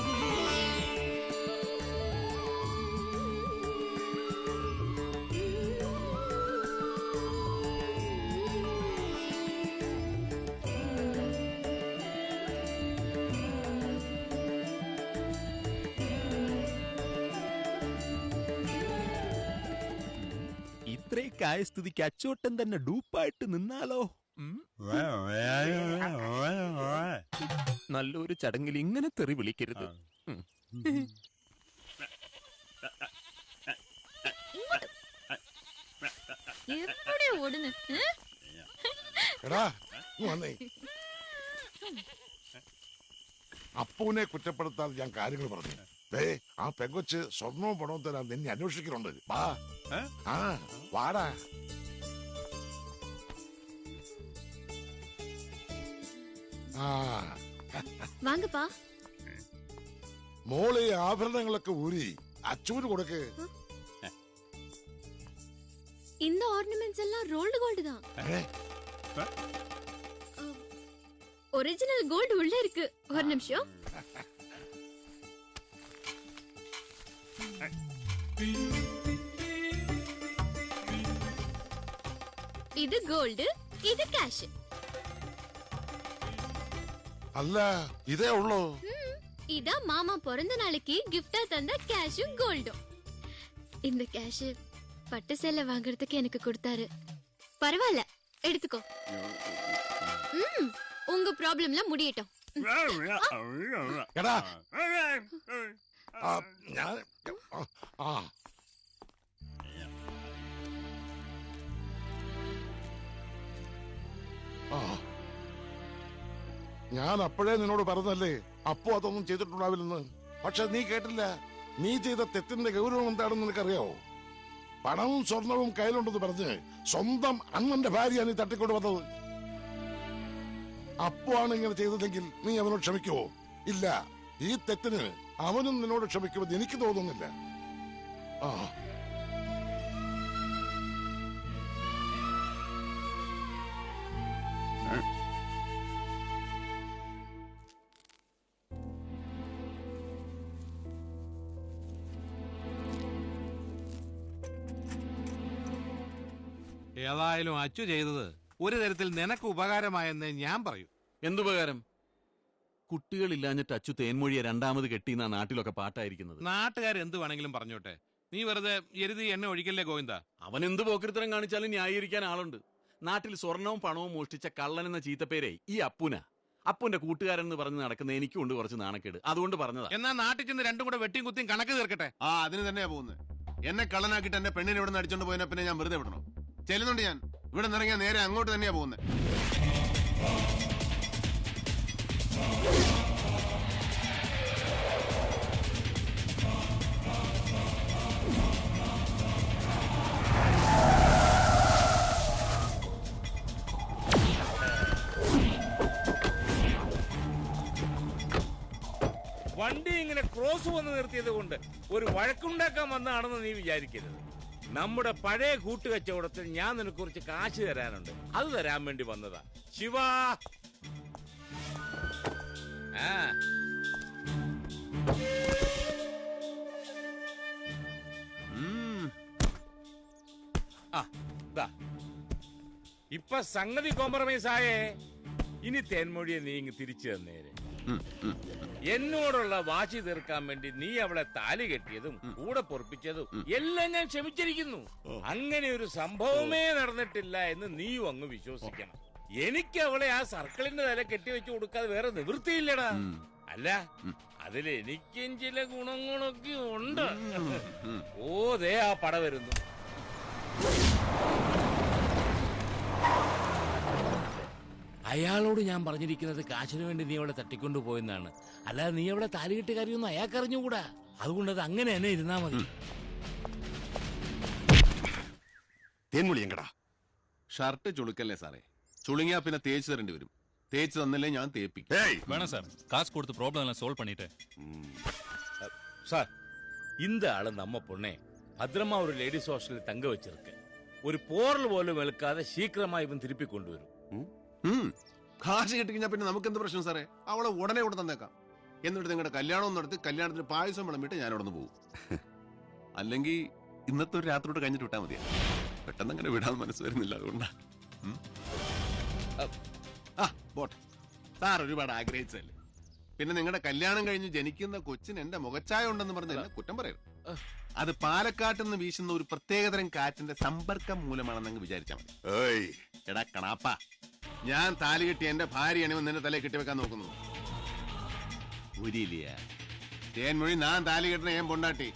ഇത്രയൊക്കെ ആയ സ്ഥിതിക്ക് അച്ചോട്ടൻ തന്നെ ഡൂപ്പായിട്ട് നിന്നാലോ? നല്ലൊരു ചടങ്ങിൽ ഇങ്ങനെ തെറി വിളിക്കരുത്. എവിടെ ഓടുന്നു? എടാ വന്നേ. അപ്പൂനെ കുറ്റപ്പെടുത്താതെ ഞാൻ കാര്യങ്ങൾ പറഞ്ഞു. ആ പെങ്കൊച്ച് സ്വർണവും പണവും തരാൻ നിന്നെ അന്വേഷിക്കുന്നുണ്ട്. വാ. വാടാ. വാങ്ങപ്പാ. മോളെ ആഭരണങ്ങളൊക്കെ ഊരി അച്ചൂന് കൊടുക്ക്. இந்த ஆர்னமெண்ட்ஸ் எல்லாம் ரோல்டு கோல்டு தான். ஒரிஜினல் கோல்டு உள்ள இருக்கு. ஒரு நிமிஷம். இது கோல்டு, இது கேஷ். അല്ല ഇതേ ഉള്ളൂ. இதா மாமா பிறந்த நாளைக்கு கிஃப்டா தந்த கேஷும் கோல்டும். இந்த கேஷ் பட்டு சேலை வாங்குறதுக்கு எனக்கு கொடுத்தாரு. பரவாயில்ல, எடுத்துக்கோ. உங்க ப்ராப்ளம்ல முடியட்டும். എടാ ഞാൻ അപ്പോഴേ നിന്നോട് പറഞ്ഞല്ലേ അപ്പോ അതൊന്നും ചെയ്തിട്ടുണ്ടാവില്ലെന്ന്. പക്ഷെ നീ കേട്ടില്ല. നീ ചെയ്ത തെറ്റിന്റെ ഗൗരവം എന്താണെന്ന് നിനക്കറിയാവോ? പണവും സ്വർണവും കയ്യിലുണ്ടെന്ന് പറഞ്ഞ് സ്വന്തം അണ്ണന്റെ ഭാര്യ നീ തട്ടിക്കൊണ്ട് വന്നത്. അപ്പോ ആണ് ഇങ്ങനെ ചെയ്തതെങ്കിൽ നീ അവനോട് ക്ഷമിക്കുവോ? ഇല്ല. ഈ തെറ്റിന് അവനും നിന്നോട് ക്ഷമിക്കുമെന്ന് എനിക്ക് തോന്നുന്നില്ല. ഏതായാലും അച്ചു ചെയ്തത് ഒരു തരത്തിൽ നിനക്ക് ഉപകാരമായെന്ന് ഞാൻ പറയൂ. എന്തുപകാരം? കുട്ടികളില്ലാഞ്ഞിട്ട് അച്ചു തേൻമൊഴിയെ രണ്ടാമത് കെട്ടിയെന്ന നാട്ടിലൊക്കെ പാട്ടായിരിക്കുന്നത്. നാട്ടുകാർ എന്ത് വേണമെങ്കിലും പറഞ്ഞോട്ടെ, നീ വെറുതെ എരുതി എണ്ണ ഒഴിക്കല്ലേ ഗോവിന്ദ. അവൻ എന്ത് പോക്കൃത്തരം കാണിച്ചാലും ന്യായീകരിക്കാൻ ആളുണ്ട്. നാട്ടിൽ സ്വർണവും പണവും മോഷ്ടിച്ച കള്ളൻ എന്ന ചീത്തപ്പേരെ ഈ അപ്പുന്റെ കൂട്ടുകാരൻ എന്ന് പറഞ്ഞ് നടക്കുന്ന എനിക്കുണ്ട് കുറച്ച് നാണക്കേട്. അതുകൊണ്ട് പറഞ്ഞതാ. എന്നാ നാട്ടിൽ ചെന്ന് രണ്ടും കൂടെ വെട്ടിയും കുത്തിയും കണക്ക് തീർക്കട്ടെ. അതിന് തന്നെയാ പോകുന്നത്. എന്നെ കള്ളനാക്കിട്ട് എന്റെ പെണ്ണിനെ ഇവിടെ നിന്ന് അടിച്ചോണ്ട് പോയതിനെ പിന്നെ ഞാൻ വെറുതെ വിടണം? ചെല്ലുന്നുണ്ട്. ഞാൻ ഇവിടെ നിറങ്ങിയാൽ നേരെ അങ്ങോട്ട് തന്നെയാ പോകുന്നത്. വണ്ടി ഇങ്ങനെ ക്രോസ് വന്ന് നിർത്തിയത് കൊണ്ട് ഒരു വഴക്കുണ്ടാക്കാൻ വന്നതാണെന്ന് നീ വിചാരിക്കരുത്. നമ്മുടെ പഴയ കൂട്ടുകച്ചവടത്തിൽ ഞാൻ നിനക്ക് കുറച്ച് കാശ് തരാനുണ്ട്. അത് തരാൻ വേണ്ടി വന്നതാ. ശിവ, ഇപ്പൊ സംഗതി കോംപ്രമൈസ് ആയേ. ഇനി തേൻമൊഴിയെ നീ ഇങ്ങ് തിരിച്ചു തന്നേരെ. എന്നോടുള്ള വാശി തീർക്കാൻ വേണ്ടി നീ അവളെ താലി കെട്ടിയതും കൂടെ പൊറപ്പിച്ചതും എല്ലാം ഞാൻ ക്ഷമിച്ചിരിക്കുന്നു. അങ്ങനെ ഒരു സംഭവമേ നടന്നിട്ടില്ല എന്ന് നീയും അങ്ങ് വിശ്വസിക്കണം. എനിക്ക് അവളെ ആ സർക്കിളിന്റെ തല കെട്ടിവെച്ച് കൊടുക്കാതെ വേറെ നിവൃത്തിയില്ലടാ. അല്ല, അതിൽ എനിക്കും ചില ഗുണങ്ങളൊക്കെ ഉണ്ട്. ഓ, ദേ ആ പട വരുന്നു. അയാളോട് ഞാൻ പറഞ്ഞിരിക്കുന്നത് കാശിന് വേണ്ടി നീ അവളെ തട്ടിക്കൊണ്ടു പോയെന്നാണ്. അല്ലാതെ നീ അവളെ താലികെട്ട് കാര്യമൊന്നും അയാൾക്ക് അറിഞ്ഞുകൂടാ. അതുകൊണ്ട് അത് അങ്ങനെ തന്നെ ഇരുന്നാ മതി. തേൻമൊഴിയങ്കടാ, ഷർട്ട് ചുളുക്കല്ലേ സാറേ. ചുളുങ്ങിയാ പിന്നെ തേച്ച് തരേണ്ടി വരും. തേച്ച് തന്നില്ലേ ഞാൻ തേപ്പിക്കും. വേണം സാർ, കാശ് കൊടുത്ത് പ്രോബ്ലം എല്ലാം സോൾവ് பண்ணிட்டு. சார், இந்த ஆளு நம்ம பொண்ணே பத்திரமா ஒரு லேடிஸ் ஹாஸ்டலில் தங்க வச்சிருக்கு. ஒரு போரல் போലും വെളുക്കാതെ ശീഘ്രമായി ഇവൻ തിരുപ്പി കൊണ്ടുവരും. കാശ് കിട്ടിക്കഴിഞ്ഞാൽ പിന്നെ നമുക്ക് എന്ത് പ്രശ്നം സാറേ? അവളെ ഉടനെ ഇവിടെ തന്നേക്കാം. എന്നിട്ട് നിങ്ങളുടെ കല്യാണം നടത്തി കല്യാണത്തിന് പായസം വിളമ്പിട്ട് ഞാൻ അവിടെ നിന്ന് പോകും. അല്ലെങ്കിൽ ഇന്നത്തെ ഒരു രാത്രിയോട് കഴിഞ്ഞിട്ട് വിട്ടാൽ മതിയാ. പെട്ടെന്ന് അങ്ങനെ വിടാൻ മനസ്സ് വരുന്നില്ല. അതുകൊണ്ടാ. പോട്ടെ സാർ, ഒരുപാട് ആഗ്രഹിച്ചല്ലേ. പിന്നെ നിങ്ങളുടെ കല്യാണം കഴിഞ്ഞ് ജനിക്കുന്ന കൊച്ചിന് എന്റെ മുഖച്ചായ ഉണ്ടെന്ന് പറഞ്ഞില്ല, കുറ്റം പറയരുത്. അത് പാലക്കാട്ടിൽ നിന്ന് വീശുന്ന ഒരു പ്രത്യേകതരം കാറ്റിന്റെ സമ്പർക്കം മൂലമാണെന്നങ്ങ് വിചാരിച്ചാൽ മതി. എടാ കണാപ്പ, ഞാൻ താലി കെട്ടി എന്റെ ഭാര്യയാണ് നിന്റെ തലയെ കെട്ടിവെക്കാൻ നോക്കുന്നു. ഉരിയില്ല തേൻമൊഴി, ഞാൻ താലി കെട്ടണ ഏൻ പൊണ്ടാട്ടി.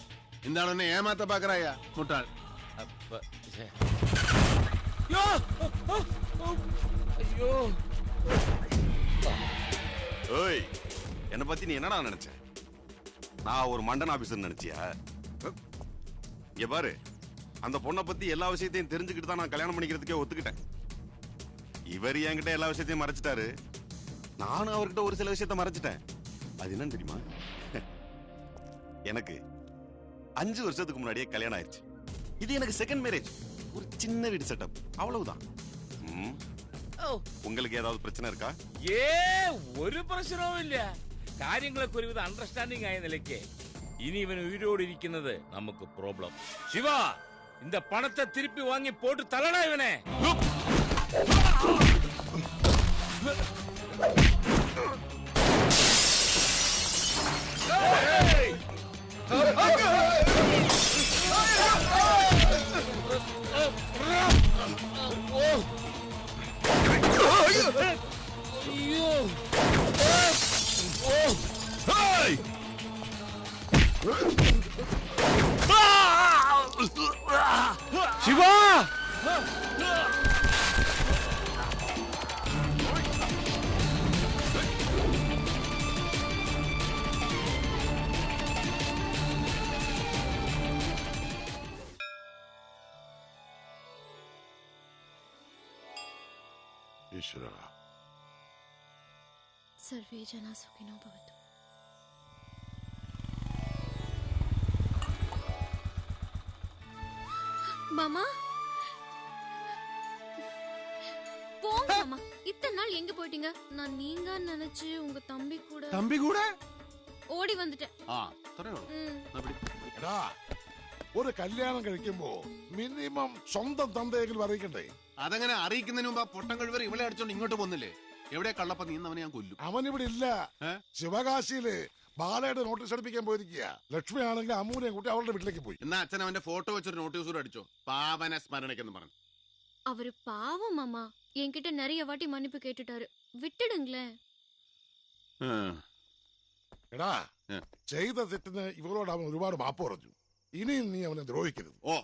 എന്താണ് എന്നെ ഏമാത്ത പാക്കറായ മുട്ടാൾ. ஐயோ, ஓய், என்னை பத்தி நீ என்னடா நினைச்ச? நான் ஒரு மண்டன் ஆபீசர் நினைச்சியா? இங்க பாரு, அந்த பொண்ணை பத்தி எல்லா விஷயத்தையும் தெரிஞ்சுக்கிட்டு தான் நான் கல்யாணம் பண்ணிக்கிறதுக்கே ஒத்துக்கிட்டேன். இவர் என்கிட்ட எல்லா விஷயத்தையும் மறைச்சிட்டாரு, நானும் அவர்கிட்ட ஒரு சில விஷயத்த மறைச்சிட்டேன். அது என்னன்னு தெரியுமா? எனக்கு 5 வருஷத்துக்கு முன்னாடியே கல்யாணம் ஆயிடுச்சு. இது எனக்கு செகண்ட் மேரேஜ். ஒரு சின்ன வீடு செட்டப், அவ்வளவுதான். உங்களுக்கு ஏதாவது பிரச்சனை இருக்கா? ഒരു പ്രശ്നവും ഇല്ല. കാര്യങ്ങളൊക്കെ ഒരുവിധ അണ്ടർസ്റ്റാൻഡിംഗ് ആയ നിലയ്ക്ക് ഇനി ഇവൻ ഉയരോട് ഇരിക്കുന്നത് നമുക്ക് പ്രോബ്ലം. ശിവ, இந்த பணத்தை திருப்பி வாங்கி போட்டு தள்ளடா இவனே. சிவா! ഈശ്വര, സർവേ ജനാ സുഖിനോ ഭവതു. மாமா போங்க மாமா. இத்தனை நாள் எங்க போயிட்டீங்க? நான் நீங்க நினைச்சு உங்க தம்பி கூட ഓടി വന്നിട്ട്. ഒരു കല്യാണം കഴിക്കുമ്പോ മിനിമം സ്വന്തം തന്തയെങ്കിലും അറിയിക്കണ്ടേ? അതങ്ങനെ അറിയിക്കുന്നതിന് മുമ്പ് പൊട്ടം കഴിവർ ഇവിടെ അടിച്ചോണ്ട് ഇങ്ങോട്ട് പോന്നില്ലേ? എവിടെ കള്ളപ്പ നീന്നവനെ ഞാൻ കൊല്ലും. അവനിവിടെ ഇല്ല. ശിവകാശിയില് ബാലയുടെ നോട്ടീസ് അടിപ്പിക്കാൻ പോയിരിക്കുക. ലക്ഷ്മി ആണെങ്കിൽ അമ്മൂനെ കൂട്ടി അവളുടെ വീട്ടിലേക്ക് പോയി. എന്നാ അച്ഛൻ അവന്റെ ഫോട്ടോ വെച്ചൊരു നോട്ടീസ് കൂടെ അടിച്ചോ, പാവന സ്മരണയ്ക്കെന്ന് പറഞ്ഞു. அவரு பாவம் மாமா, என்கிட்ட நிறைய வாட்டி மன்னிப்பு கேட்டுட்டாரு, விட்டுடுங்களேன். എടാ, ചെയ്ത തെറ്റിന് ഇവളോട് അവൻ ഒരുപാട് മാപ്പ് പറഞ്ഞു. ഇനിയും നീ അവനെ ദ്രോഹിക്കരുത്. ഓ,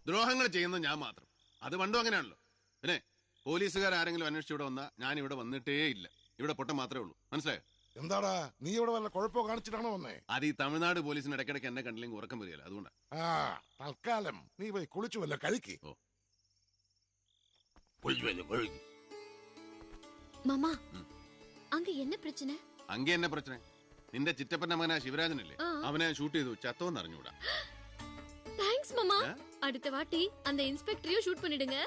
ദ്രോഹങ്ങൾ ചെയ്യുന്നത് ഞാൻ മാത്രം. അത് പണ്ടും അങ്ങനെയാണല്ലോ. പിന്നെ പോലീസുകാർ ആരെങ്കിലും അന്വേഷിച്ച് ഇവിടെ വന്നാ ഞാൻ ഇവിടെ വന്നിട്ടേ ഇല്ല. ഇവിടെ പൊട്ടം മാത്രമേ ഉള്ളൂ. മനസ്സിലായോ? എന്താടാ, നീ ഇവിടെ വല്ല കുഴപ്പമോ കാണിച്ചിട്ടാണോ വന്നേ? അത് ഈ തമിഴ്നാട് പോലീസിന് ഇടയ്ക്കിടയ്ക്ക് എന്നെ കണ്ടില്ലെങ്കിൽ ഉറക്കം വരികയില്ല, അതുകൊണ്ടാ. തൽക്കാലം നീ പോയി കുളിച്ചു വല്ല കഴിക്ക്. மாமா, அங்க என்ன பிரச்சனை? അங்கே എന്നെ പ്രശ്ന, നിന്റെ ചിറ്റപ്പന്റെ മകനാ ശിവരാജനല്ലേ, അവനെ ഷൂട്ട് ചെയ്തു, ചത്തോന്ന് അറിഞ്ഞൂടാ. தேங்க்ஸ் மாமா. அடுத்த வாட்டி அந்த இன்ஸ்பெக்டரையும் ஷூட் பண்ணிடுங்க.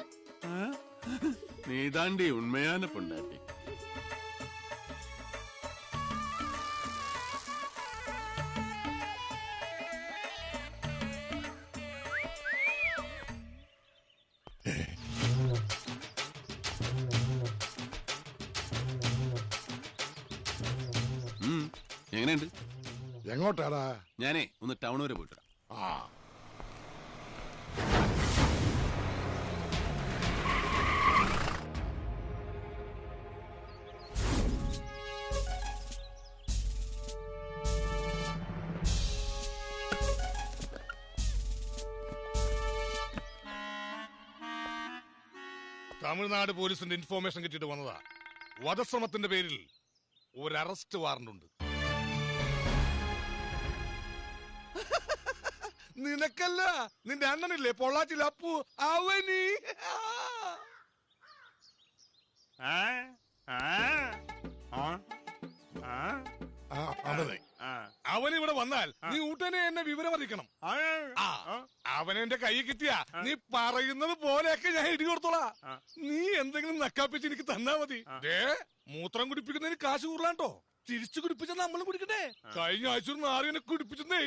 നീ താണ്ടി ഉണ്മயான പൊണ്ടാട്ടി. എങ്ങനെയുണ്ട്? എങ്ങോട്ടാടാ? ഞാനേ ഒന്ന് ടൗൺ വരെ പോയിട്ട്. തമിഴ്നാട് പോലീസിന്റെ ഇൻഫോർമേഷൻ കിട്ടിയിട്ട് വന്നതാ. വധശ്രമത്തിന്റെ പേരിൽ ഒരു അറസ്റ്റ് വാറണ്ടുണ്ട്. നിനക്കല്ല, നിന്റെ അണ്ണനില്ലേ പൊള്ളാച്ചിൽ അപ്പു, അവനി. അവനിവിടെ വന്നാൽ നീ ഉടനെ എന്നെ വിവരം അറിയിക്കണം. അവനെന്റെ കൈ കിട്ടിയാ നീ പറയുന്നത് പോലെയൊക്കെ ഞാൻ ഇടി കൊടുത്തോളാ. നീ എന്തെങ്കിലും നക്കാപ്പിച്ച് എനിക്ക് തന്നാ മതി. മൂത്രം കുടിപ്പിക്കുന്നതിന് കാശ് കൂറലാട്ടോ, തിരിച്ചു കുടിപ്പിച്ച നമ്മളും കുടിക്കട്ടെ. കഴിഞ്ഞ ആഴ്ച നാറിയനെ കുടിപ്പിച്ചേ.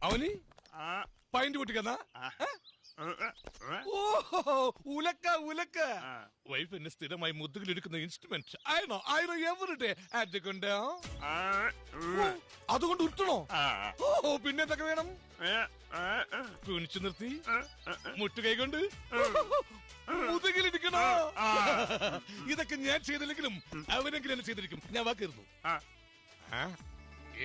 അവന് പൈന്റ് പൊട്ടിക്കന്നാ. ഉലക്ക ഉലക്ക. വൈഫ് എന്നെ സ്ഥിരമായി മുതുകിലെടുക്കുന്ന ഇൻസ്ട്രുമെന്റ്. അതുകൊണ്ട് ഉരുട്ടണോ? പിന്നെ എന്തൊക്കെ വേണം? കുനിച്ചു നിർത്തി മുട്ടുകൈ കൊണ്ട് മുതുകിലിരിക്കണോ? ഇതൊക്കെ ഞാൻ ചെയ്തില്ലെങ്കിലും അവനെങ്കിലും എന്നെ ചെയ്തിരിക്കും. ഞാൻ വാക്കിരുന്നു.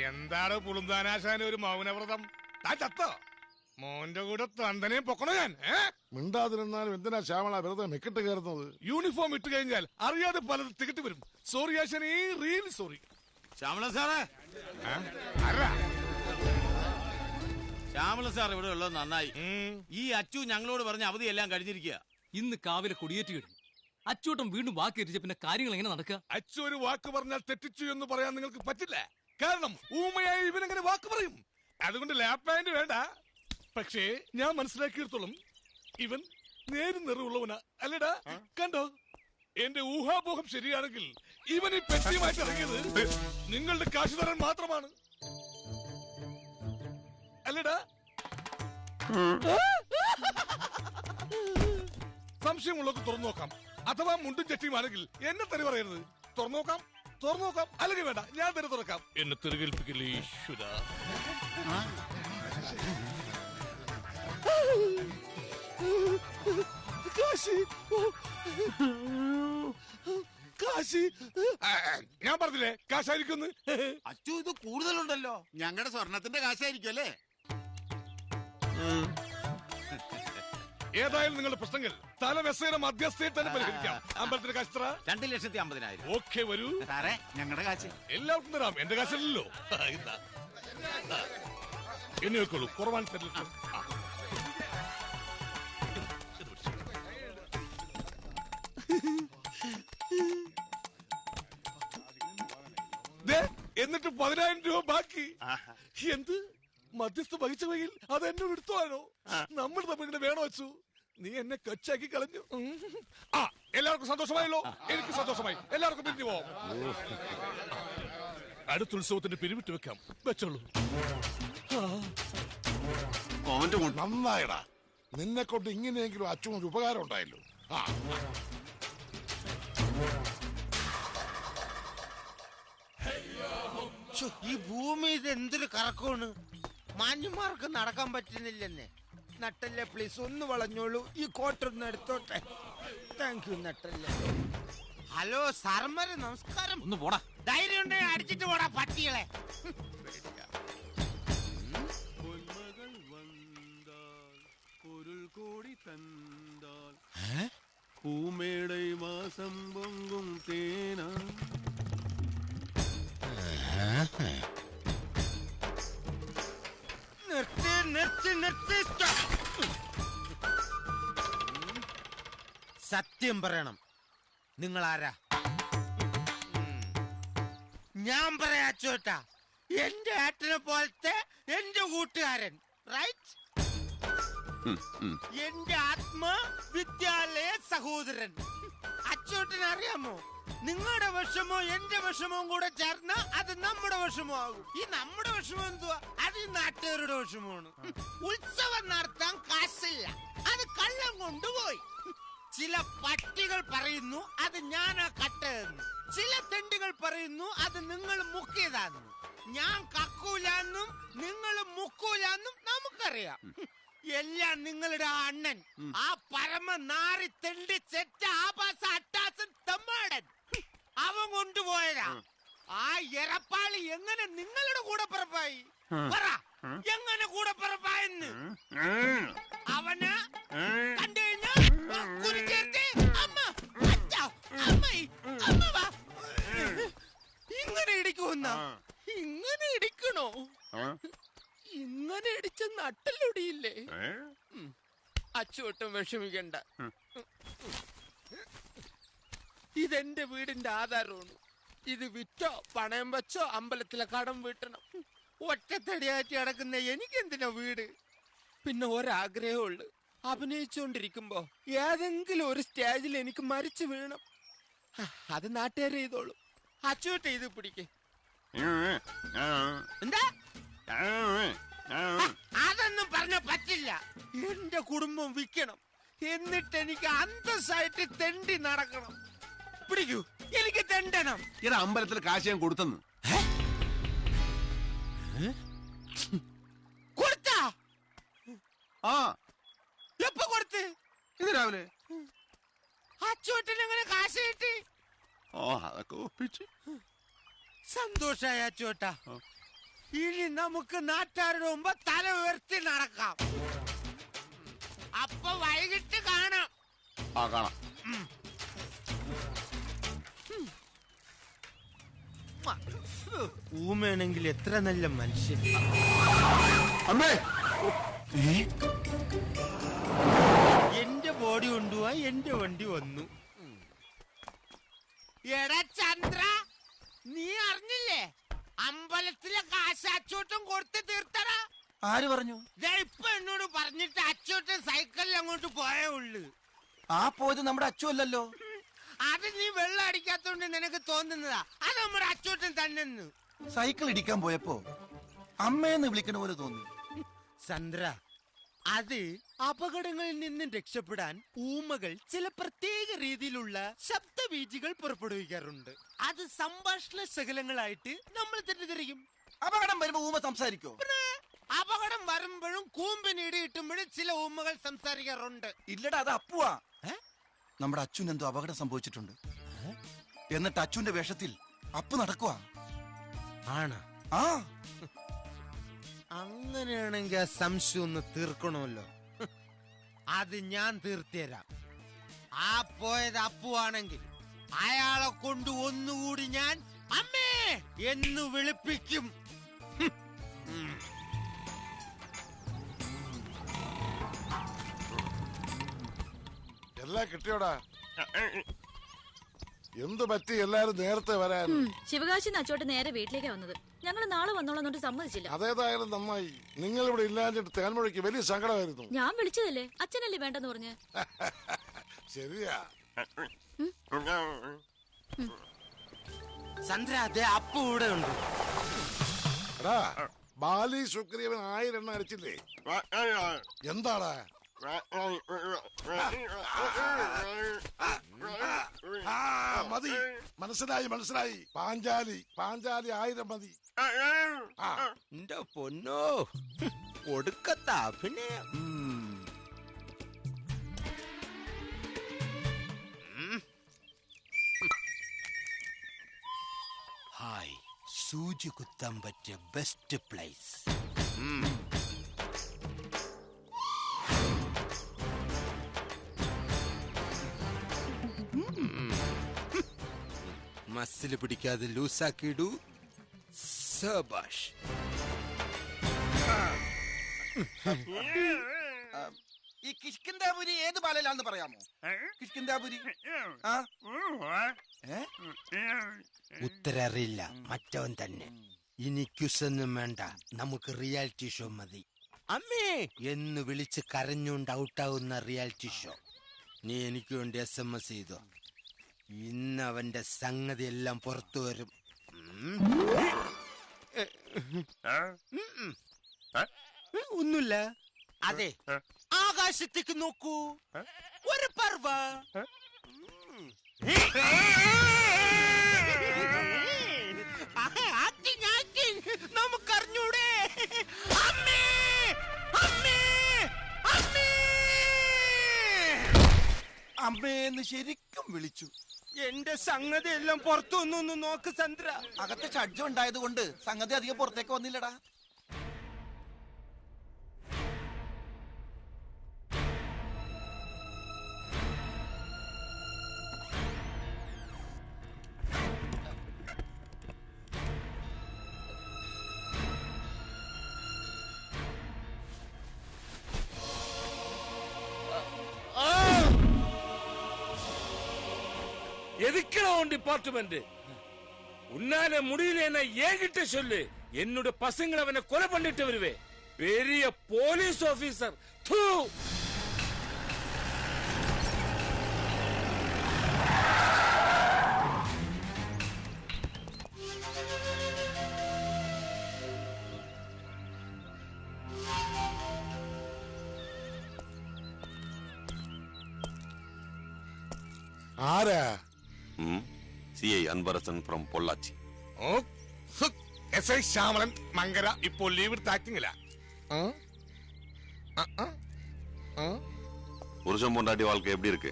എന്താണ് പുളുന്താനാശാന ഒരു മൗനവ്രതം? താ ചത്തോ? മോന്റെ കൂടെ തന്തനെയും പൊക്കണോ ഞാൻ? മിണ്ടാതിരുന്നാലും എന്തിനാ ശ്യാമള വെറുതെ മെക്കിട്ട് കയറുന്നത്? യൂണിഫോം ഇട്ട് കഴിഞ്ഞാൽ അറിയാതെ പലത് തികട്ടി വരും. സോറി ആശാനേ, റിയലി സോറി. ശ്യാമള സാറേ, ശ്യാമള സാർ ഇവിടെ ഉള്ളത് നന്നായി. ഈ അച്ചു ഞങ്ങളോട് പറഞ്ഞ അവധിയെല്ലാം കഴിഞ്ഞിരിക്കുക. ഇന്ന് കാവിലെ കൊടിയേറ്റ് കഴിഞ്ഞു. അച്ചൂട്ടം വീണ്ടും വാക്ക് എത്തിച്ച പിന്നെ കാര്യങ്ങൾ എങ്ങനെ നടക്കുക? അച്ചു ഒരു വാക്ക് പറഞ്ഞാൽ തെറ്റിച്ചു എന്ന് പറയാൻ നിങ്ങൾക്ക് പറ്റില്ല. കാരണം ഊമയായി ഇവനെങ്ങനെ വാക്ക് പറയും. അതുകൊണ്ട് ലാപ്പ് ഹാൻഡ് വേണ്ട. പക്ഷേ ഞാൻ മനസ്സിലാക്കിയെടുത്തോളം ഇവൻ നേരും നിറവുള്ളവനാ അല്ലടാ. കണ്ടോ, എന്റെ ഊഹാപോഹം ശരിയാണെങ്കിൽ ഇവൻ ഈ പെട്ടിയുമായിട്ട് ഇറങ്ങിയത് നിങ്ങളുടെ കാശ് തരാൻ മാത്രമാണ് അല്ലടാ. സംശയമുള്ളവർക്ക് തുറന്നു നോക്കാം. അഥവാ മുണ്ടും ചട്ടിയുമാണെങ്കിൽ എന്നെ തെറി പറയരുത്. തുറന്നു നോക്കാം, തുറന്നു നോക്കാം. അല്ലെങ്കിൽ വേണ്ട, ഞാൻ തന്നെ തുറക്കാം. എന്നെ തെറികേൽപ്പിക്കില്ലേ ഈശ്വര. കാശി, കാശി, ഞാൻ പറഞ്ഞില്ലേ കാശായിരിക്കും. അച്ചു ഇത് കൂടുതലുണ്ടല്ലോ. ഞങ്ങളുടെ സ്വർണത്തിന്റെ കാശായിരിക്കും അല്ലേ? ഏതായാലും നിങ്ങളുടെ പ്രശ്നങ്ങൾ തലവെസയുടെ മധ്യസ്ഥയിൽ തന്നെ പരിഹരിക്കാം. അമ്പലത്തിന്റെ കാശ് 2,50,000. ഓക്കെ, വരൂ. ഞങ്ങളുടെ കാശ് എല്ലാവർക്കും തരാം. എന്റെ കാശല്ലല്ലോ. എന്നെ വെക്കോളൂ, കുറവാണ് തരില്ല. എന്നിട്ട് 10,000 രൂപ ബാക്കി. എന്ത് മധ്യസ്ഥ വഹിച്ച വകയിൽ അത് എന്നോട് എടുത്തോളാനോ? നമ്മൾ തമ്മിൽ വേണോ വെച്ചു? നീ എന്നെ കച്ചാക്കി കളഞ്ഞു. ആ, എല്ലാവർക്കും സന്തോഷമായല്ലോ. എനിക്ക് സന്തോഷമായി. എല്ലാവർക്കും പിരിഞ്ഞു പോവാം. അടുത്ത ഉത്സവത്തിന് പിരിവിട്ട് വെക്കാം. വെച്ചോളൂ. നന്നായടാ, നിന്നെ കൊണ്ട് ഇങ്ങനെയെങ്കിലും അച്ഛനൊരു ഉപകാരം ഉണ്ടായല്ലോ. ഈ ഭൂമി ഇത് എന്തൊരു കറക്കമാണ്. മാന്യന്മാർക്ക് നടക്കാൻ പറ്റുന്നില്ലെന്നെ. നട്ടല്ലേ പ്ലീസ് ഒന്ന് വളഞ്ഞോളൂ. ഈ കോട്ടൊന്ന് എടുത്തോട്ടെ. താങ്ക് യു നട്ടല്ലേ. ഹലോ സാറന്മാരെ നമസ്കാരം. ഒന്ന് പോടാ. ധൈര്യം ഉണ്ടെങ്കിൽ അടിച്ചിട്ട് പോടാ പട്ടികളെ. പൂമേടை മാസം പൊങ്കും തേന. നിർത്തി നിർത്തി നിർത്തി. സത്യം പറയണം, നിങ്ങൾ ആരാ? ഞാൻ പറയാ ചോട്ടാ, എന്റെ ഏട്ടനെ പോലത്തെ എന്റെ കൂട്ടുകാരൻ, റൈറ്റ്? എന്റെ ആത്മ വിദ്യാലയ സഹോദരൻ. അച്ചോട്ടന് അറിയാമോ, നിങ്ങളുടെ വിഷമോ എന്റെ വിഷമവും കൂടെ ചേർന്ന അത് നമ്മുടെ വിഷമമാകും. ഈ നമ്മുടെ വിഷമം എന്തുവാ? അത് ഈ നാട്ടുകാരുടെ വിഷമമാണ്. ഉത്സവം നടത്താൻ കാശില്ല, അത് കള്ളം കൊണ്ടുപോയി. ചില പട്ടികൾ പറയുന്നു അത് ഞാനാ കട്ടതെന്ന്. ചില തെണ്ടികൾ പറയുന്നു അത് നിങ്ങൾ മുക്കിയതാന്ന്. ഞാൻ കക്കൂലാന്നും നിങ്ങൾ മുക്കൂലാന്നും നമുക്കറിയാം. എല്ലാം നിങ്ങളുടെ അണ്ണൻ, ആ പരമ നാറി തെണ്ടി ചെറ്റ ആഭാസ അട്ടാസൻ തെമ്മാടൻ, അവൻ കൊണ്ടുപോയതാ. ആ എരപ്പാളി എങ്ങനെ നിങ്ങളുടെ കൂടെ പിറപ്പായി? പറ, എങ്ങനെ കൂടെ പിറപ്പായെന്ന്? അവന് കണ്ടു കഴിഞ്ഞാ കുരിച്ചേർത്ത് അമ്മ അച്ഛാ അമ്മായി അമ്മ വാ. ഇങ്ങനെ ഇടിക്കുന്ന, ഇങ്ങനെ ഇടിക്കണോ? ഇങ്ങനെ ഇടിച്ച നട്ടലൊടിയില്ലേ? അച്ചുവട്ടം വിഷമിക്കണ്ട. ഇതെന്റെ വീടിന്റെ ആധാരമാണ്. ഇത് വിറ്റോ പണയം വെച്ചോ അമ്പലത്തിലെ കടം വീട്ടണം. ഒറ്റത്തടിയാറ്റി കിടക്കുന്ന എനിക്കെന്തിനാ വീട്? പിന്നെ ഒരാഗ്രഹമുള്ളു, അഭിനയിച്ചുകൊണ്ടിരിക്കുമ്പോ ഏതെങ്കിലും ഒരു സ്റ്റേജിൽ എനിക്ക് മരിച്ചു വീണം. അത് നാട്ടുകാരെ ചെയ്തോളൂ. അച്ചുവട്ട ഇത് പിടിക്കേ. എന്താ? അതൊന്നും പറഞ്ഞ പറ്റില്ല. എന്റെ കുടുംബം വിൽക്കണം, എന്നിട്ട് എനിക്ക് അന്തസ്സായിട്ട് തെണ്ടി നടക്കണം. പിടിക്കൂ, എനിക്ക് തെണ്ടണം. ഇവിടെ അമ്പലത്തിൽ കാശ് ഞാൻ കൊടുത്തെന്ന്. കൊടുത്താ? ആ, എപ്പോ കൊടുത്ത്? ഇത് രാവിലെ. അച്ചോട്ടിന് എങ്ങനെ കാശ് കിട്ടി? ഓ, അതൊക്കെ ഒപ്പിച്ച്. സന്തോഷായ അച്ചോട്ടാ. ഇനി നമുക്ക് നാട്ടുകാരുടെ മുമ്പ് തല ഉയർത്തി നടക്കാം. അപ്പൊ വൈകിട്ട് കാണാം. ആ, കാണാം. ഊമയാണെങ്കിൽ എത്ര നല്ല മനുഷ്യൻ. അമ്മേ, എന്റെ ബോഡി കൊണ്ടുപോവാൻ എന്റെ വണ്ടി വന്നു. എടാ ചന്ദ്ര, നീ അറിഞ്ഞില്ലേ അമ്പലത്തിലെ കാശ് അച്ചോട്ടം കൊടുത്ത് തീർത്തടാ? ആര് പറഞ്ഞു? ഇപ്പൊ എന്നോട് പറഞ്ഞിട്ട് അച്ചോട്ടൻ സൈക്കിളിൽ അങ്ങോട്ട് പോയേ ഉള്ളു. ആ പോയത് നമ്മുടെ അച്ചു അല്ലല്ലോ. അത് നീ വെള്ളം അടിക്കാത്തോണ്ട് നിനക്ക് തോന്നുന്നതാ. അത് നമ്മുടെ അച്ചോട്ടൻ തന്നെ. സൈക്കിൾ ഇടിക്കാൻ പോയപ്പോ അമ്മയെന്ന് വിളിക്കണ പോലെ തോന്നി. ചന്ദ്ര, അത് അപകടങ്ങളിൽ നിന്നും രക്ഷപ്പെടാൻ ഊമകൾ ചില പ്രത്യേക രീതിയിലുള്ള ശബ്ദബീജികൾ പുറപ്പെടുവിക്കാറുണ്ട്. അത് സംഭാഷണ ശകലങ്ങളായിട്ട് നമ്മൾ തെറ്റിദ്ധരിക്കും. അപകടം വരുമ്പോ ഊമ സംസാരിക്കോ? അപകടം വരുമ്പോഴും കൂമ്പിന് ഇടി കിട്ടുമ്പോഴും ചില ഊമകൾ സംസാരിക്കാറുണ്ട്. ഇല്ലടാ, അത് അപ്പുവാ. നമ്മുടെ അച്ഛൻ എന്തോ അപകടം സംഭവിച്ചിട്ടുണ്ട്. എന്നിട്ട് അച്ഛന്റെ വേഷത്തിൽ അപ്പു നടക്കുവാ. ആണ്. ആ, അങ്ങനെയാണെങ്കിൽ ആ സംശയം ഒന്ന് തീർക്കണമല്ലോ. അത് ഞാൻ തീർത്തുതരാം. ആ പോയത് അപ്പുവാണെങ്കിൽ അയാളെ കൊണ്ട് ഒന്നുകൂടി ഞാൻ അമ്മേ എന്ന് വിളിപ്പിക്കും. എല്ലാം കിട്ടിയോടാ? എന്ത് പറ്റി എല്ലാരും നേരത്തെ വരാൻ? ശിവകാശി അച്ചോട്ട് നേരെ വീട്ടിലേക്ക് വന്നത്. ഞങ്ങൾ നാളെ വന്നോളന്നിട്ട് സമ്മതിച്ചില്ല. അതേതായാലും നന്നായി. നിങ്ങൾ ഇവിടെ ഇല്ലാഞ്ഞിട്ട് തേൻമൊഴിക്ക് വലിയ സങ്കടമായിരുന്നു. ഞാൻ വിളിച്ചതല്ലേ, അച്ഛനല്ലേ വേണ്ടെന്ന് പറഞ്ഞ്. ശരിയാ. ചന്ദ്ര, അതെ അപ്പു ഇവിടെ ഉണ്ട്. എടാ, ബാലി സുഗ്രീവൻ 1000 എണ്ണ അടിച്ചില്ലേ? എന്താടാ? മതി, മനസ്സിലായി മനസ്സിലായി. പാഞ്ചാലി 1000 മതി. എന്റെ പൊന്നോ, ഒടുക്കത്ത അഭിനയം. ഹായ്, സൂചി കുത്താൻ പറ്റിയ ബെസ്റ്റ് പ്ലേസ്. മസിൽ പിടിക്കാതെ ലൂസാക്കിയിടൂ. സബാഷ്. ഈ കിഷ്കിന്ധാപുരി ഏത് ബാലയിലാന്ന് പറയാമോ? കിഷ്കിന്ധാപുരി ഉത്തരം അറിയില്ല, മറ്റവൻ തന്നെ. ഇനി ക്യുസൊന്നും വേണ്ട, നമുക്ക് റിയാലിറ്റി ഷോ മതി. അമ്മേ എന്ന് വിളിച്ച് കരഞ്ഞുകൊണ്ട് ഔട്ടാവുന്ന റിയാലിറ്റി ഷോ. നീ എനിക്ക് വേണ്ടി SMS ചെയ്തോ. ഇന്ന് അവന്റെ സംഗതി എല്ലാം പുറത്തു വരും. ഒന്നുമില്ല. അതെ, ആകാശത്തേക്ക് നോക്കൂ, ഒരു പർവ. നമുക്കറിഞ്ഞൂടെ? അമ്മേ, അമ്മേ, അമ്മേ. അമ്മേന്ന് ശരിക്കും വിളിച്ചു. എന്റെ സംഗതി എല്ലാം പുറത്തു വന്നു. നോക്ക് ചന്ദ്ര. അകത്ത് ഷഡ്ജം ഉണ്ടായത് കൊണ്ട് സംഗതി അധികം പുറത്തേക്ക് വന്നില്ലടാ. எதுக்குடா உன் டிபார்ட்மெண்ட்? உன்னால முடியலன்னா ஏகிட்ட சொல்லு. என்னோட பசங்களை அவனை கொலை பண்ணிட்டு வருவேன். பெரிய போலீஸ் ஆபீசர். தூ. ആരാ? CI Anvarasan from Pollachi. SI Shyamalan Mankara ഇപ്പോൾ ലീവ് എടുത്ത് ആക്ടിങ്ങില്ല. புருஷன் பொண்டாட்டி வாழ்க்கை எப்படி இருக்கு?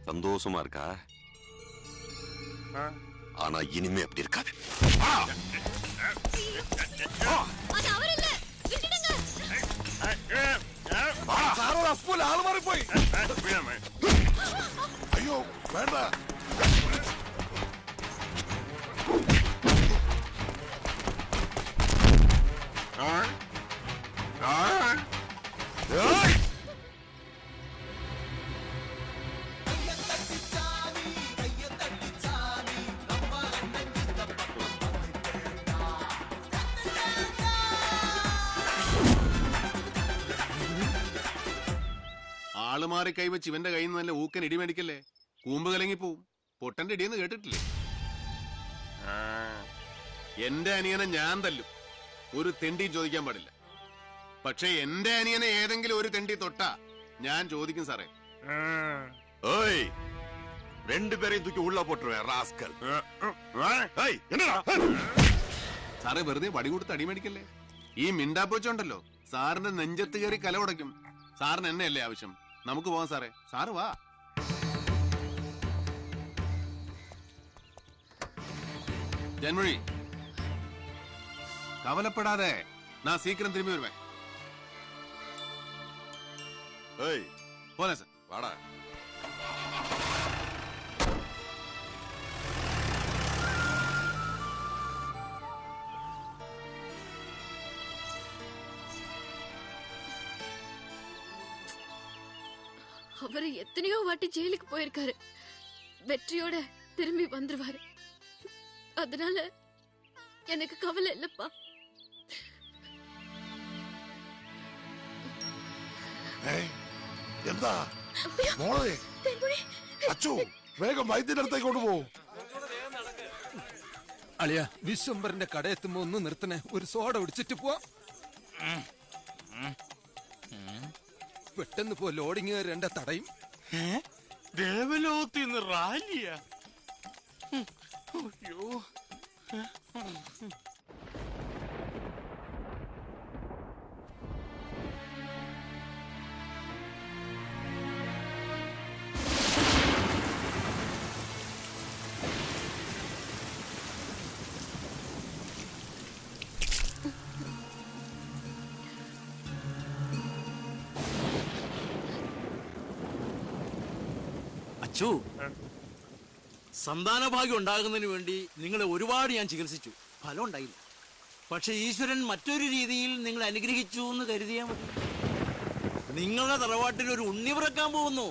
சந்தோஷமா இருக்கா? ஆனா இனிமே அப்படி இருக்காது. ആള് മാറിപ്പോയി. അയ്യോ വേണ്ട. ആള് മാറി കൈവച്ച് ഇവന്റെ കയ്യിൽ നിന്ന് നല്ല ഊക്കൻ ഇടി മേടിക്കല്ലേ. കൂമ്പ് കലങ്ങി പോവും. പൊട്ടന്റെ ഇടിയെന്ന് കേട്ടിട്ടില്ലേ? എന്റെ അനിയനെ ഞാൻ തല്ലും, ഒരു തെണ്ടി ചോദിക്കാൻ പാടില്ല. പക്ഷെ എന്റെ അനിയനെ ഏതെങ്കിലും ഒരു തെണ്ടി തൊട്ടാ ഞാൻ ചോദിക്കും സാറേ. ഓയ് രണ്ടുപേരെയും തൂക്കി ഉള്ള പൊട്ടുവേ റാസ്കൽ. സാറേ വെറുതെ വടി കൊടുത്ത് അടിമേടിക്കല്ലേ. ഈ മിണ്ടാപ്പോച്ചുണ്ടല്ലോ സാറിന്റെ നെഞ്ചത്ത് കയറി കല ഉടയ്ക്കും. സാറിന് എന്നെയല്ലേ ആവശ്യം? നമുക്ക് പോവാം സാറേ. സാറ് വാ. ജന്മഴി കവലപ്പെടാതെ നാ സീക്കിരം തിരുമ്പി വരുവേ. പോലെ സാർ വാടാ. அவரு எத்தனையோ வாட்டி ஜெயிலுக்கு போயிருக்காரு. வெற்றியோட திரும்பி வந்துருவாரு. அதனால எனக்கு கவலை இல்லப்பா. എന്താ മോളെ? അച്ചു വേഗം വൈദ്യന്റെ അടുത്തേക്ക് കൊണ്ടുപോകും. അളിയ വിശ്വംബറിന്റെ കടയെത്തുമ്പോ ഒന്ന് നിർത്തണേ, ഒരു സോഡ ഒടിച്ചിട്ട് പോവാ. പെട്ടെന്ന് പോ, ലോഡിങ് രണ്ട തടയും. ദേവലോകത്തിന്ന് റാലിയാ? അയ്യോ. അച്ചു, സന്താന ഭാഗ്യം ഉണ്ടാകുന്നതിന് വേണ്ടി നിങ്ങളെ ഒരുപാട് ഞാൻ ചികിത്സിച്ചു. ഫലം ഉണ്ടായില്ല. പക്ഷെ ഈശ്വരൻ മറ്റൊരു രീതിയിൽ നിങ്ങളെ അനുഗ്രഹിച്ചു എന്ന് കരുതിയാൽ മതി. നിങ്ങളുടെ തറവാട്ടിൽ ഒരു ഉണ്ണി പിറക്കാൻ പോകുന്നു.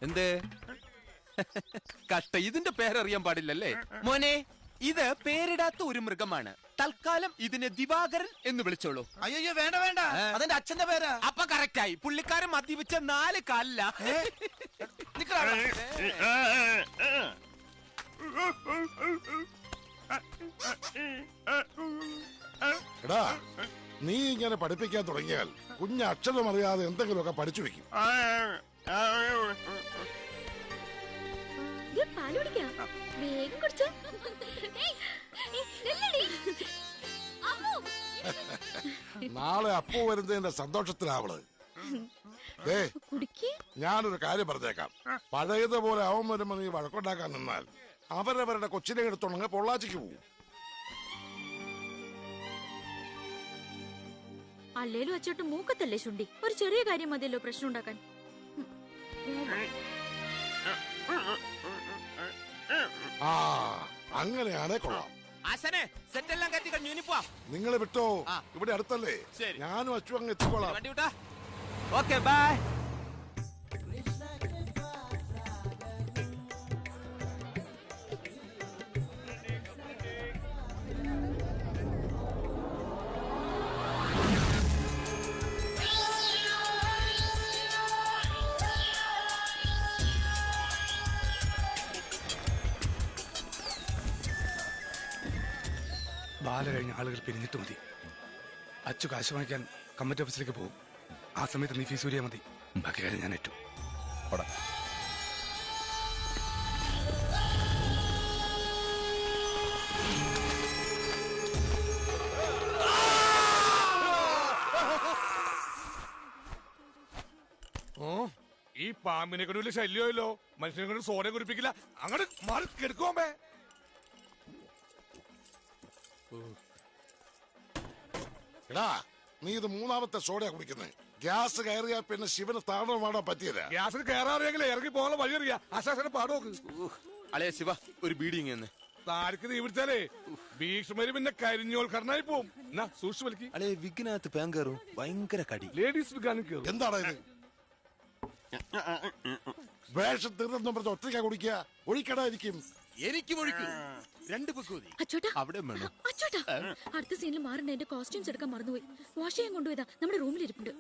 എന്തേ കഷ്ട, ഇതിന്റെ പേരറിയാൻ പാടില്ലല്ലേ മോനെ? ഇത് പേരിടാത്ത ഒരു മൃഗമാണ്. തൽക്കാലം ഇതിനെ ദിവാകരൻ എന്ന് വിളിച്ചോളൂ. അയ്യോ വേണ്ട വേണ്ട, അതെന്റെ അച്ഛന്റെ പേരാ. അപ്പൊ കറക്റ്റായി. പുള്ളിക്കാരൻ മദ്യപിച്ച 4 കാലില്ല. എടാ, നീ ഇങ്ങനെ പഠിപ്പിക്കാൻ തുടങ്ങിയാൽ കുഞ്ഞ് അക്ഷരം അറിയാതെ എന്തെങ്കിലുമൊക്കെ പഠിച്ചു വെക്കും. പാല് കുടിക്കാം, വേഗം കുടിച്ചോ. നാളെ അപ്പു വരുന്നതിന്റെ സന്തോഷത്തിലാവള്. ഞാനൊരു കാര്യം പറഞ്ഞേക്കാം. പഴയതുപോലെ അവൻ വരുമ്പോ നീ വഴക്കുണ്ടാക്കാൻ നിന്നാൽ അവരവരുടെ കൊച്ചിനെ എടുത്തോണെങ്കിൽ പൊള്ളാച്ചിക്ക് പോകും. അല്ലേലും അച്ചോട്ട് മൂക്കത്തല്ലേ ശുണ്ടി. ഒരു ചെറിയ കാര്യം മതിയല്ലോ പ്രശ്നം ഉണ്ടാക്കാൻ. ആ അങ്ങനെയാണേ കൊള്ളാം. ആശാനെ, സെറ്റെല്ലാം കയറ്റി കഴിഞ്ഞു. ഇനി പോവാം. നിങ്ങൾ വിട്ടോ, ഇവിടെ അടുത്തല്ലേ. ഞാനും അച്ചു അങ്ങ് എത്തിക്കോളാം. വണ്ടി വിട്ടാ. Okay, by. ബാല കഴിഞ്ഞ ആളുകൾ പിരിഞ്ഞിട്ട് മതി. അച്ചു കാശ് വാങ്ങിക്കാൻ കമ്മിറ്റി ഓഫീസിലേക്ക് പോകും. ആ സമയത്ത് നീ ഫീസ് ഊരിയാൽ മതി. ബാക്കി കാര്യം ഞാൻ ഏറ്റു. ഈ പാമ്പിനെ കൊണ്ട് വലിയ ശല്യമല്ലോ. മനുഷ്യനെ കൊണ്ട് സോഡ കുടിപ്പിക്കില്ല. അങ്ങോട്ട് മാറി കെടുക്കുമ്പേ. എടാ, നീ ഇത് 3ാമത്തെ സോഡയാ കുടിക്കുന്നത്. ഗ്യാസ് കയറിയാ പിന്നെ ശിവന് താണ്ഡവം പാടാൻ പറ്റിയതാ. ഗ്യാസിന് കയറാറിയെങ്കിൽ ഇറങ്ങി പോകാനുള്ള വഴി അറിയാ. ആശാസനെ പാടോക്ക്. അളേ ശിവ, ഒരു ബീഡിങ് എന്ന് താരക്ക് തീ പിടിച്ചാലേ ഭീഷ്മര് പിന്നെ കരിഞ്ഞോൽക്കരനായി പോവും. എന്നാ സൂക്ഷിച്ചു വലിക്ക്. അളേ വിഘ്നകത്ത് പാൻ കയറും. ഭയങ്കര കടി. ലേഡീസ് വിഘാനം കയറും. എന്താടാ ഇത്? വേഷം തീർന്നെന്നും പറഞ്ഞ ഒറ്റയ്ക്കാ കുടിക്കുക. ഒഴിക്കടായിരിക്കും. എനിക്കും ഒഴിക്കൂ. 2 പക്കൂതി. അച്ചോട്ടാ, അവിടെ വേണം. അച്ചോട്ടാ, അടുത്ത സീനിൽ മാറണ്ട. എന്റെ കോസ്റ്റ്യൂംസ് എടുക്കാൻ മറന്നുപോയി. വാഷ് ചെയ്യാൻ കൊണ്ടുപോയതാ. നമ്മുടെ റൂമിലിരിപ്പുണ്ട്.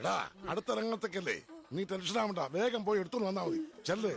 എടാ, അടുത്ത രംഗത്തേക്കല്ലേ. നീ ടെൻഷൻ ആവണ്ട. വേഗം പോയി എടുത്തു വന്നാ മതി. ചെല്ല്.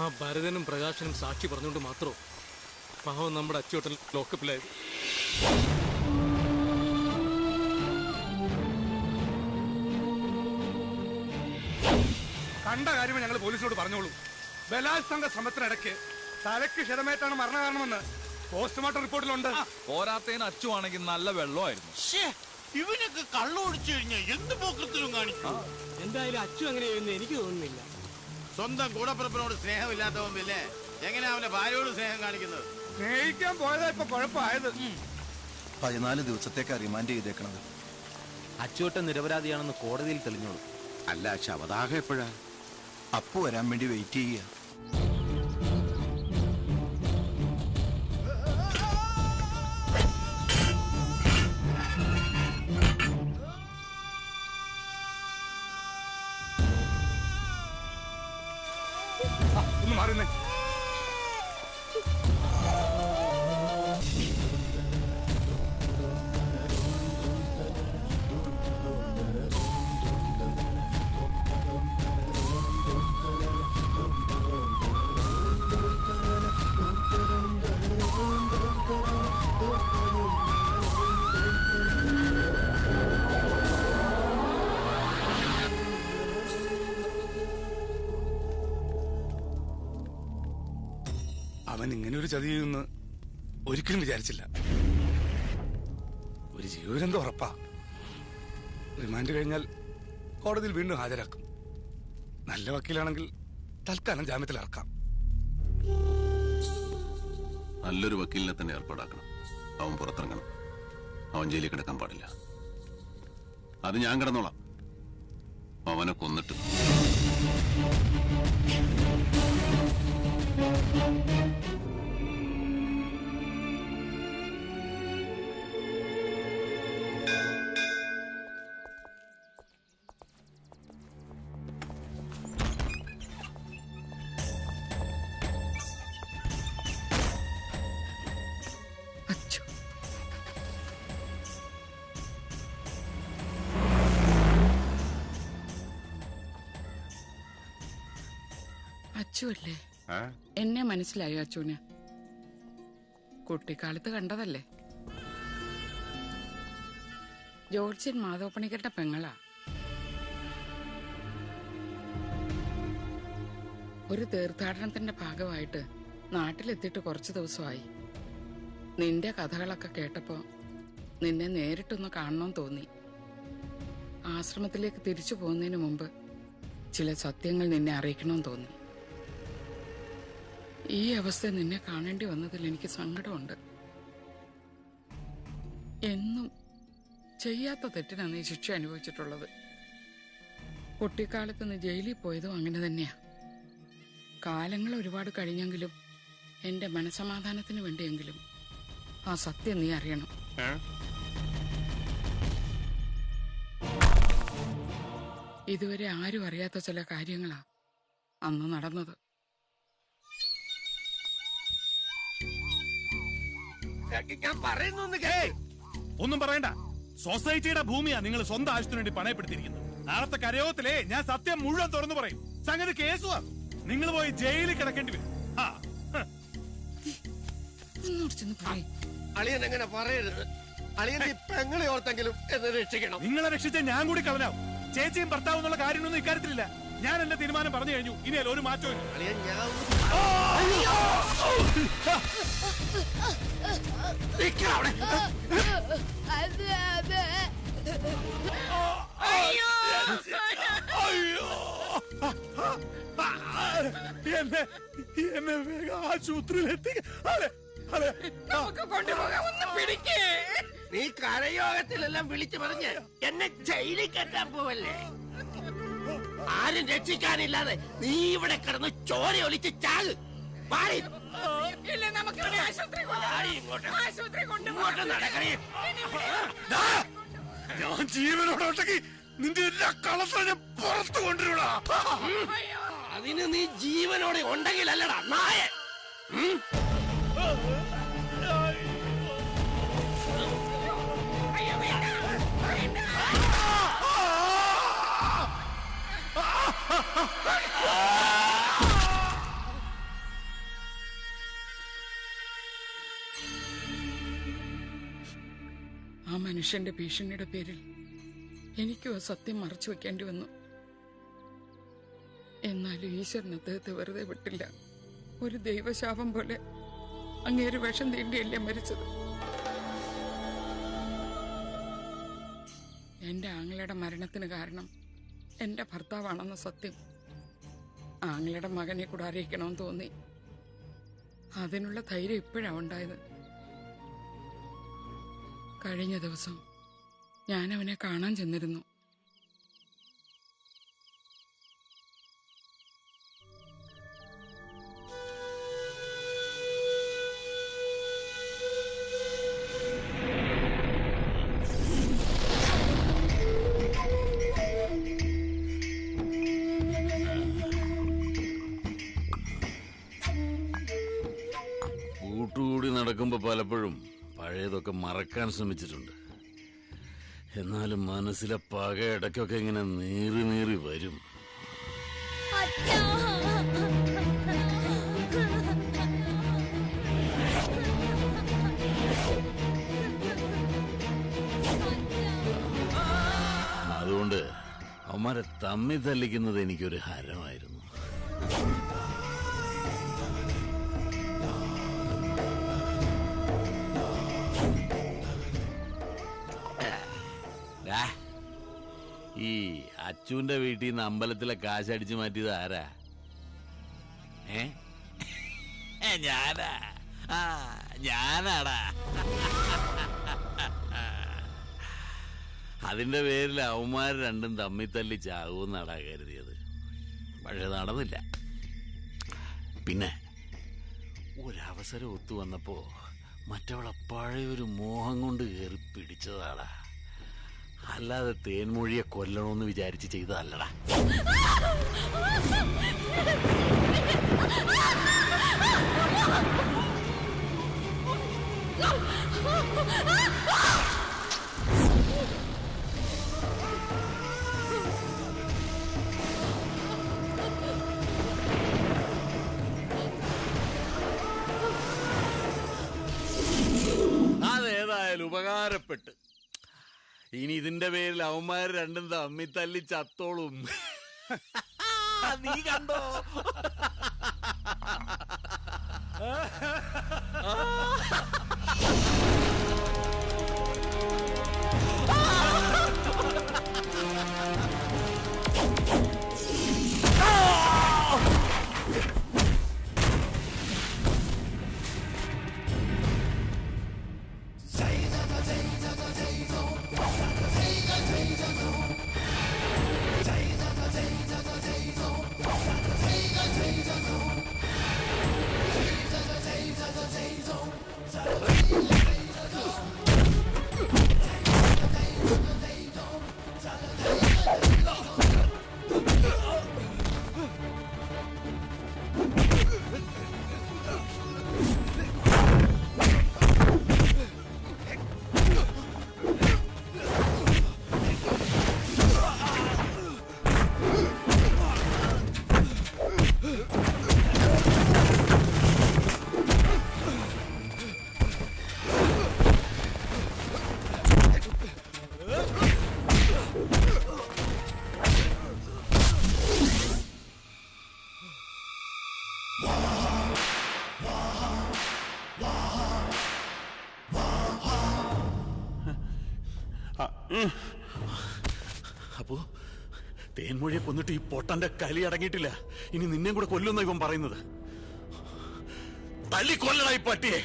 ആ ഭരതനും പ്രകാശനും സാക്ഷി പറഞ്ഞുകൊണ്ട് മാത്രം പാവം നമ്മുടെ അച്ചുവേട്ടൻ ലോക്കപ്പിലായത്. കണ്ട കാര്യമേ ഞങ്ങൾ പോലീസിനോട് പറഞ്ഞോളൂ. ബലാത്സംഗ ശ്രമത്തിനിടയ്ക്ക് തലയ്ക്ക് ക്ഷതമേറ്റാണ് മരണകാരണമെന്ന് പോസ്റ്റ്മോർട്ടം റിപ്പോർട്ടിലുണ്ട്. പോരാത്തതിന് അച്ചുവാണെങ്കിൽ നല്ല വെള്ളമായിരുന്നു. ഇവനൊക്കെ കള്ളു ഒടിച്ചു കഴിഞ്ഞാൽ എന്ത് പോക്കത്തിലും കാണിക്കും. എന്തായാലും അച്ചു അങ്ങനെ ചെയ്യുമെന്ന് എനിക്ക് തോന്നുന്നില്ല. സ്വന്തം കൂടപ്പിറപ്പിനോട് സ്നേഹമില്ലാത്തവൻ പിന്നെ എങ്ങനെ അവന്റെ ഭാര്യയോട് സ്നേഹം കാണിക്കുന്നത്? സ്നേഹിക്കാൻ പോയതാ ഇപ്പൊ കുഴപ്പമായത്. 14 ദിവസത്തേക്കാ റിമാൻഡ് ചെയ്തേക്കണത്. അച്ചുവേട്ടൻ നിരപരാധിയാണെന്ന് കോടതിയിൽ തെളിഞ്ഞോളൂ. അല്ല ശവദാഹം എപ്പോഴാ? അപ്പു വരാൻ വേണ്ടി വെയിറ്റ് ചെയ്യുക. ഒന്ന് മാറുന്നേ. അവൻ ഇങ്ങനെ ഒരു ചതി ചെയ്യുമെന്ന് ഒരിക്കലും വിചാരിച്ചില്ല. ഒരു ജീവനെന്തോ ഉറപ്പാ. റിമാൻഡ് കഴിഞ്ഞാൽ കോടതിയിൽ വീണ്ടും ഹാജരാക്കും. നല്ല വക്കീലാണെങ്കിൽ തൽക്കാലം ജാമ്യത്തിൽ ഇറക്കാം. നല്ലൊരു വക്കീലിനെ തന്നെ ഏർപ്പാടാക്കണം. അവൻ പുറത്തിറങ്ങണം. അവൻ ജയിലിൽ കിടക്കാൻ പാടില്ല. അത് ഞാൻ കിടന്നോളാം. അവനെ കൊന്നിട്ട്. അച്ചുവല്ലേ? എന്നെ മനസ്സിലായോ അച്ചുവിന്? കുട്ടിക്കാലത്ത് കണ്ടതല്ലേ? ജോർജിൻ മാധവപ്പണിക്കരുടെ പെങ്ങളാ. ഒരു തീർത്ഥാടനത്തിന്റെ ഭാഗമായിട്ട് നാട്ടിലെത്തിയിട്ട് കുറച്ചു ദിവസമായി. നിന്റെ കഥകളൊക്കെ കേട്ടപ്പോ നിന്നെ നേരിട്ടൊന്ന് കാണണമെന്ന് തോന്നി. ആശ്രമത്തിലേക്ക് തിരിച്ചു പോകുന്നതിന് മുമ്പ് ചില സത്യങ്ങൾ നിന്നെ അറിയിക്കണമെന്ന് തോന്നി. ഈ അവസ്ഥ നിന്നെ കാണേണ്ടി വന്നതിൽ എനിക്ക് സങ്കടമുണ്ട്. എന്നും ചെയ്യാത്ത തെറ്റിനാണ് നീ ശിക്ഷ അനുഭവിച്ചിട്ടുള്ളത്. കുട്ടിക്കാലത്ത് നീ ജയിലിൽ പോയതും അങ്ങനെ തന്നെയാ. കാലങ്ങൾ ഒരുപാട് കഴിഞ്ഞെങ്കിലും എന്റെ മനസമാധാനത്തിന് വേണ്ടിയെങ്കിലും ആ സത്യം നീ അറിയണം. ഇതുവരെ ആരും അറിയാത്ത ചില കാര്യങ്ങളാ അന്ന് നടന്നത്. ഞാൻ പറയുന്നു. ഒന്നും പറയണ്ട. സൊസൈറ്റിയുടെ ഭൂമിയാ നിങ്ങൾ സ്വന്തം ആവശ്യത്തിന് വേണ്ടി പണയപ്പെടുത്തിയിരിക്കുന്നത്. നാളത്തെ കരയോത്തിലേ ഞാൻ സത്യം മുഴുവൻ തുറന്നു പറയും. സംഗതി കേസുവാ. നിങ്ങൾ പോയി ജയിലിൽ കിടക്കേണ്ടി വരും. അളിയൻ എങ്ങനെ പറയരുത്. അളിയൻ പെങ്ങളെ ഓർത്തെങ്കിലും എന്നെ രക്ഷിക്കണം. നിങ്ങളെ രക്ഷിച്ച ഞാൻ കൂടി കളനാവും. ചേച്ചിയും ഭർത്താവും എന്നുള്ള കാര്യമൊന്നും ഇക്കാര്യത്തിലില്ല. ഞാൻ എന്റെ തീരുമാനം പറഞ്ഞു കഴിഞ്ഞു. ഇനി ഒരു മാറ്റവും എന്നെ വേഗം ആശുപത്രിയിലെത്തി. നീ കരയോഗത്തിലെല്ലാം വിളിച്ചു പറഞ്ഞ് എന്നെ ജയിലിൽ കെട്ടാൻ പോവല്ലേ? ആരും രക്ഷിക്കാനില്ലാതെ നീ ഇവിടെ കിടന്ന് ചോര ഒലിച്ച് ചാക്. ഞാൻ ജീവനോടെ ഉണ്ടെങ്കിൽ നിന്റെ എല്ലാ കളത്തിലും ഞാൻ പുറത്തു കൊണ്ടുവരൂടാ. അതിന് നീ ജീവനോടെ ഉണ്ടെങ്കിലല്ലടാ നായ. മനുഷ്യന്റെ ഭീഷണിയുടെ പേരിൽ എനിക്കും ആ സത്യം മറച്ചു വെക്കേണ്ടി വന്നു. എന്നാലും ഈശ്വരൻ അദ്ദേഹത്തെ വെറുതെ വിട്ടില്ല. ഒരു ദൈവശാപം പോലെ അങ്ങേര് വിഷം തീണ്ടിയല്ലേ മരിച്ചത്. എന്റെ ആങ്ങളയുടെ മരണത്തിന് കാരണം എന്റെ ഭർത്താവാണെന്ന സത്യം ആങ്ങളയുടെ മകനെ കൂടെ അറിയിക്കണമെന്ന് തോന്നി. അതിനുള്ള ധൈര്യം ഇപ്പോഴാണ് ഉണ്ടായത്. കഴിഞ്ഞ ദിവസം ഞാൻ അവനെ കാണാൻ ചെന്നിരുന്നു. കൂട്ടുകൂടി നടക്കുമ്പോ പലപ്പോഴും പഴയതൊക്കെ മറക്കാൻ ശ്രമിച്ചിട്ടുണ്ട്. എന്നാലും മനസ്സിലെ പക ഇടയ്ക്കൊക്കെ ഇങ്ങനെ നീറി നീറി വരും. അതുകൊണ്ട് അവന്മാരെ തമ്മി തല്ലിക്കുന്നത് എനിക്കൊരു ഹരമായിരുന്നു. ഈ അച്ചുവിന്റെ വീട്ടിൽ നിന്ന് അമ്പലത്തിലെ കാശ് അടിച്ചു മാറ്റിയത് ആരാ? ഞാനാ. ഞാനാടാ. അതിന്റെ പേരിൽ അവന്മാർ രണ്ടും തമ്മി തല്ലി ചാകുമെന്നാടാ കരുതിയത്. പക്ഷെ നടന്നില്ല. പിന്നെ ഒരവസരം ഒത്തു വന്നപ്പോ മറ്റവളെ പഴയൊരു മോഹം കൊണ്ട് കയറി പിടിച്ചതാടാ. അല്ലാതെ തേൻമൊഴിയെ കൊല്ലണമെന്ന് വിചാരിച്ച് ചെയ്തതല്ലടാ. അതേതായാലും ഉപകാരപ്പെട്ട്. ഇനി ഇതിന്റെ പേരിൽ അവന്മാർ രണ്ടും തമ്മി തല്ലി ചത്തോളും. നീ കണ്ടോ? അപ്പോ തേൻമൊഴിയെ കൊന്നിട്ട് ഈ പൊട്ടന്റെ കലി അടങ്ങിയിട്ടില്ല. ഇനി നിന്നെ കൂടെ കൊല്ലുന്ന ഇവൻ പറയുന്നത്. തല്ലി കൊല്ലടാ ഈ പട്ടിയെ.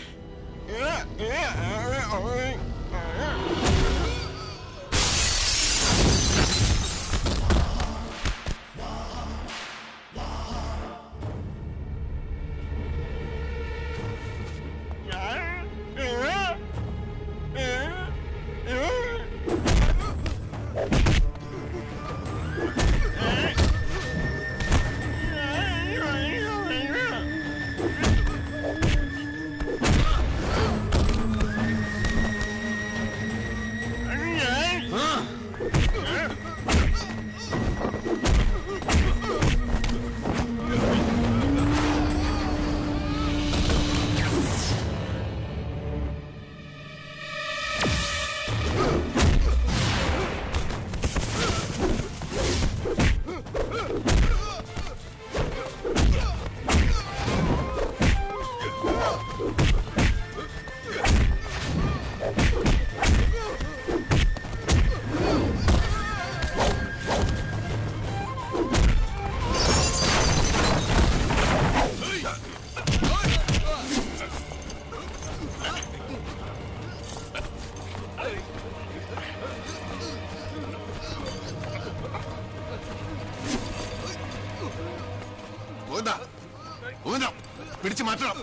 പിടിച്ചു മാറ്റണം,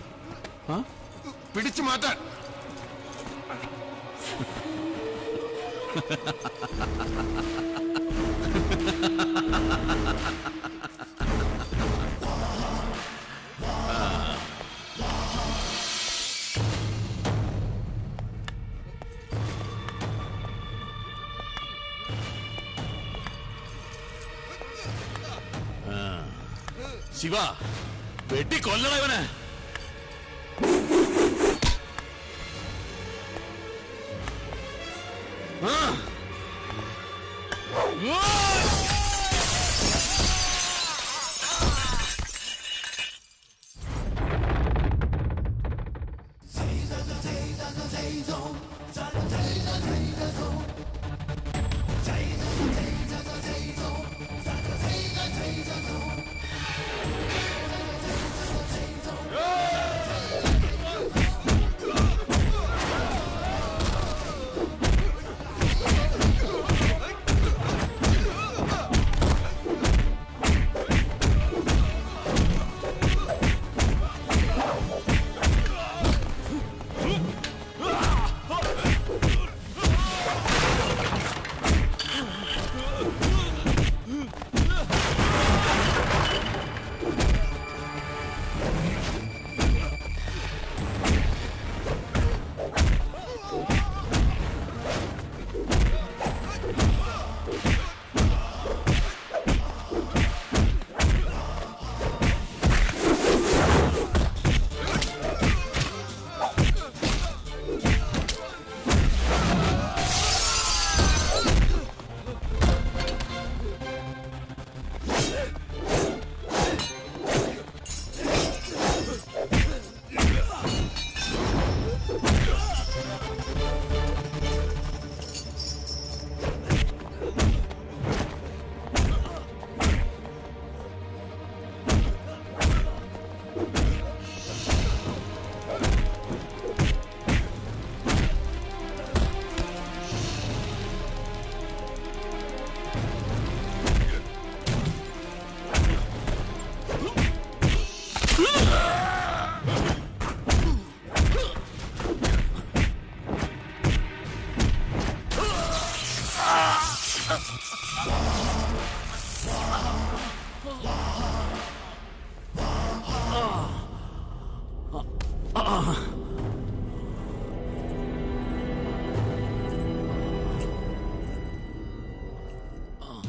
പിടിച്ചു മാറ്റാൻ. ശിവ, വെട്ടി കൊല്ലണ ഇവനെ.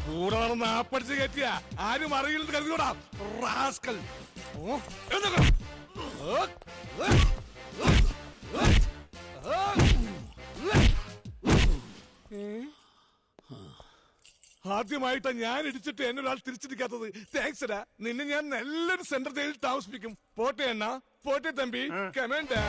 കൂടെ നടന്ന് ആപ്പടിച്ച് കയറ്റിയ ആരും അറിയില്ലെന്ന് കരുതിയോടാ റാസ്കൽ. ആദ്യമായിട്ടാ ഞാൻ ഇടിച്ചിട്ട് എന്നെ ഒരാൾ തിരിച്ചിരിക്കാത്തത്. താങ്ക്സ് ഡാ. നിന്നെ ഞാൻ നല്ലൊരു സെന്റർ ജയിലിൽ താമസിപ്പിക്കും. പോട്ടെ അണ്ണാ, പോട്ടെ തമ്പി. കമേണ്ടാ.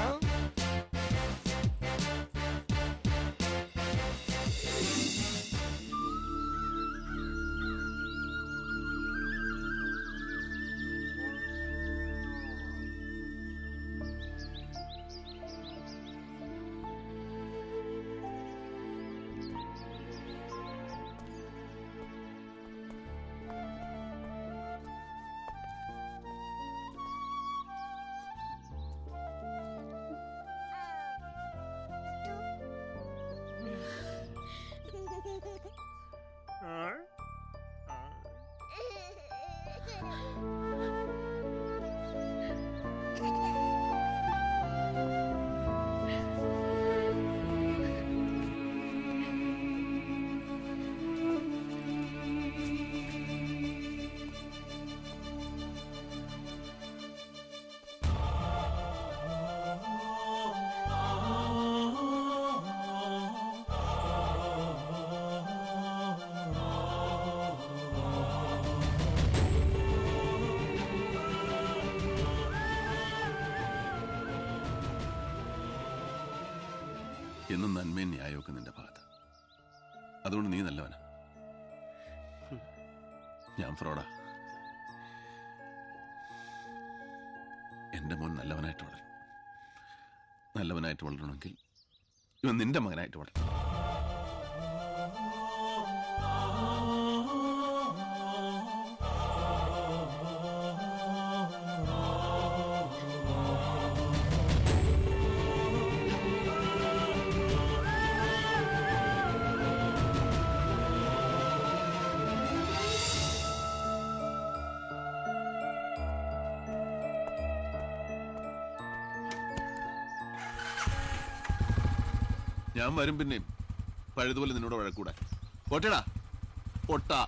എന്നും നന്മയും ന്യായമൊക്കെ നിന്റെ ഭാഗത്ത്. അതുകൊണ്ട് നീ നല്ലവനാ. ഞാൻ ഫ്രോഡാ. എന്റെ മോൻ നല്ലവനായിട്ട് വളരും. നല്ലവനായിട്ട് വളരണമെങ്കിൽ ഇവൻ നിന്റെ മകനായിട്ട് വളരും. ഞാൻ വരും പിന്നെയും പഴുതുപോലെ നിന്നോട് വഴക്കൂടെ. പോട്ടേടാ പൊട്ടാ.